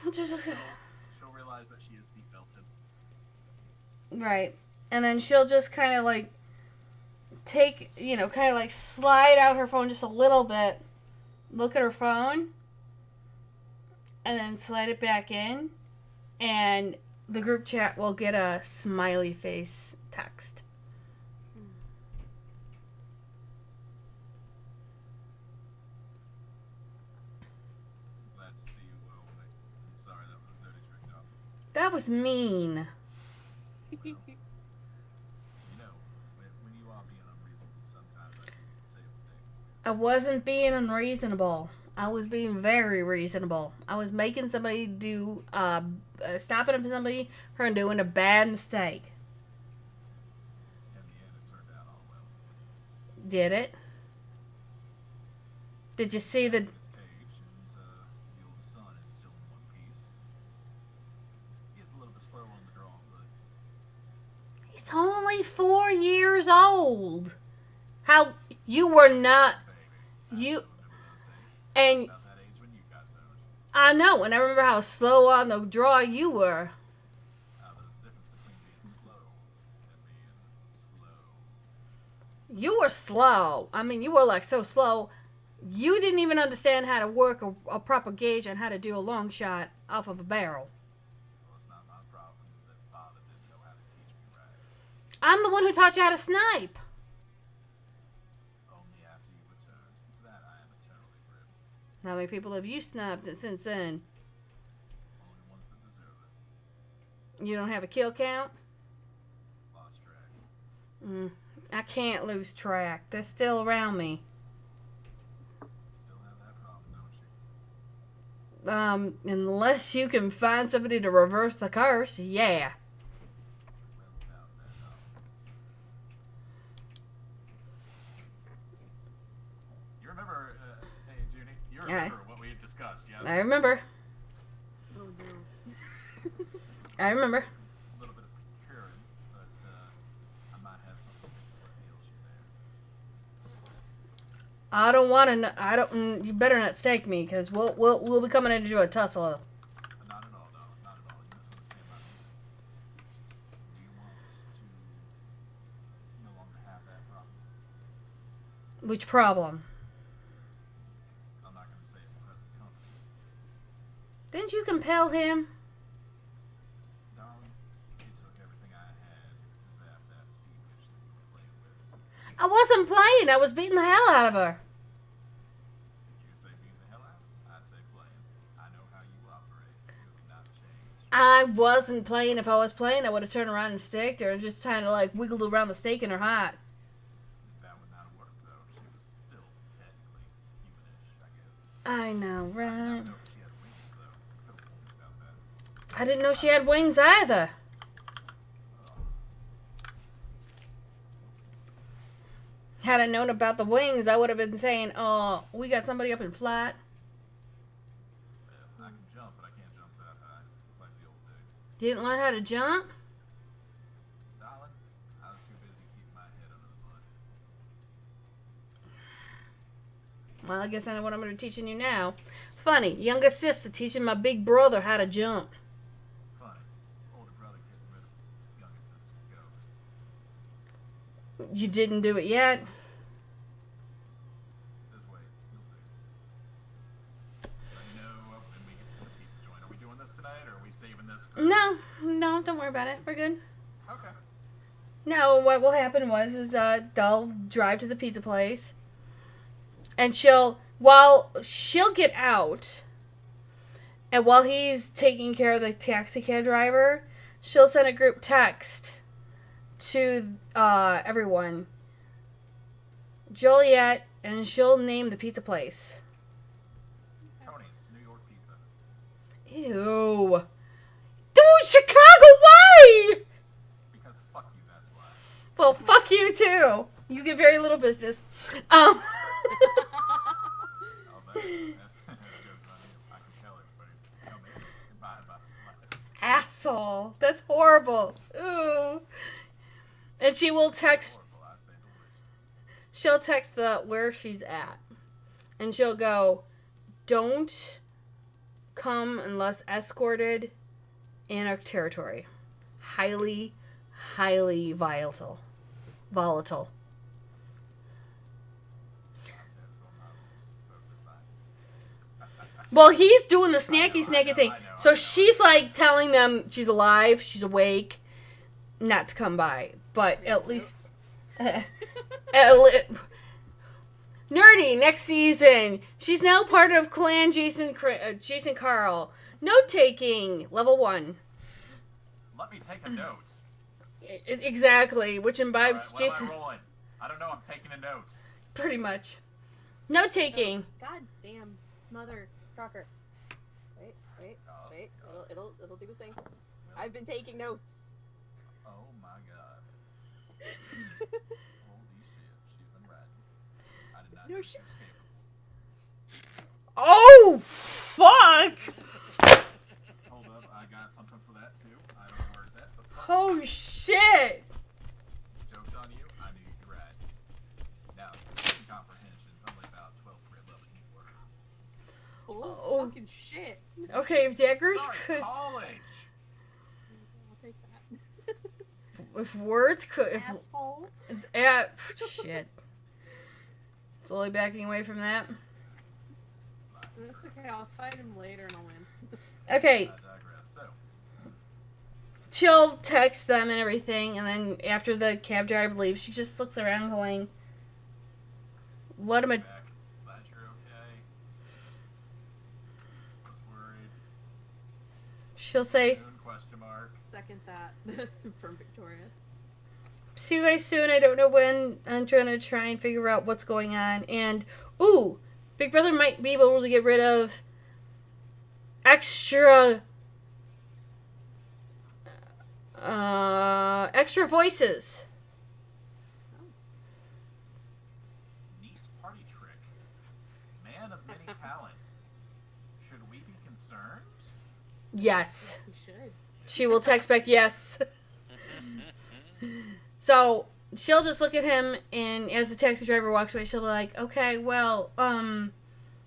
Okay. Just She'll realize that she is seatbelted. right, and then she'll just kind of like take, kind of like slide out her phone just a little bit, look at her phone, and then slide it back in, and the group chat will get a smiley face text. Glad to see you well. I'm sorry that was a dirty trick, though. That was mean. Well, you know, when you are being unreasonable, sometimes I can save the day for you. I wasn't being unreasonable. I was being very reasonable. I was making somebody do, stopping somebody from doing a bad mistake. In the end, it turned out all well. Did it? Did you see the... It's cage, and the old son is still in one piece. He is a little bit slow on the draw, but He's only 4 years old. How... You were not... baby. You... Remember those days? And... About that age when you got zoned. I know, and I remember how slow on the draw you were. There's a difference between being slow and being slow. You were slow. I mean, you were like so slow. You didn't even understand how to work a proper gauge and how to do a long shot off of a barrel. Well, it's not my problem that father didn't know how to teach me right. I'm the one who taught you how to snipe. Only after you returned. For that I am eternally grateful. How many people have you sniped since then? Only ones that deserve it. You don't have a kill count? Lost track. I can't lose track. They're still around me. Still have that problem, don't you? Unless you can find somebody to reverse the curse, yeah. Well, without that, You remember, hey, Junie, you remember what we had discussed, yes? I remember. Oh no. I remember. A little bit of curing, but I might have something fixed what ails you there. I don't want to. I don't. You better not stake me, because we'll be coming in to do a tussle. Not at all, darling. Not at all. You misunderstand my meaning. Do you want to no longer have that problem? Which problem? I'm not going to say it in present company. Didn't you compel him? Darling, you took everything I had to zap that sea witch that you were playing with. I wasn't playing. I was beating the hell out of her. You say beat the hell out. I say playing. I know how you operate. You have not changed. I wasn't playing. If I was playing, I would have turned around and staked her and just kind of like wiggled around the stake in her heart. That would not have worked, though. She was still technically humanish, I guess. I know, I right? know she had wings, though. Could have told me about that. I didn't know she had wings either. Had I known about the wings, I would have been saying, "Oh, we got somebody up in flight." I can jump, but I can't jump that high. It's like the old days. You didn't learn how to jump? Darling, I was too busy keeping my head under the mud. Well, I guess I know what I'm going to be teaching you now. Funny, younger sister teaching my big brother how to jump. Funny. Older brother getting rid of younger sister's ghosts. You didn't do it yet? Just wait. You'll see. Let me know when we get to the pizza joint. Are we doing this tonight, or are we saving this for... No, don't worry about it. We're good. Okay. No, what will happen is they'll drive to the pizza place, and she'll get out, and while he's taking care of the taxi cab driver, she'll send a group text to everyone, Joliet, and she'll name the pizza place. Tony's New York Pizza. Ew. Dude, Chicago, why? Because fuck you, that's why. Well, fuck you too. You get very little business. Oh, that's a joke on you. I can tell everybody. Tell me goodbye about it. Asshole. That's horrible. Ooh. And she will text. Horrible, I say delicious. She'll text where she's at, and she'll go, "Don't come unless escorted in our territory. Highly, highly volatile. Volatile." Well, he's doing the snacky thing. So she's like telling them she's alive, she's awake, not to come by. But at least... Nerdy, next season. She's now part of Clan Jason Carl. Note-taking, level 1. Let me take a note. Exactly, which imbibes What Jason... am I rolling? I don't know, I'm taking a note. Pretty much. Note-taking. God damn mother trucker. Wait. It'll do the thing. I've been taking notes. Oh my god. Holy shit, she's been riding. I did not know she was capable. Oh, fuck! Hold up, I got something for that too. I don't know where it's at, but fuck. Oh, shit! Joke's on you, I knew you could ride. Now, comprehension's only about 12th grade level anymore. Oh, fucking shit. Okay, if daggers Sorry, could... college! I'll take that. If words could... If, Asshole. it's, shit. Slowly backing away from that. That's okay, I'll fight him later and I'll win. Okay, I digress. So, she'll text them and everything, and then after the cab driver leaves, she just looks around going, "What am I... back. Glad you're okay. Was worried. She'll say, Question mark. Second that from Victoria. see you guys soon. I don't know when. I'm trying to figure out what's going on. And, ooh, Big Brother might be able to get rid of extra voices. Neat party trick. Man of many talents. Should we be concerned? Yes. You should. She will text back yes. So she'll just look at him, and as the taxi driver walks away, she'll be like, okay, well,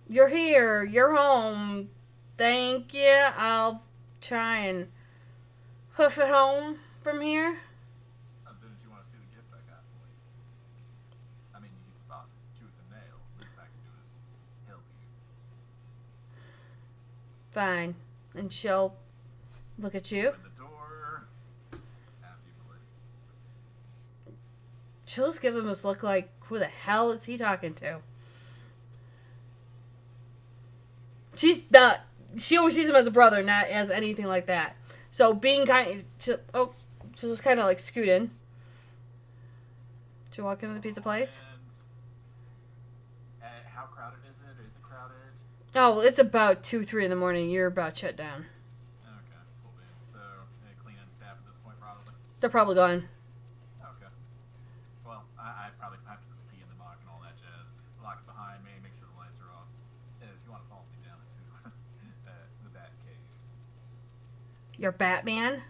you're here, you're home, thank you, I'll try and hoof it home from here. Didn't you want to see the gift I got for you? I mean, you thought tooth and nail. Least I can do is help you. Fine. And she'll look at you. Open the door. After you believe. She'll just give him this look like, who the hell is he talking to? She always sees him as a brother, not as anything like that. So being kind, she'll just kind of like scoot in. She'll walk into the pizza place. And how crowded is it? Is it crowded? Oh, it's about 2-3 in the morning. You're about shut down. Okay, cool beans. So, cleaning staff at this point, probably. They're probably gone. Okay. Well, I probably have to put the key in the lock and all that jazz. Lock it behind me, make sure the lights are off. If you want to follow me down into the Bat Cave. You're Batman?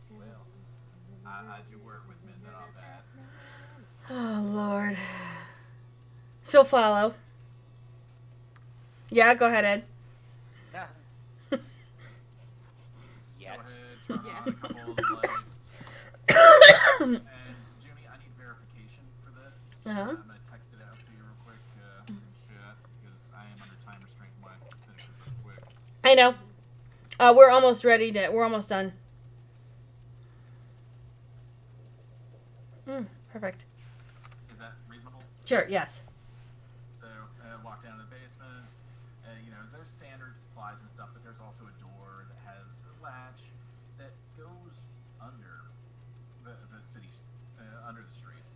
Well, I do work with men that are bats. Oh, Lord. She'll follow. Yeah, go ahead, Ed. Yeah. Go ahead, turn on a couple of the lights. And, Junie, I need verification for this. Uh-huh. I'm going to text it out to you real quick in chat, because I am under time restraint when I finish this up quick. I know. We're almost ready to. We're almost done. Perfect. Is that reasonable? Sure, yes. So, walk down to the basement. There's standard supplies and stuff, but there's also a door that has a latch that goes under the city, under the streets.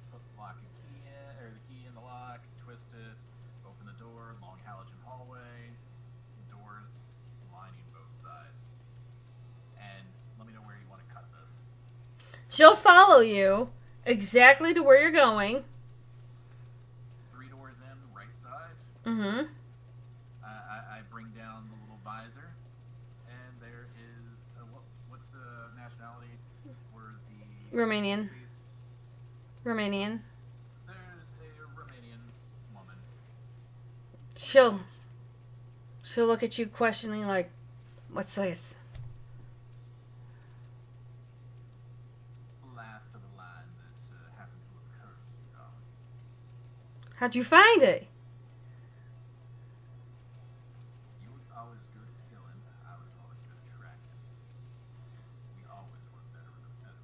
Put the lock and key in, or the key in the lock, twist it, open the door, long halogen hallway, doors lining both sides. And let me know where you want to cut this. She'll follow you exactly to where you're going. 3 doors in, right side. Mm-hmm. I bring down the little visor, and there is what nationality were the Romanian. Nazis? Romanian. There's a Romanian woman. She'll look at you questioning, like, what's this? Last of the line that happened to have cursed you, darling. How'd you find it? You were always good at killing. I was always good at tracking. We always work better as a pair.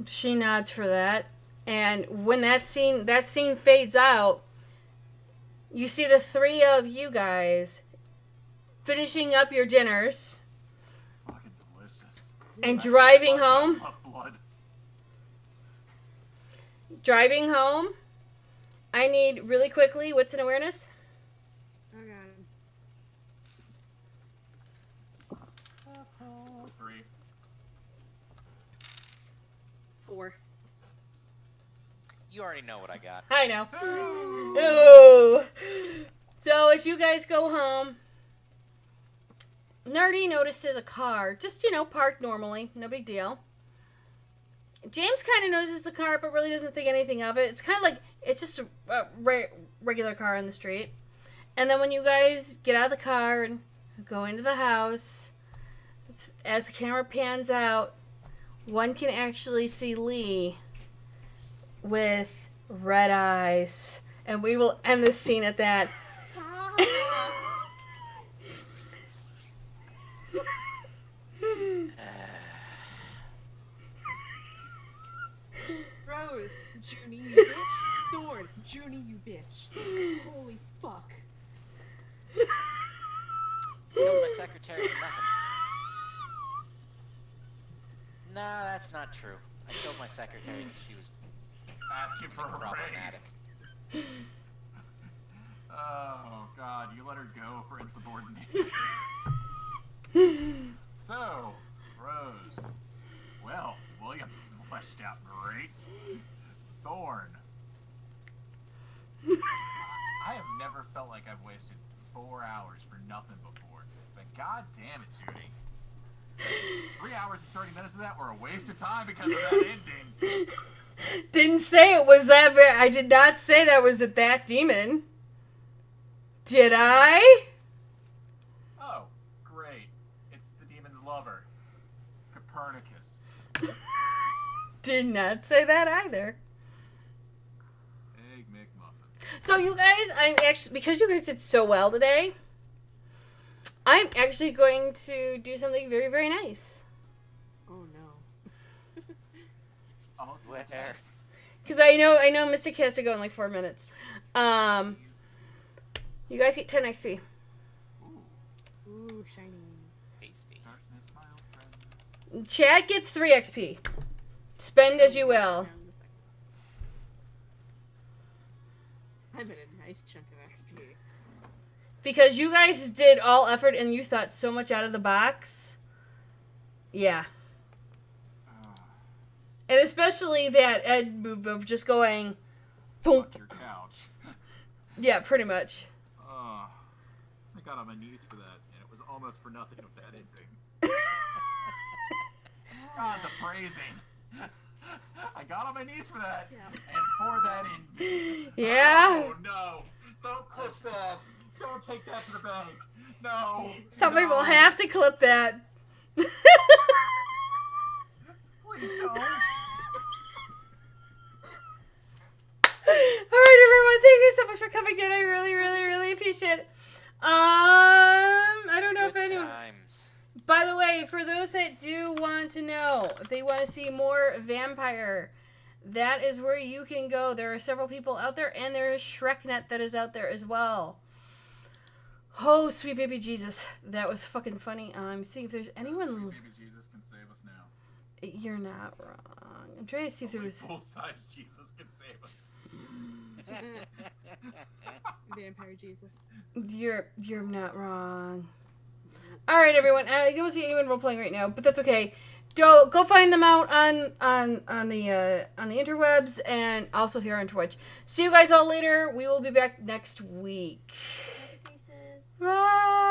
She nods for that. And when that scene fades out, you see the 3 of you guys finishing up your dinners Fucking delicious. and driving home. I love blood. Driving home. I need really quickly, what's an awareness? Oh god. 3. 4. You already know what I got. I know. Ooh. So as you guys go home, Nerdy notices a car, just, parked normally. No big deal. James kind of notices the car, but really doesn't think anything of it. It's kind of like, it's just a regular car on the street. And then when you guys get out of the car and go into the house, as the camera pans out, one can actually see Lee with red eyes. And we will end this scene at that. Rose, Junie, you bitch. Thorn, Junie, you bitch. Holy fuck. Killed my secretary for nothing. No, that's not true. I killed my secretary because she was Asking for a problematic. raise. Oh God, you let her go for insubordination. So, Rose. Well, William fleshed out great. Thorn. I have never felt like I've wasted 4 hours for nothing before. But God damn it, Judy. 3 hours and 30 minutes of that were a waste of time because of that ending. Didn't say it was that I did not say that was that demon. Did I? Oh, great. It's the demon's lover, Copernicus. Did not say that either. Egg McMuffin. So you guys, I'm actually, because you guys did so well today, I'm actually going to do something very, very nice. Oh no. Oh, Where? Because I know Mystic has to go in like 4 minutes. You guys get 10 XP. Ooh, shiny. Tasty. Darkness, my old friend. Chad gets 3 XP. Spend as you will. I'm in a nice chunk of XP. Because you guys did all effort and you thought so much out of the box. Yeah. And especially that Ed move of just going, thump. Fuck your couch. Yeah, pretty much. Oh, I got on my knees for that, and it was almost for nothing with that ending. God, the phrasing. I got on my knees for that, and for that ending. Yeah. Oh, no. Don't clip that. Don't take that to the bank. No. Somebody no. will have to clip that. Please don't. Alright, everyone, thank you so much for coming in. I really, really, really appreciate it. I don't know Good if anyone... times. By the way, for those that do want to know, if they want to see more Vampire, that is where you can go. There are several people out there, and there is ShrekNet that is out there as well. Oh, sweet baby Jesus. That was fucking funny. See if there's anyone... Sweet baby Jesus can save us now. You're not wrong. I'm trying to see if there was... Full-size Jesus can save us. Vampire Jesus. You're not wrong. All right, everyone. I don't see anyone role playing right now, but that's okay. Go find them out on the interwebs and also here on Twitch. See you guys all later. We will be back next week. Bye.